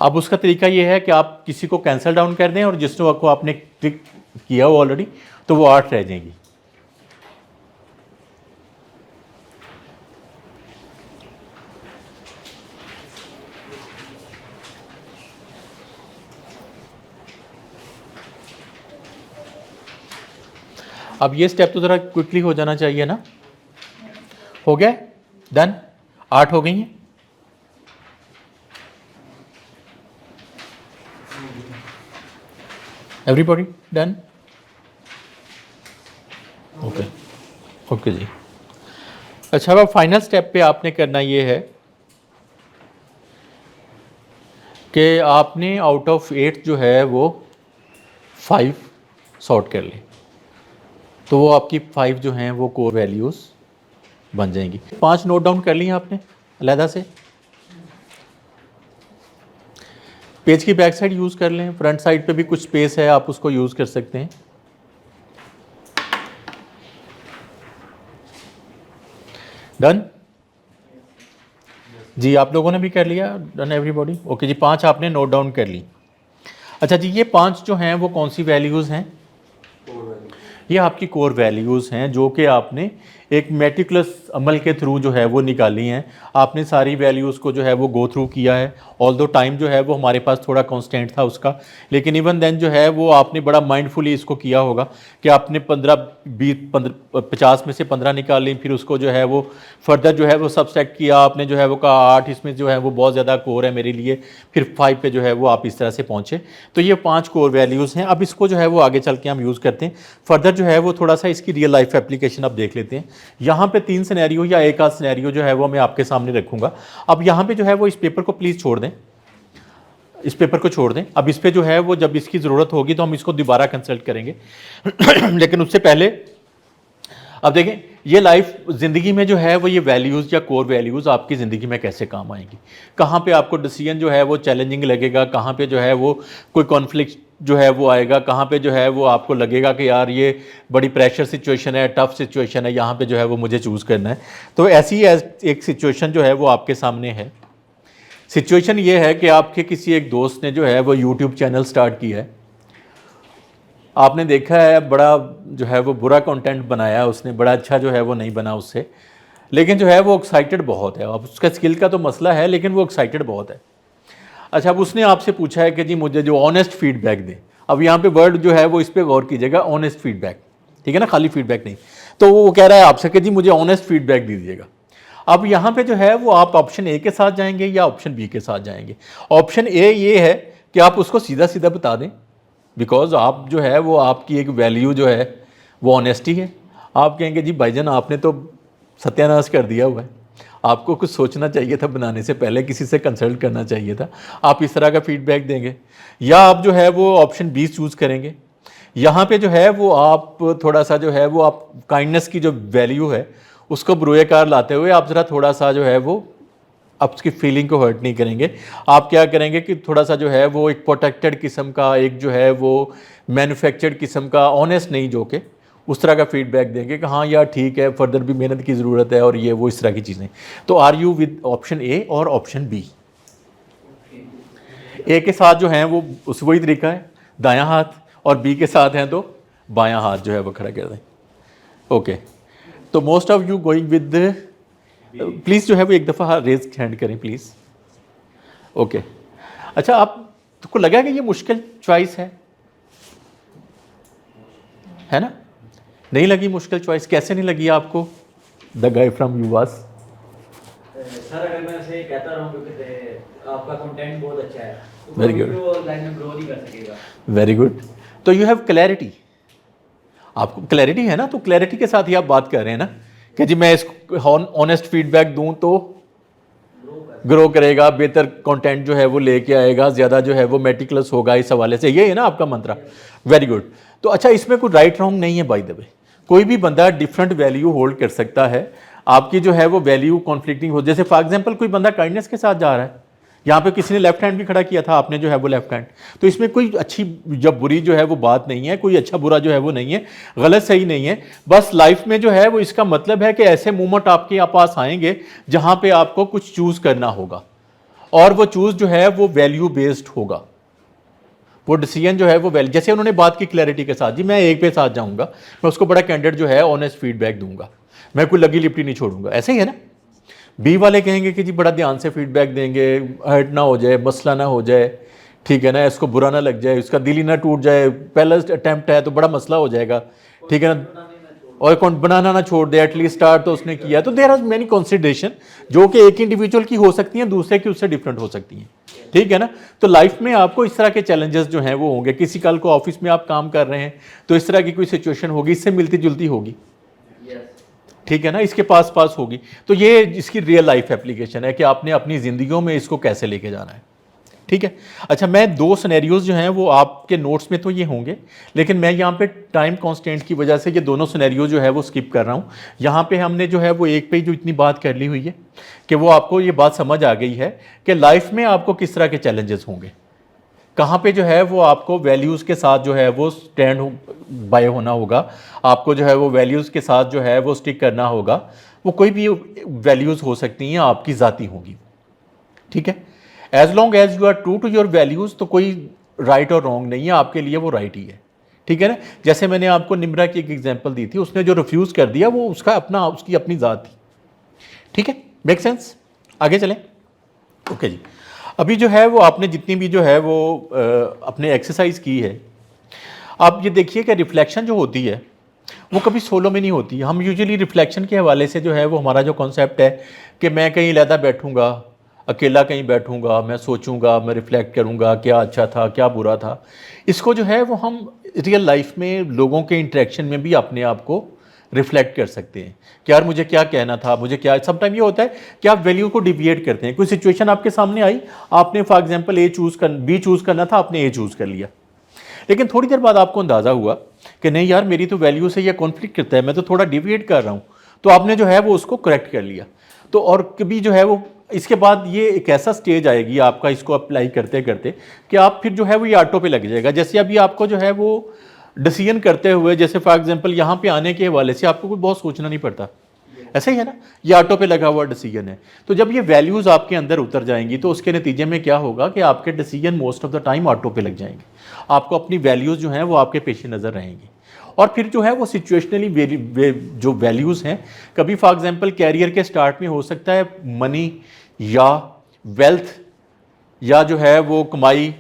अब उसका तरीका ये है कि आप किसी को कैंसिल डाउन कर दें और जिसको आपने क्लिक किया हो ऑलरेडी, तो वो 8 रह जाएंगी। अब ये स्टेप तो ज़रा क्विकली हो जाना चाहिए ना। हो गया, डन, 8 हो गई हैं। Everybody done? ओके ओके जी। अच्छा अब फाइनल स्टेप पे आपने करना ये है कि आपने आउट ऑफ 8 जो है वो 5 सॉर्ट कर लें, तो वो आपकी 5 जो हैं वो कोर वैल्यूज़ बन जाएंगी। 5 नोट डाउन कर ली आपने अलहदा से। पेज की बैक साइड यूज़ कर लें, फ्रंट साइड पे भी कुछ स्पेस है, आप उसको यूज़ कर सकते हैं। डन जी, आप लोगों ने भी कर लिया? Done everybody? ओके जी, 5 आपने नोट डाउन कर ली। अच्छा जी, ये 5 जो हैं वो कौन सी वैल्यूज़ हैं? ये आपकी कोर वैल्यूज़ हैं जो कि आपने एक मेटिकुलस अमल के थ्रू जो है वो निकाली हैं। आपने सारी वैल्यूज़ को जो है वो गो थ्रू किया है। ऑल्दो टाइम जो है वो हमारे पास थोड़ा कांस्टेंट था उसका, लेकिन इवन देन जो है वो आपने बड़ा माइंडफुली इसको किया होगा कि आपने 50 में से 15 निकाल ली, फिर उसको जो है वो फर्दर जो है वो सबसेक्ट किया। आपने जो है वो कहा 8 इसमें जो है वो बहुत ज़्यादा कोर है मेरे लिए, फिर 5 पे जो है वो आप इस तरह से पहुँचे। तो ये 5 कोर वैल्यूज़ हैं। अब इसको जो है वो आगे चल के हम यूज़ करते हैं। फर्दर जो है वो थोड़ा सा इसकी रियल लाइफ एप्लीकेशन आप देख लेते हैं। यहाँ पे 3 सिनेरियो या एक आध सिनेरियो जो है वो मैं आपके सामने रखूँगा। अब यहाँ पे जो है वो इस पेपर को प्लीज़ छोड़ दें, इस पेपर को छोड़ दें। अब इस पे जो है वो जब इसकी ज़रूरत होगी तो हम इसको दोबारा कंसल्ट करेंगे लेकिन उससे पहले अब देखें ये लाइफ ज़िंदगी में जो है वो ये वैल्यूज़ या कोर वैल्यूज़ आपकी ज़िंदगी में कैसे काम आएंगी, कहाँ पे आपको डिसीजन जो है वो चैलेंजिंग लगेगा, कहाँ पे जो है वो कोई कॉन्फ्लिक्ट जो है वो आएगा, कहाँ पे जो है वो आपको लगेगा कि यार ये बड़ी प्रेशर सिचुएशन है, टफ सिचुएशन है, यहाँ पे जो है वो मुझे चूज़ करना है। तो ऐसी एक सिचुएशन जो है वो आपके सामने है। सिचुएशन ये है कि आपके किसी एक दोस्त ने जो है वो यूट्यूब चैनल स्टार्ट किया है। आपने देखा है बड़ा जो है वो बुरा कंटेंट बनाया है उसने, बड़ा अच्छा जो है वो नहीं बना उससे, लेकिन जो है वो एक्साइटेड बहुत है। अब उसका स्किल का तो मसला है, लेकिन वो एक्साइटेड बहुत है। अच्छा, अब उसने आपसे पूछा है कि जी मुझे जो ऑनेस्ट फीडबैक दें। अब यहाँ पे वर्ड जो है वो इस पर गौर कीजिएगा, ऑनेस्ट फीडबैक, ठीक है ना, खाली फीडबैक नहीं। तो वो कह रहा है आपसे कि जी मुझे ऑनेस्ट फीडबैक दीजिएगा। अब यहाँ पे जो है वो आप ऑप्शन ए के साथ जाएंगे या ऑप्शन बी के साथ जाएंगे। ऑप्शन ए ये है कि आप उसको सीधा सीधा बता दें, बिकॉज आप जो है वो आपकी एक वैल्यू जो है वो ऑनेस्टी है। आप कहेंगे जी भाईजान आपने तो सत्यानाश कर दिया हुआ है, आपको कुछ सोचना चाहिए था बनाने से पहले, किसी से कंसल्ट करना चाहिए था, आप इस तरह का फीडबैक देंगे। या आप जो है वो ऑप्शन बी चूज़ करेंगे। यहाँ पे जो है वो आप थोड़ा सा जो है वो आप काइंडनेस की जो वैल्यू है उसको बुरोकार लाते हुए आप ज़रा थोड़ा सा जो है वो आप उसकी फीलिंग को हर्ट नहीं करेंगे। आप क्या करेंगे कि थोड़ा सा जो है वो एक प्रोटेक्टेड किस्म का, एक जो है वो मैन्युफैक्चर्ड किस्म का, ऑनेस्ट नहीं जो कि उस तरह का फीडबैक देंगे कि हाँ यार ठीक है, फर्दर भी मेहनत की ज़रूरत है और ये वो इस तरह की चीज़ें। तो are you with option A और ऑप्शन बी? ए के साथ जो हैं वो उस वही तरीका है दायां हाथ, और बी के साथ हैं तो बायां हाथ जो है वो खड़ा कर दें। ओके, तो most of you going with, please जो है वो एक दफ़ा रेज हैंड करें प्लीज़। ओके, अच्छा आपको लगा कि ये मुश्किल चॉइस है ना? नहीं लगी मुश्किल चॉइस? कैसे नहीं लगी आपको? The guy from US. Sir अगर मैं उसे कहता रहूँ क्योंकि आपका कंटेंट बहुत अच्छा है, तो Very good. वो लाइन में ग्रो नहीं कर सकेगा। Very good. तो यू हैव क्लैरिटी, आपको क्लैरिटी है ना, तो क्लैरिटी के साथ ही आप बात कर रहे हैं ना कि जी मैं इसको ऑनेस्ट फीडबैक दूं तो ग्रो करेगा, बेहतर कंटेंट जो है वो लेके आएगा, ज़्यादा जो है वो मेटिकुलस होगा, इस हवाले से ये है ना आपका मंत्रा। Very good. तो अच्छा, इसमें कोई राइट रॉन्ग नहीं है बाय द वे, कोई भी बंदा डिफरेंट वैल्यू होल्ड कर सकता है। आपकी जो है वो वैल्यू कॉन्फ्लिक्टिंग हो, जैसे फॉर एग्जांपल कोई बंदा काइंडनेस के साथ जा रहा है, यहाँ पे किसी ने लेफ्ट हैंड भी खड़ा किया था, आपने जो है वो लेफ्ट हैंड, तो इसमें कोई अच्छी या बुरी जो है वो बात नहीं है, कोई अच्छा बुरा जो है वो नहीं है, गलत सही नहीं है। बस लाइफ में जो है वो इसका मतलब है कि ऐसे मूवमेंट आपके पास आएंगे जहाँ पे आपको कुछ चूज़ करना होगा, और वो चूज़ जो है वो वैल्यू बेस्ड होगा। वो डिसीजन जो है वो वैल्यू, जैसे उन्होंने बात की क्लैरिटी के साथ, जी मैं एक पे साथ जाऊँगा, मैं उसको बड़ा कैंडिडेट जो है ऑनेस्ट फीडबैक दूंगा, मैं कोई लगी लिपटी नहीं छोड़ूंगा, ऐसे ही है ना। बी वाले कहेंगे कि जी बड़ा ध्यान से फीडबैक देंगे, हर्ट ना हो जाए, मसला ना हो जाए, ठीक है ना, इसको बुरा ना लग जाए, इसका दिल ही ना टूट जाए, पहला अटैम्प्ट है तो बड़ा मसला हो जाएगा, ठीक है ना, और कौन बनाना ना छोड़ दे, एटलीस्ट स्टार्ट तो उसने किया। तो देयर आर मेनी कंसिडरेशन जो कि एक इंडिविजुअल की हो सकती हैं, दूसरे की उससे डिफरेंट हो सकती हैं, ठीक है ना। तो लाइफ में आपको इस तरह के चैलेंजेस जो हैं वो होंगे। किसी कल को ऑफिस में आप काम कर रहे हैं तो इस तरह की कोई सिचुएशन होगी, इससे मिलती जुलती होगी, ठीक है ना, इसके पास होगी। तो ये इसकी रियल लाइफ एप्लीकेशन है कि आपने अपनी ज़िंदगियों में इसको कैसे लेके जाना है, ठीक है। अच्छा, मैं 2 सिनेरियोज जो हैं वो आपके नोट्स में तो ये होंगे, लेकिन मैं यहाँ पे टाइम कांस्टेंट की वजह से ये दोनों सिनेरियो जो है वो स्किप कर रहा हूँ। यहाँ पे हमने जो है वो एक पे जो इतनी बात कर ली हुई है कि वो आपको ये बात समझ आ गई है कि लाइफ में आपको किस तरह के चैलेंजेस होंगे, कहाँ पे जो है वो आपको वैल्यूज़ के साथ जो है वो स्टैंड बाय होना होगा, आपको जो है वो वैल्यूज़ के साथ जो है वो स्टिक करना होगा। वो कोई भी वैल्यूज़ हो सकती हैं, आपकी ज़ाती होंगी, ठीक है। As long as you are true to your values, तो कोई राइट और रॉन्ग नहीं है, आपके लिए वो राइट ही है, ठीक है ना। जैसे मैंने आपको निम्रा की एक एग्जांपल दी थी, उसने जो रिफ्यूज़ कर दिया वो उसकी अपनी ज़ात थी, ठीक है, मेक सेंस। आगे चलें। ओके जी, अभी जो है वो आपने जितनी भी जो है वो अपने एक्सरसाइज की है, आप ये देखिए कि रिफ्लेक्शन जो होती है वो कभी सोलो में नहीं होती। हम यूजुअली रिफ्लेक्शन के हवाले से जो है वो हमारा जो कॉन्सेप्ट है कि मैं कहीं लहदा बैठूंगा, अकेला कहीं बैठूंगा, मैं सोचूंगा, मैं रिफ्लेक्ट करूंगा क्या अच्छा था क्या बुरा था। इसको जो है वो हम रियल लाइफ में लोगों के इंटरेक्शन में भी अपने आप को रिफ्लेक्ट कर सकते हैं कि यार मुझे क्या कहना था, मुझे क्या। समटाइम ये होता है कि आप वैल्यू को डिविएट करते हैं। कोई सिचुएशन आपके सामने आई, आपने फॉर एग्जांपल बी चूज़ करना था, आपने ए चूज़ कर लिया, लेकिन थोड़ी देर बाद आपको अंदाज़ा हुआ कि नहीं यार मेरी तो वैल्यू से ये कॉन्फ्लिक्ट करता है, मैं तो थोड़ा डिविएट कर रहा हूँ, तो आपने जो है वो उसको करेक्ट कर लिया। तो और कभी जो है वो इसके बाद ये एक ऐसा स्टेज आएगी आपका इसको अप्लाई करते करते कि आप फिर जो है वो ये ऑटो पे लग जाएगा। जैसे अभी आपको जो है वो डिसीजन करते हुए, जैसे फॉर एग्जांपल यहाँ पे आने के हवाले से आपको कोई बहुत सोचना नहीं पड़ता, ऐसा ही है ना, ये ऑटो पे लगा हुआ डिसीजन है। तो जब ये वैल्यूज़ आपके अंदर उतर जाएंगी तो उसके नतीजे में क्या होगा कि आपके decision most of the time auto पे लग जाएंगे। आपको अपनी वैल्यूज़ जो हैं वो आपके पेश नज़र रहेंगी। और फिर जो है वो सिचुएशनली जो वैल्यूज़ हैं, कभी फॉर एग्जांपल कैरियर के स्टार्ट में हो सकता है मनी या वेल्थ या जो है वो कमाई,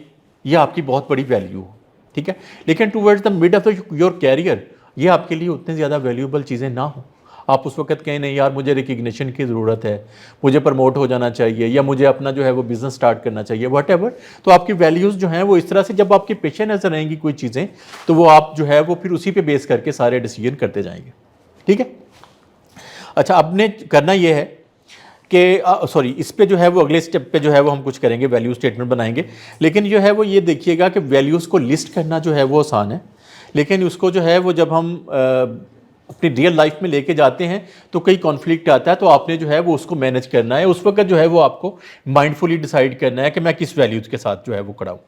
ये आपकी बहुत बड़ी वैल्यू हो, ठीक है। लेकिन towards the mid of your career ये आपके लिए उतनी ज़्यादा वैल्यूएबल चीज़ें ना हो। आप उस वक्त कहें नहीं यार मुझे रिकग्निशन की ज़रूरत है, मुझे प्रमोट हो जाना चाहिए, या मुझे अपना जो है वो बिज़नेस स्टार्ट करना चाहिए, व्हाटएवर। तो आपकी वैल्यूज़ जो हैं वो इस तरह से जब आपके पेशे नज़र रहेंगी कोई चीज़ें, तो वो आप जो है वो फिर उसी पे बेस करके सारे डिसीजन करते जाएंगे, ठीक है। अच्छा, आपने करना ये है कि सॉरी, इस पे जो है वो अगले स्टेप पे जो है वो हम कुछ करेंगे, वैल्यू स्टेटमेंट बनाएंगे। लेकिन जो है वो ये देखिएगा कि वैल्यूज़ को लिस्ट करना जो है वो आसान है, लेकिन उसको जो है वो जब हम अपनी रियल लाइफ में लेके जाते हैं तो कई कॉन्फ्लिक्ट आता है। तो आपने जो है वो उसको मैनेज करना है। उस वक्त जो है वो आपको माइंडफुली डिसाइड करना है कि मैं किस वैल्यूज़ के साथ जो है वो खड़ा हूँ।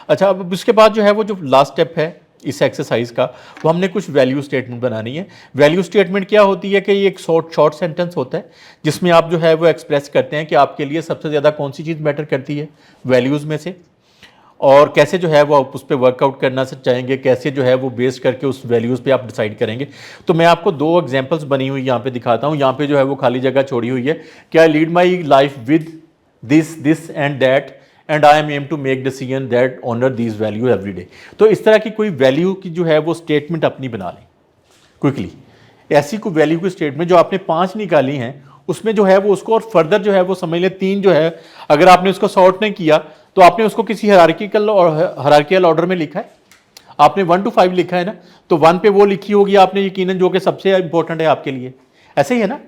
अच्छा, अब उसके बाद जो है वो जो लास्ट स्टेप है इस एक्सरसाइज का, वो हमने कुछ वैल्यू स्टेटमेंट बनानी है। वैल्यू स्टेटमेंट क्या होती है कि ये एक शॉर्ट सेंटेंस होता है जिसमें आप जो है वो एक्सप्रेस करते हैं कि आपके लिए सबसे ज़्यादा कौन सी चीज़ मैटर करती है वैल्यूज़ में से, और कैसे जो है वो आप उस पर वर्कआउट करना चाहेंगे, कैसे जो है वो बेस करके उस वैल्यूज़ पे आप डिसाइड करेंगे। तो मैं आपको 2 एग्जांपल्स बनी हुई यहाँ पे दिखाता हूँ। यहाँ पे जो है वो खाली जगह छोड़ी हुई है कि I lead my life with this and that and I am aim to make decision that honour these value every day. तो इस तरह की कोई वैल्यू की जो है वो स्टेटमेंट अपनी बना लें क्विकली। ऐसी कोई वैल्यू की स्टेटमेंट जो आपने 5 निकाली हैं उसमें जो है वो उसको और फर्दर जो है वो समझ लें 3 जो है, अगर आपने उसको सॉर्ट नहीं किया तो आपने उसको किसी हायरार्किकल ऑर्डर में लिखा है। आपने 1 to 5 लिखा है ना, तो 1 पे वो लिखी होगी आपने यकीनन जो कि सबसे इंपॉर्टेंट है आपके लिए, ऐसे ही है ना।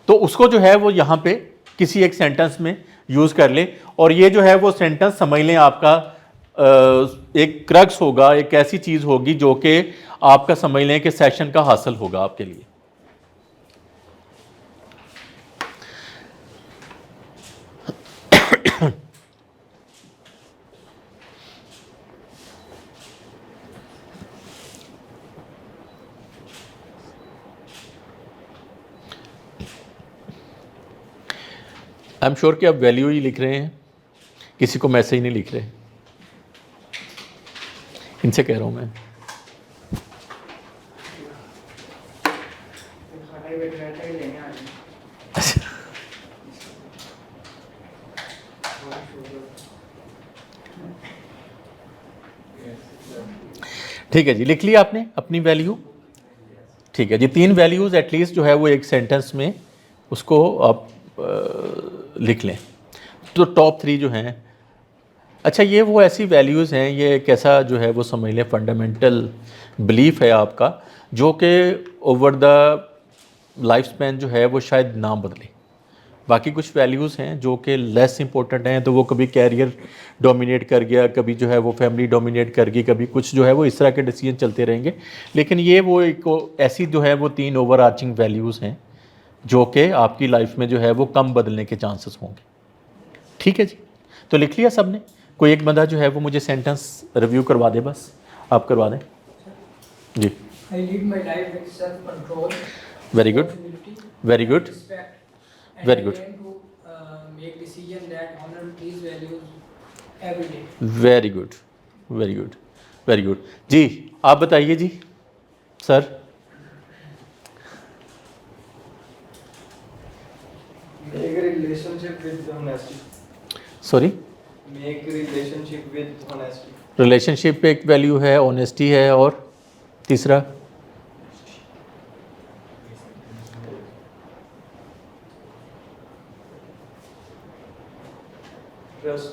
तो उसको जो है वो यहाँ पे किसी एक सेंटेंस में यूज़ कर लें, और ये जो है वो सेंटेंस समझ लें आपका एक क्रक्स होगा, एक ऐसी चीज़ होगी जो कि आपका समझ लें कि सेशन का हासिल होगा आपके लिए। आई एम श्योर कि आप वैल्यू ही लिख रहे हैं, किसी को मैसेज नहीं लिख रहे। इनसे कह रहा हूँ मैं। ठीक है जी, लिख लिया आपने अपनी वैल्यू। ठीक है जी, 3 वैल्यूज़ एटलीस्ट जो है वो एक सेंटेंस में उसको आप लिख लें। तो टॉप 3 जो हैं, अच्छा ये वो ऐसी वैल्यूज़ हैं, ये एक ऐसा जो है वो समझ लें फंडामेंटल बिलीफ है आपका जो कि ओवर द लाइफ स्पैन जो है वो शायद ना बदले। बाकी कुछ वैल्यूज़ हैं जो कि लेस इंपॉर्टेंट हैं, तो वो कभी कैरियर डोमिनेट कर गया, कभी जो है वो फैमिली डोमिनेट कर गई, कभी कुछ जो है वो इस तरह के डिसीजन चलते रहेंगे। लेकिन ये वो एक ऐसी जो है वो 3 ओवर आर्चिंग वैल्यूज़ हैं जो कि आपकी लाइफ में जो है वो कम बदलने के चांसेस होंगे। ठीक है जी, तो लिख लिया सबने। कोई एक बंदा जो है वो मुझे सेंटेंस रिव्यू करवा दे, बस आप करवा दें जी। I lead my life with self-control, very good, responsibility, very good, respect, and Very I good. aim to make decisions that honor these values every day. Very good, very good. Very good जी। आप बताइए जी sir. Make a relationship with honesty. Sorry, Make a relationship with honesty. Relationship पे एक value है, honesty है, और तीसरा Trust.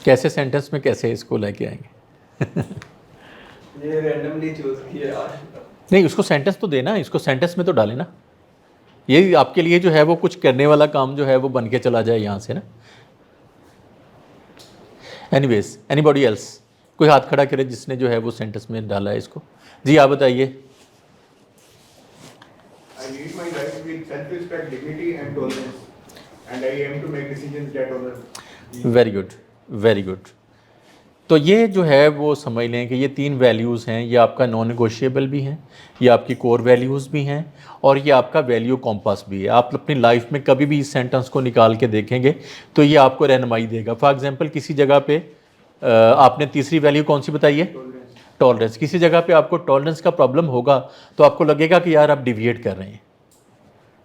कैसे सेंटेंस में कैसे इसको लेके आएंगे? ये randomly choose किया यार। नहीं, उसको सेंटेंस तो देना, इसको सेंटेंस में तो डाले ना। ये आपके लिए जो है वो कुछ करने वाला काम जो है वो बन के चला जाए यहाँ से ना। एनीवेज, एनीबॉडी एल्स, कोई हाथ खड़ा करे जिसने जो है वो सेंटेंस में डाला है इसको। जी आप बताइए। I lead my life with self-respect, dignity and tolerance, and I aim to make decisions that honor. Very good, very good. तो ये जो है वो समझ लें कि ये 3 वैल्यूज़ हैं, ये आपका नॉन नेगोशिएबल भी हैं, ये आपकी कोर वैल्यूज़ भी हैं, और ये आपका वैल्यू कॉम्पास भी है। आप अपनी लाइफ में कभी भी इस सेंटेंस को निकाल के देखेंगे तो ये आपको रहनुमाई देगा। फॉर एग्जांपल किसी जगह पे आपने तीसरी वैल्यू कौन सी बताई है? टॉलरेंस। किसी जगह पे आपको टॉलरेंस का प्रॉब्लम होगा तो आपको लगेगा कि यार आप डिविएट कर रहे हैं,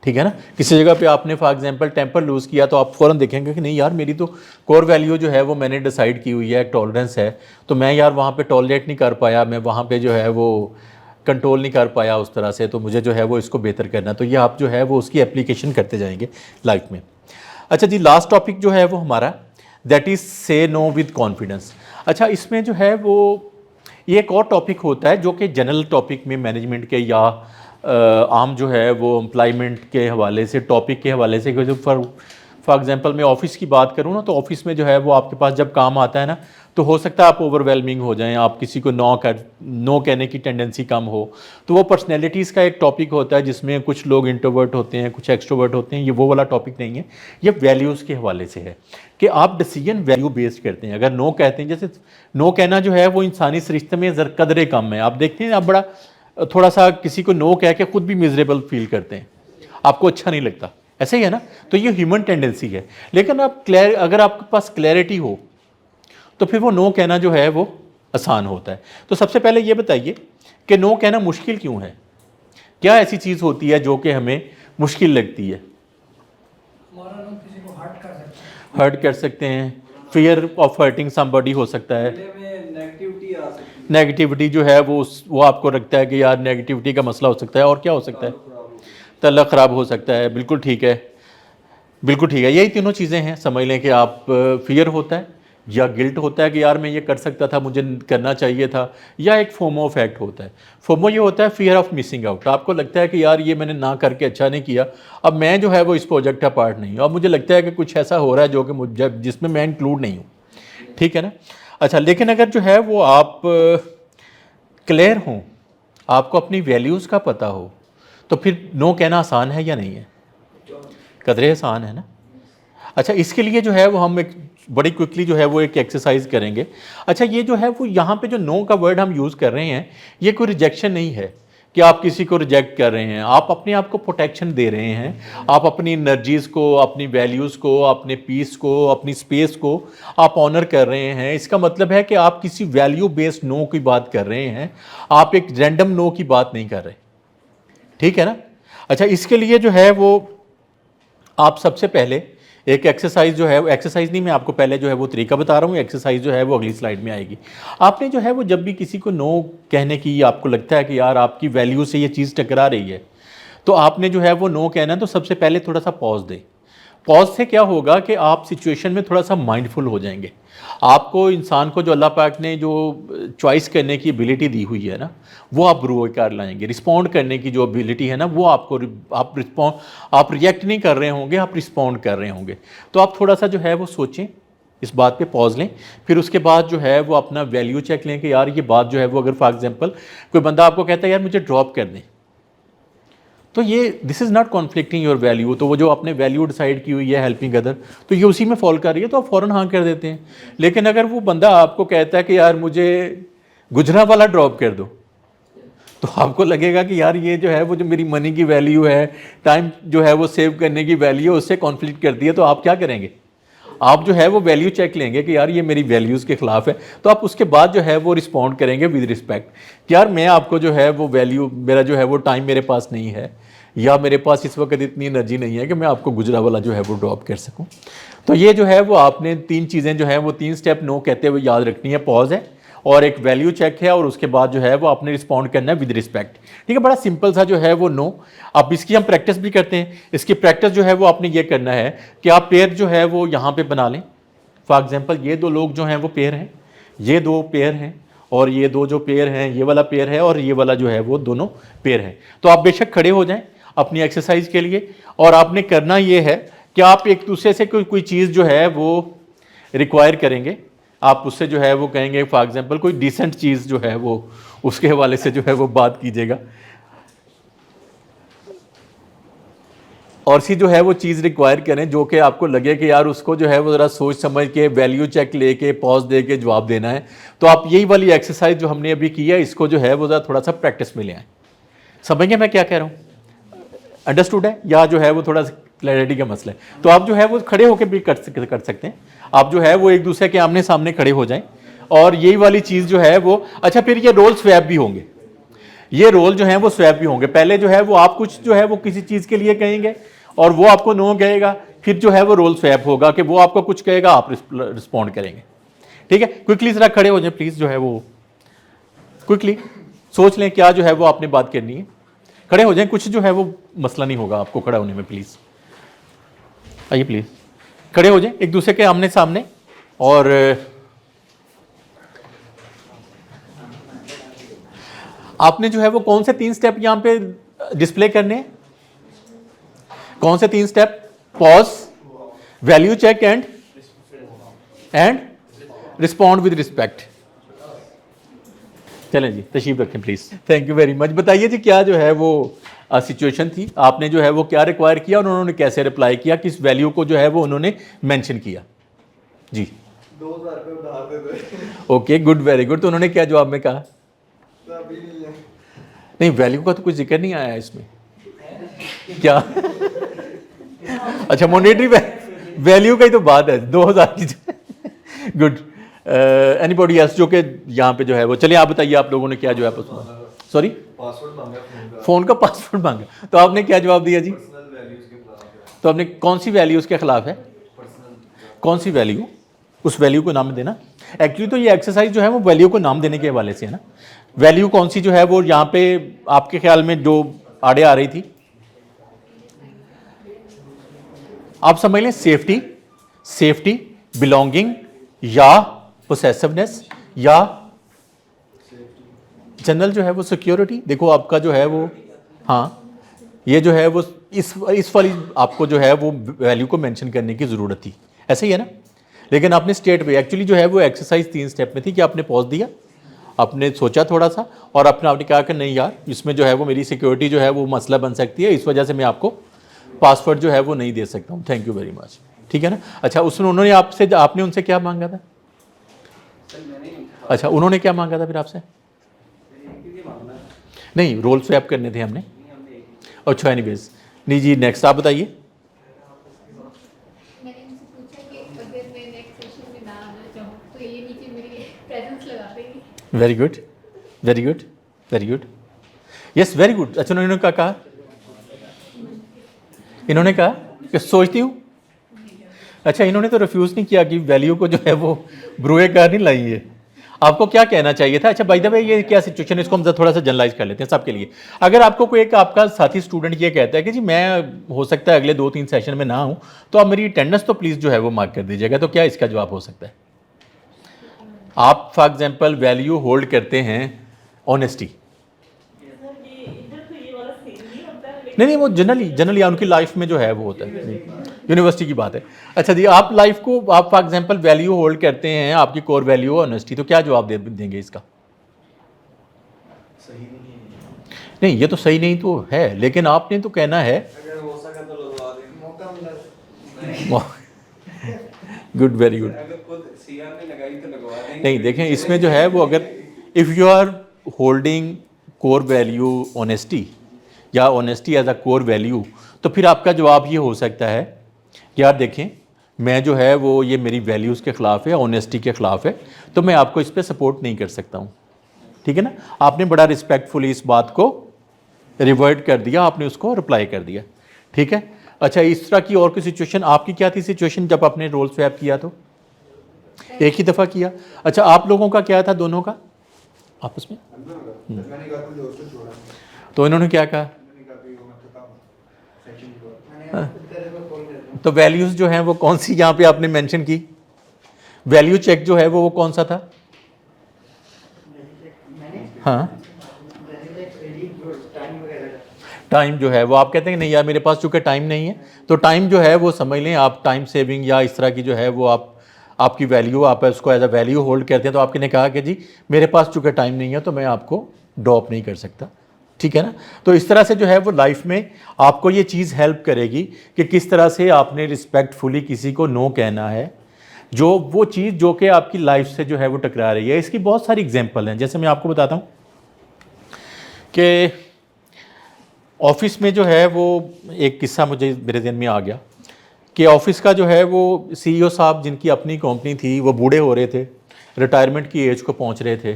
ठीक है ना। किसी जगह पे आपने फॉर एग्जांपल टेम्पर लूज़ किया तो आप फ़ौरन देखेंगे कि नहीं यार मेरी तो कोर वैल्यू जो है वो मैंने डिसाइड की हुई है, टॉलरेंस है, तो मैं यार वहाँ पे टॉलरेट नहीं कर पाया, मैं वहाँ पे जो है वो कंट्रोल नहीं कर पाया उस तरह से, तो मुझे जो है वो इसको बेहतर करना। तो ये आप जो है वो उसकी एप्लीकेशन करते जाएंगे लाइफ में। अच्छा जी, लास्ट टॉपिक जो है वो हमारा दैट इज़ से नो विद कॉन्फिडेंस। अच्छा, इसमें जो है वो ये एक और टॉपिक होता है जो कि जनरल टॉपिक में मैनेजमेंट के या आम जो है वो एम्प्लॉयमेंट के हवाले से, टॉपिक के हवाले से, जो फॉर एग्जांपल मैं ऑफ़िस की बात करूँ ना, तो ऑफ़िस में जो है वो आपके पास जब काम आता है ना, तो हो सकता है आप ओवरवेलमिंग हो जाएं, आप किसी को नो कहने की टेंडेंसी कम हो। तो वो पर्सनैलिटीज़ का एक टॉपिक होता है जिसमें कुछ लोग इंट्रोवर्ट होते हैं, कुछ एक्सट्रोवर्ट होते हैं। ये वो वाला टॉपिक नहीं है, ये वैल्यूज़ के हवाले से है कि आप डिसीजन वैल्यू बेस्ड करते हैं। अगर नो कहते हैं, जैसे नो कहना जो है वो इंसानी सरिश्ते में कदरे कम है। आप देखते हैं, आप बड़ा थोड़ा सा किसी को नो कह के खुद भी मिजरेबल फील करते हैं, आपको अच्छा नहीं लगता, ऐसे ही है ना। तो ये ह्यूमन टेंडेंसी है। लेकिन अगर आपके पास क्लैरिटी हो तो फिर वो नो कहना जो है वो आसान होता है। तो सबसे पहले ये बताइए कि नो कहना मुश्किल क्यों है? क्या ऐसी चीज़ होती है जो कि हमें मुश्किल लगती है? हमारा लोग किसी को हर्ट कर सकते हैं। हर्ट कर सकते हैं, फियर ऑफ हर्टिंग समबडी हो सकता है, नेगेटिविटी आ सकती है। नेगेटिविटी जो है वो आपको लगता है कि यार नेगेटिविटी का मसला हो सकता है, और क्या हो सकता है? तल्ला ख़राब हो सकता है। बिल्कुल ठीक है, बिल्कुल ठीक है। यही तीनों चीज़ें हैं। समझ लें कि आप फियर होता है, या गिल्ट होता है कि यार मैं ये कर सकता था, मुझे करना चाहिए था, या एक फोमो इफेक्ट होता है। फोमो ये होता है फियर ऑफ मिसिंग आउट। आपको लगता है कि यार ये मैंने ना करके अच्छा नहीं किया, अब मैं जो है वो इस प्रोजेक्ट का पार्ट नहीं हूँ, अब मुझे लगता है कि कुछ ऐसा हो रहा है जो कि मुझे जिसमें मैं इंक्लूड नहीं हूँ, ठीक है ना। अच्छा, लेकिन अगर जो है वो आप क्लियर हों, आपको अपनी वैल्यूज़ का पता हो, तो फिर नो कहना आसान है या नहीं है? कदरे आसान है ना। अच्छा, इसके लिए जो है वो हम एक बड़ी क्विकली जो है वो एक एक्सरसाइज करेंगे। अच्छा, ये जो है वो यहाँ पे जो नो का वर्ड हम यूज़ कर रहे हैं, ये कोई रिजेक्शन नहीं है कि आप किसी को रिजेक्ट कर रहे हैं। आप अपने आप को प्रोटेक्शन दे रहे हैं। आप अपनी एनर्जीज़ को, अपनी वैल्यूज़ को, अपने पीस को, अपनी स्पेस को आप ऑनर कर रहे हैं। इसका मतलब है कि आप किसी वैल्यू बेस्ड नो की बात कर रहे हैं, आप एक रैंडम नो की बात नहीं कर रहे, ठीक है ना। अच्छा, इसके लिए जो है वो आप सबसे पहले एक एक्सरसाइज जो है, एक्सरसाइज नहीं, मैं आपको पहले जो है वो तरीका बता रहा हूँ, एक्सरसाइज जो है वो अगली स्लाइड में आएगी। आपने जो है वो जब भी किसी को नो कहने की आपको लगता है कि यार आपकी वैल्यू से ये चीज़ टकरा रही है, तो आपने जो है वो नो कहना, तो सबसे पहले थोड़ा सा पॉज दें। पॉज से क्या होगा कि आप सिचुएशन में थोड़ा सा माइंडफुल हो जाएंगे। आपको, इंसान को जो अल्लाह पाक ने जो चॉइस करने की एबिलिटी दी हुई है ना, वो आप ग्रो कर लाएंगे। रिस्पॉन्ड करने की जो एबिलिटी है ना, वो आपको आप रिएक्ट नहीं कर रहे होंगे, आप रिस्पॉन्ड कर रहे होंगे। तो आप थोड़ा सा जो है वो सोचें, इस बात पे पॉज लें। फिर उसके बाद जो है वो अपना वैल्यू चेक लें कि यार ये बात जो है वो, अगर फॉर एग्जांपल कोई बंदा आपको कहता है यार मुझे ड्रॉप कर दें, तो ये this is not conflicting your value. तो वो जो आपने वैल्यू डिसाइड की हुई है हेल्पिंग अदर, तो ये उसी में फॉल कर रही है, तो आप फ़ौरन हाँ कर देते हैं। लेकिन अगर वो बंदा आपको कहता है कि यार मुझे गुजरावाला ड्रॉप कर दो, तो आपको लगेगा कि यार ये जो है वो जो मेरी मनी की वैल्यू है, टाइम जो है वो सेव करने की वैल्यू है, उससे कॉन्फ्लिक्ट करती है। तो आप क्या करेंगे? आप जो है वो वैल्यू चेक लेंगे कि यार ये मेरी वैल्यूज़ के खिलाफ है, तो आप उसके बाद जो है वो रिस्पॉन्ड करेंगे विद रिस्पेक्ट कि यार मैं आपको जो है वो वैल्यू, मेरा जो है वो टाइम मेरे पास नहीं है, या मेरे पास इस वक्त इतनी एनर्जी नहीं है कि मैं आपको गुजरा वाला जो है वो ड्रॉप कर सकूं। तो ये जो है वो आपने 3 चीज़ें जो है वो 3 स्टेप नो कहते हुए याद रखनी है। पॉज है और एक वैल्यू चेक है, और उसके बाद जो है वो आपने रिस्पॉन्ड करना है विद रिस्पेक्ट। ठीक है, बड़ा सिंपल सा जो है वो नो। अब इसकी हम प्रैक्टिस भी करते हैं। इसकी प्रैक्टिस जो है वो आपने ये करना है कि आप पेयर जो है वो यहाँ पे बना लें। फॉर एग्जांपल ये 2 लोग जो हैं वो पेयर हैं, ये 2 पेयर हैं, और ये 2 जो पेयर हैं, ये वाला पेयर है और ये वाला जो है वो दोनों पेयर हैं। तो आप बेशक खड़े हो जाएं अपनी एक्सरसाइज के लिए, और आपने करना ये है कि आप एक दूसरे से कोई चीज़ जो है वो रिक्वायर करेंगे। आप उससे जो है वो कहेंगे, फॉर एग्जांपल कोई डिसेंट चीज़ जो है वो उसके हवाले से जो है वो बात कीजिएगा, और सी जो है वो चीज़ रिक्वायर करें जो कि आपको लगे कि यार उसको जो है वो ज़रा सोच समझ के वैल्यू चेक लेके पॉज दे के जवाब देना है। तो आप यही वाली एक्सरसाइज जो हमने अभी की है, इसको जो है वो ज़रा थोड़ा सा प्रैक्टिस में ले आएँ। समझ गए मैं क्या कह रहा हूँ? अंडरस्टूड है, या जो है वो थोड़ा सा क्लैरिटी का मसला है? तो आप जो है वो खड़े होकर भी कर सकते हैं। आप जो है वो एक दूसरे के आमने सामने खड़े हो जाएं, और यही वाली चीज़ जो है वो, अच्छा फिर ये रोल स्वैप भी होंगे, ये रोल जो है वो स्वैप भी होंगे। पहले जो है वो आप कुछ जो है वो किसी चीज़ के लिए कहेंगे और वो आपको नो कहेगा, फिर जो है वो रोल स्वैप होगा कि वो आपको कुछ कहेगा, आप रिस्पॉन्ड करेंगे। ठीक है, क्विकली ज़रा खड़े हो जाए प्लीज़, जो है वो क्विकली सोच लें क्या जो है वो आपने बात करनी है। खड़े हो जाएं, कुछ जो है वो मसला नहीं होगा आपको खड़ा होने में। प्लीज़ आइए, प्लीज़ खड़े हो जाएं एक दूसरे के आमने सामने, और आपने जो है वो कौन से 3 स्टेप यहाँ पे डिस्प्ले करने हैं? कौन से 3 step? Pause, value check and respond with respect. चलें जी, तशरीफ रखें please. Thank you very much. बताइए जी क्या जो है वो सिचुएशन थी, आपने जो है वो क्या रिक्वायर किया और उन्होंने कैसे रिप्लाई किया, किस वैल्यू को जो है वो उन्होंने मेंशन किया? जी 2000 रुपये उधार दे दो। Okay, good, very good. तो उन्होंने क्या जवाब में कहा? अभी नहीं है। नहीं, वैल्यू का तो कुछ जिक्र नहीं आया इसमें। क्या? अच्छा, मॉनेटरी वैल्यू का ही तो बात है, 2000 की। गुड। एनीबॉडी एल्स जो कि यहाँ पे जो है वो, चलिए आप बताइए आप लोगों ने क्या जो है पसंद? सॉरी, पासवर्ड मांगा फ़ोन का पासवर्ड मांगा, तो आपने क्या जवाब दिया जी? पर्सनल वैल्यूज के खिलाफ है। तो आपने कौन सी वैल्यू उसके खिलाफ है? कौन सी वैल्यू? उस वैल्यू को नाम देना। एक्चुअली तो ये एक्सरसाइज जो है वो वैल्यू को नाम देने के हवाले से है ना। वैल्यू कौन सी जो है वो यहाँ पे आपके ख्याल में जो आड़े आ रही थी, आप समझ लें सेफ्टी, बिलोंगिंग, या पोसेसिवनेस, या जनरल जो है वो सिक्योरिटी। देखो आपका जो है वो, हाँ ये जो है वो इस वाली आपको जो है वो वैल्यू को मेंशन करने की ज़रूरत थी, ऐसे ही है ना। लेकिन आपने स्टेट पे एक्चुअली जो है वो एक्सरसाइज 3 स्टेप में थी कि आपने पॉज दिया, आपने सोचा थोड़ा सा, और आपने कहा कि नहीं यार इसमें जो है वो मेरी सिक्योरिटी जो है वो मसला बन सकती है, इस वजह से मैं आपको पासवर्ड जो है वो नहीं दे सकता हूँ, थैंक यू वेरी मच। ठीक है ना। अच्छा, उसमें उन्होंने आपने उनसे क्या मांगा था? अच्छा, उन्होंने क्या मांगा था फिर आपसे? नहीं, रोल स्वैप करने थे हमने। अच्छा, एनीवेज, नहीं जी, नेक्स्ट आप बताइए। मैंने उनसे पूछा कि अगर मैं नेक्स्ट सेशन में ना आना चाहूँ तो ये नीचे मेरी प्रेजेंस लगा देंगे। Very good, very good, very good, yes very good. अच्छा, उन्होंने क्या कहा? इन्होंने कहा कि सोचती हूँ। अच्छा, इन्होंने तो रिफ्यूज़ नहीं किया कि वैल्यू को जो है वो ब्रुए कार नहीं लाई है। आपको क्या कहना चाहिए था? अच्छा, बाय द वे ये क्या सिचुएशन है, इसको हम थोड़ा सा जनरलाइज कर लेते हैं सबके लिए। अगर आपको कोई एक आपका साथी स्टूडेंट ये कहता है कि जी मैं हो सकता है अगले 2-3 सेशन में ना हूँ, तो आप मेरी अटेंडेंस तो प्लीज़ जो है वो मार्क कर दीजिएगा, तो क्या इसका जवाब हो सकता है? आप फॉर एग्जाम्पल वैल्यू होल्ड करते हैं ऑनेस्टी। नहीं, वो जनरली उनकी लाइफ में जो है वो होता है, यूनिवर्सिटी की बात है। अच्छा जी, आप लाइफ को आप फॉर एग्जांपल वैल्यू होल्ड करते हैं, आपकी कोर वैल्यू ऑनेस्टी, तो क्या जवाब देंगे इसका? सही नहीं, ये तो सही नहीं तो है, लेकिन आपने तो कहना है अगर हो सका तो लगवा दें, मौका मिला। Good, very good. अगर खुद सीआर ने लगाई तो लगवा दें। नहीं, देखें इसमें जो है वो, अगर if you are holding core value honesty या honesty as a core value, तो फिर आपका जवाब ये हो सकता है कि यार देखें मैं जो है वो ये मेरी वैल्यूज़ के ख़िलाफ़ है, ऑनेस्टी के ख़िलाफ़ है, तो मैं आपको इस पर सपोर्ट नहीं कर सकता हूँ। ठीक है ना, आपने बड़ा रिस्पेक्टफुली इस बात को रिवर्ट कर दिया, आपने उसको रिप्लाई कर दिया। ठीक है, अच्छा इस तरह की और कोई सिचुएशन आपकी क्या थी सिचुएशन जब आपने रोल स्वैप किया? तो एक ही दफ़ा किया। अच्छा आप लोगों का क्या था दोनों का आपस में? मैंने कहा था दोस्तों छोड़ा, तो इन्होंने क्या कहा? मैंने कहा कि वो मत थका सेशन को। तो वैल्यूज़ जो हैं वो कौन सी यहाँ पे आपने मेंशन की? वैल्यू चेक जो है वो कौन सा था? हाँ, टाइम जो है वो आप कहते हैं कि नहीं यार मेरे पास चूँकि टाइम नहीं है, तो टाइम जो है वो समझ लें आप टाइम सेविंग या इस तरह की जो है वो आपकी वैल्यू आप उसको एज अ वैल्यू होल्ड करते हैं। तो आपने कहा कि जी मेरे पास चूँकि टाइम नहीं है तो मैं आपको ड्रॉप नहीं कर सकता। ठीक है ना, तो इस तरह से जो है वो लाइफ में आपको ये चीज़ हेल्प करेगी कि किस तरह से आपने रिस्पेक्टफुली किसी को नो कहना है, जो वो चीज़ जो कि आपकी लाइफ से जो है वो टकरा रही है। इसकी बहुत सारी एग्जांपल हैं, जैसे मैं आपको बताता हूँ कि ऑफिस में जो है वो एक किस्सा मुझे मेरे ज़हन में आ गया कि ऑफिस का जो है वो सीईओ साहब जिनकी अपनी कंपनी थी वो बूढ़े हो रहे थे, रिटायरमेंट की एज को पहुंच रहे थे।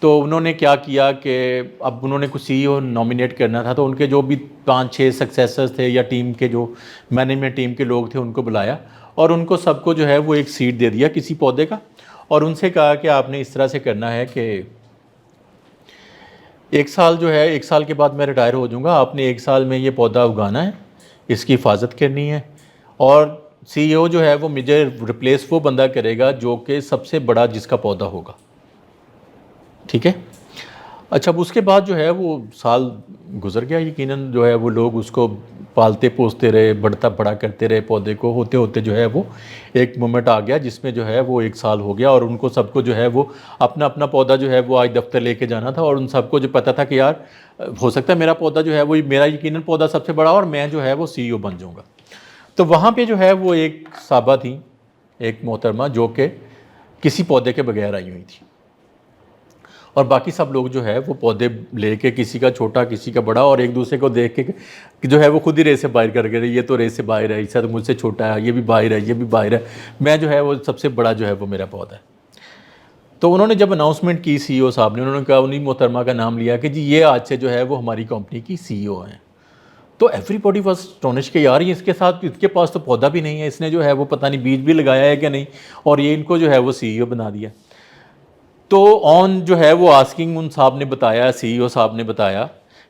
तो उन्होंने क्या किया कि अब उन्होंने कुछ सीईओ नॉमिनेट करना था, तो उनके जो भी 5-6 सक्सेसर्स थे या टीम के जो मैनेजमेंट टीम के लोग थे उनको बुलाया और उनको सबको जो है वो एक सीट दे दिया किसी पौधे का, और उनसे कहा कि आपने इस तरह से करना है कि 1 साल जो है 1 साल के बाद मैं रिटायर हो जाऊंगा, आपने 1 साल में ये पौधा उगाना है, इसकी हिफाजत करनी है, और सीईओ जो है वो मुझे रिप्लेस वो बंदा करेगा जो कि सबसे बड़ा जिसका पौधा होगा। ठीक है, अच्छा अब उसके बाद जो है वो साल गुजर गया, यकीनन जो है वो लोग उसको पालते पोसते रहे, बढ़ता बड़ा करते रहे पौधे को, होते होते जो है वो एक मोमेंट आ गया जिसमें जो है वो 1 साल हो गया और उनको सबको जो है वो अपना अपना पौधा जो है वो आज दफ्तर लेके जाना था, और उन सबको जो पता था कि यार हो सकता है मेरा पौधा जो है वो मेरा यकीनन पौधा सबसे बड़ा और मैं जो है वो सीईओ बन जाऊँगा। तो वहाँ पे जो है वो एक साहबा थी, एक मोहतरमा, जो कि किसी पौधे के बगैर आई हुई थी, और बाकी सब लोग जो है वो पौधे लेके किसी का छोटा किसी का बड़ा, और एक दूसरे को देख के जो है वो खुद ही रेस से बाहर कर गए, ये तो रेस से बाहर है, इससे तो मुझसे छोटा है, ये भी बाहर है, ये भी बाहर है, मैं जो है वो सबसे बड़ा जो है वो मेरा पौधा है। तो उन्होंने जब अनाउंसमेंट की सीईओ साहब ने, उन्होंने कहा, उन्हीं मोहतरमा का नाम लिया कि जी ये आज से जो है वो हमारी कंपनी की सीईओ हैं। तो एवरीबॉडी वाज एस्टोनिश्ड कि यार ये इसके साथ, इसके पास तो पौधा भी नहीं है, इसने जो है वो पता नहीं बीज भी लगाया है कि नहीं, और ये इनको जो है वो सीईओ बना दिया। तो ऑन जो है वो आस्किंग उन साहब ने बताया, सीईओ साहब ने बताया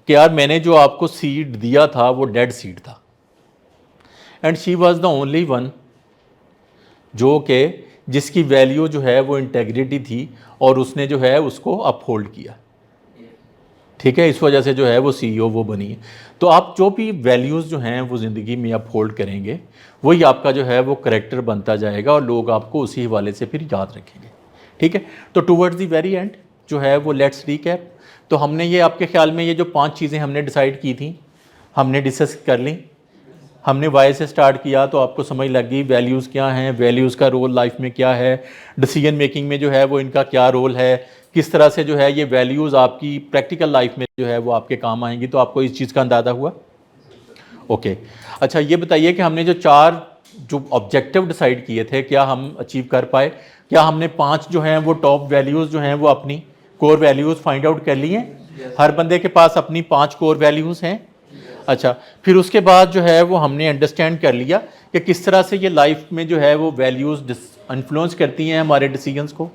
कि यार मैंने जो आपको सीड दिया था वो डेड सीड था, and she was the only one जो कि जिसकी वैल्यू जो है वो इंटेग्रिटी थी, और उसने जो है उसको अपहोल्ड किया। ठीक है, इस वजह से जो है वो सीईओ वो बनी है। तो आप जो भी वैल्यूज़ जो हैं वो ज़िंदगी में अपहोल्ड करेंगे, वही आपका जो है वो करेक्टर बनता जाएगा, और लोग आपको उसी हवाले से फिर याद रखेंगे। ठीक है, तो टूवर्ड्स दी वेरी एंड जो है वो लेट्स रिकैप। तो हमने ये, आपके ख्याल में ये जो 5 चीज़ें हमने डिसाइड की थी, हमने डिस्कस कर ली। हमने वाई से स्टार्ट किया तो आपको समझ लग गई वैल्यूज़ क्या हैं, वैल्यूज़ का रोल लाइफ में क्या है, डिसीजन मेकिंग में जो है वो इनका क्या रोल है, किस तरह से जो है ये वैल्यूज़ आपकी प्रैक्टिकल लाइफ में जो है वो आपके काम आएंगी। तो आपको इस चीज़ का अंदाज़ा हुआ? ओके, अच्छा ये बताइए कि हमने जो 4 जो ऑब्जेक्टिव डिसाइड किए थे, क्या हम अचीव कर पाए? क्या हमने 5 जो हैं वो टॉप वैल्यूज़ जो हैं वो अपनी कोर वैल्यूज़ फाइंड आउट कर ली हैं? हर बंदे के पास अपनी 5 कोर वैल्यूज़ हैं। अच्छा, फिर उसके बाद जो है वो हमने अंडरस्टैंड कर लिया कि किस तरह से ये लाइफ में जो है वो वैल्यूज़ इन्फ्लुएंस करती हैं हमारे डिसीजंस को।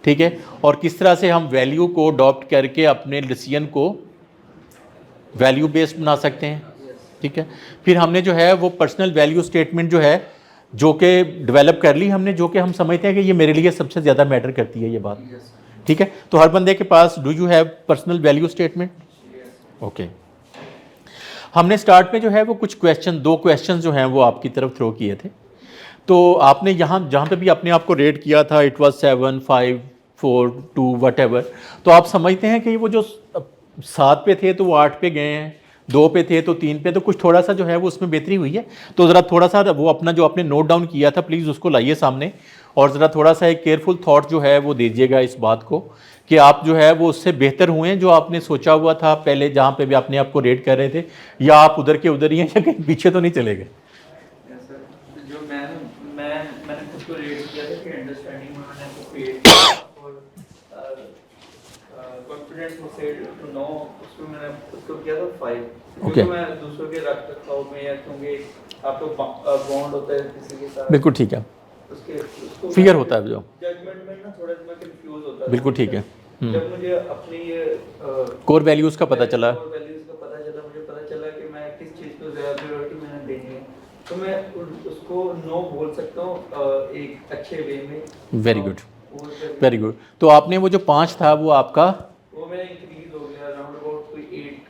ठीक है, और किस तरह से हम वैल्यू को अडॉप्ट करके अपने डिसीजन को वैल्यू बेस्ड बना सकते हैं। ठीक है, फिर हमने जो है वो पर्सनल वैल्यू स्टेटमेंट जो है जो कि डेवलप कर ली हमने, जो कि हम समझते हैं कि ये मेरे लिए सबसे ज़्यादा मैटर करती है ये बात। ठीक है, तो हर बंदे के पास do you have personal value statement? Okay, हमने स्टार्ट में जो है वो कुछ क्वेश्चन, 2 क्वेश्चन जो हैं वो आपकी तरफ थ्रो किए थे। तो आपने यहाँ जहाँ पे भी अपने आप को रेट किया था, इट वाज 7, 5, 4, 2 वट। तो आप समझते हैं कि वो जो 7 पे थे तो वो 8 पे गए हैं, 2 पे थे तो 3 पे, तो कुछ थोड़ा सा जो है वो उसमें बेहतरी हुई है। तो ज़रा थोड़ा सा वो अपना जो आपने नोट डाउन किया था प्लीज़ उसको लाइए सामने, और ज़रा थोड़ा सा एक केयरफुल थॉट जो है वो दीजिएगा इस बात को कि आप जो है वो उससे बेहतर हुए हैं जो आपने सोचा हुआ था पहले, जहाँ पे भी अपने आप को रेट कर रहे थे, या आप उधर के उधर ही हैं या कहीं पीछे तो नहीं चले गए? जो मैंने खुद को रेट किया था कि अंडरस्टैंडिंग में मैंने आपको क्रिएट किया और कॉन्फिडेंस वो सेड टू नो उसको मैंने खुद को किया था 5 क्योंकि Okay. मैं दूसरों के रखरखाव में या क्योंकि आपको बॉन्ड होता है किसी के साथ बिल्कुल ठीक है, उसको फियर होता है जो, जजमेंट में ना थोड़ा सा मैं कंफ्यूज होता था। बिल्कुल ठीक है। जब मुझे अपनी कोर वैल्यूज़ का पता चला, वैल्यूज का पता चला, मुझे पता चला कि मैं किस चीज़ को ज़्यादा प्रायोरिटी मैंने देनी है, तो मैं उसको नो बोल सकता हूँ एक अच्छे वे में। Very good, very good. तो आपने वो जो 5 था वो आपका, वो मेरा इंक्रीज हो गया अराउंड अबाउट कोई 8।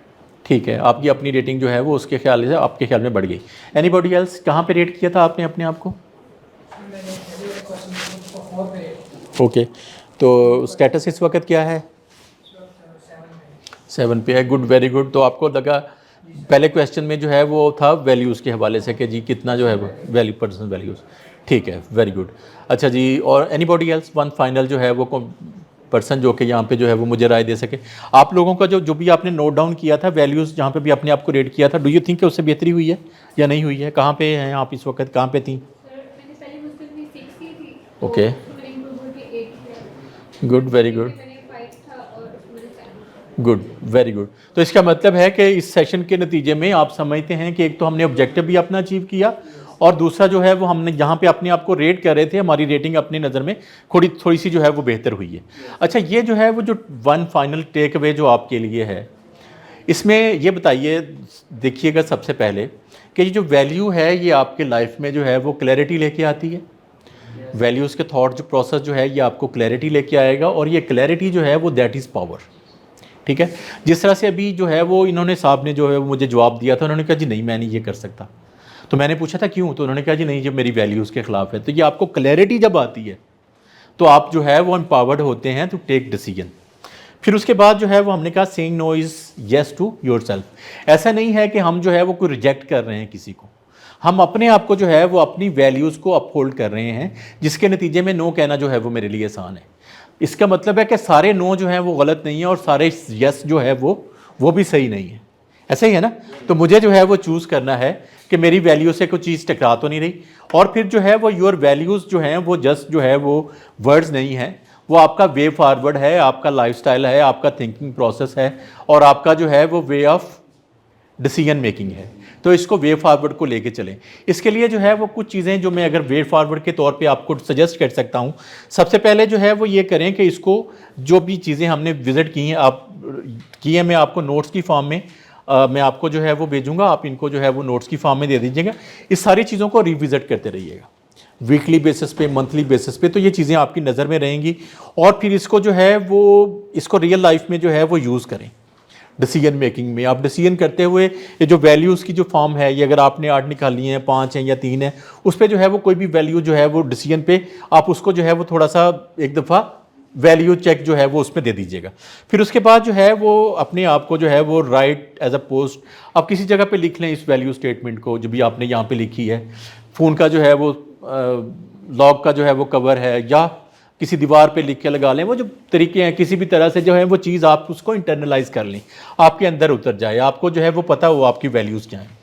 ठीक है, आपकी अपनी रेटिंग जो है वो उसके ख्याल से आपके ख्याल में बढ़ गई। एनीबॉडी एल्स, कहाँ पे रेट किया था आपने अपने आप को? मैंने पहले क्वेश्चन को 4 पे ओके, तो स्टेटस इस वक्त क्या है? 7 पे है। Good, very good. तो आपको लगा पहले क्वेश्चन में जो है वो था वैल्यूज़ के हवाले से कि जी कितना जो है वो वैल्यू, पर्सनल वैल्यूज़, ठीक है, वेरी गुड। अच्छा जी, और एनीबॉडी एल्स, वन फाइनल जो है वो पर्सन जो कि यहाँ पे जो है वो मुझे राय दे सके। आप लोगों का जो भी आपने नोट डाउन किया था वैल्यूज़, जहाँ पे भी अपने आप को रेट किया था, डू यू थिंक कि उससे बेहतरी हुई है या नहीं हुई है? कहाँ पे हैं आप इस वक्त, कहाँ पे थी? सर मैंने पहले मुश्किल में 6 की थी। Okay. तो मैंने इम्प्रूव करके 8 किया। गुड, वेरी गुड, मैंने 5 था और उसमें मुझे 7। Good, very good. तो इसका मतलब है कि इस सेशन के नतीजे में आप समझते हैं कि एक तो हमने ऑब्जेक्टिव भी अपना अचीव किया, और दूसरा जो है वो हमने जहाँ पे अपने आप को रेट कर रहे थे, हमारी रेटिंग अपनी नज़र में थोड़ी सी जो है वो बेहतर हुई है। अच्छा, ये जो है वो जो वन फाइनल टेक अवे जो आपके लिए है, इसमें ये बताइए, देखिएगा सबसे पहले कि ये जो वैल्यू है ये आपके लाइफ में जो है वो क्लैरिटी लेके आती है। वैल्यूज़ के थॉट जो प्रोसेस जो है ये आपको क्लैरिटी लेके आएगा, और ये क्लैरिटी जो है वो दैट इज़ पावर। ठीक है, जिस तरह से अभी जो है वो इन्होंने साहब ने जो है वो मुझे जवाब दिया था, उन्होंने कहा जी नहीं मैं नहीं ये कर सकता, तो मैंने पूछा था क्यों, तो उन्होंने कहा जी नहीं ये मेरी वैल्यूज़ के ख़िलाफ़ है। तो ये आपको क्लैरिटी जब आती है तो आप जो है वो एम्पावर्ड होते हैं टू टेक डिसीजन। फिर उसके बाद जो है वो हमने कहा saying no is yes to yourself. ऐसा नहीं है कि हम जो है वो कोई रिजेक्ट कर रहे हैं किसी को, हम अपने आप को जो है वो अपनी वैल्यूज़ को अपहोल्ड कर रहे हैं, जिसके नतीजे में नो कहना जो है वो मेरे लिए आसान है। इसका मतलब है कि सारे नो जो हैं वो गलत नहीं है और सारे यस जो है वो भी सही नहीं है। ऐसा ही है ना? तो मुझे जो है वो चूज़ करना है कि मेरी वैल्यू से कोई चीज़ टकरा तो नहीं रही, और फिर जो है वो योर वैल्यूज़ जो हैं वो जस्ट जो है वो वर्ड्स नहीं हैं, वो आपका वे फॉरवर्ड है, आपका लाइफस्टाइल है, आपका थिंकिंग प्रोसेस है, और आपका जो है वो वे ऑफ डिसीजन मेकिंग है। तो इसको वे फॉरवर्ड को लेके चलें। इसके लिए जो है वो कुछ चीज़ें जो मैं अगर वे फॉरवर्ड के तौर पे आपको सजेस्ट कर सकता हूँ, सबसे पहले जो है वो ये करें कि इसको जो भी चीज़ें हमने विज़िट की हैं मैं आपको नोट्स की फॉर्म में मैं आपको जो है वो भेजूँगा, आप इनको जो है वो नोट्स की फॉर्म में दे दीजिएगा। इस सारी चीज़ों को रिविज़िट करते रहिएगा वीकली बेसिस पे, मंथली बेसिस पे, तो ये चीज़ें आपकी नज़र में रहेंगी, और फिर इसको जो है वो इसको रियल लाइफ में जो है वो यूज़ करें। डिसीजन मेकिंग में आप डिसीजन करते हुए ये जो वैल्यूज़ की जो फॉर्म है, ये अगर आपने 8 निकाली हैं, 5 हैं या 3 है, उस पर जो है वो कोई भी वैल्यू जो है वो डिसीजन पे आप उसको जो है वो थोड़ा सा एक दफ़ा वैल्यू चेक जो है वो उसमें दे दीजिएगा। फिर उसके बाद जो है वो अपने आप को जो है वो राइट एज अ पोस्ट आप किसी जगह पे लिख लें इस वैल्यू स्टेटमेंट को, जो भी आपने यहाँ पे लिखी है। फ़ोन का जो है वो लॉग का जो है वो कवर है, या किसी दीवार पे लिख के लगा लें। वो जो तरीके हैं, किसी भी तरह से जो है वो चीज़ आप उसको इंटरनलाइज कर लें, आपके अंदर उतर जाए, आपको जो है वो पता हो आपकी वैल्यूज़ क्या हैं।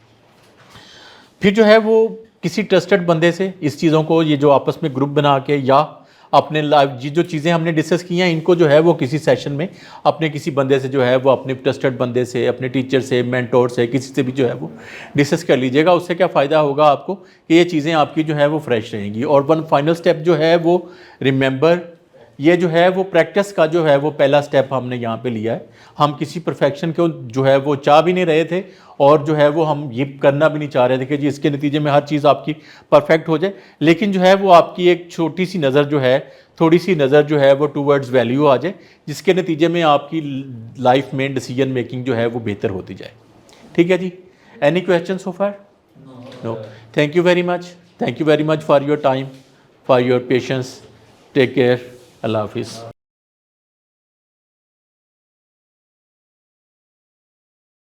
फिर जो है वो किसी ट्रस्टेड बंदे से इस चीज़ों को, ये जो आपस में ग्रुप बना के, या अपने लाइफ जो चीज़ें हमने डिस्कस की हैं इनको जो है वो किसी सेशन में अपने किसी बंदे से जो है वो अपने ट्रस्टेड बंदे से, अपने टीचर से, मेंटोर से, किसी से भी जो है वो डिस्कस कर लीजिएगा। उससे क्या फ़ायदा होगा आपको कि ये चीज़ें आपकी जो है वो फ्रेश रहेंगी। और वन फाइनल स्टेप जो है वो रिमेंबर, ये जो है वो प्रैक्टिस का जो है वो पहला स्टेप हमने यहाँ पे लिया है। हम किसी परफेक्शन को जो है वो चाह भी नहीं रहे थे, और जो है वो हम ये करना भी नहीं चाह रहे थे कि जी इसके नतीजे में हर चीज़ आपकी परफेक्ट हो जाए, लेकिन जो है वो आपकी एक छोटी सी नज़र जो है, थोड़ी सी नज़र जो है वो टूवर्ड्स वैल्यू आ जाए, जिसके नतीजे में आपकी लाइफ में डिसीजन मेकिंग जो है वो बेहतर होती जाए। ठीक है जी? Any question so far? No. Thank you very much, thank you very much for your time, for your patience. Take care, Allah हाफिज़।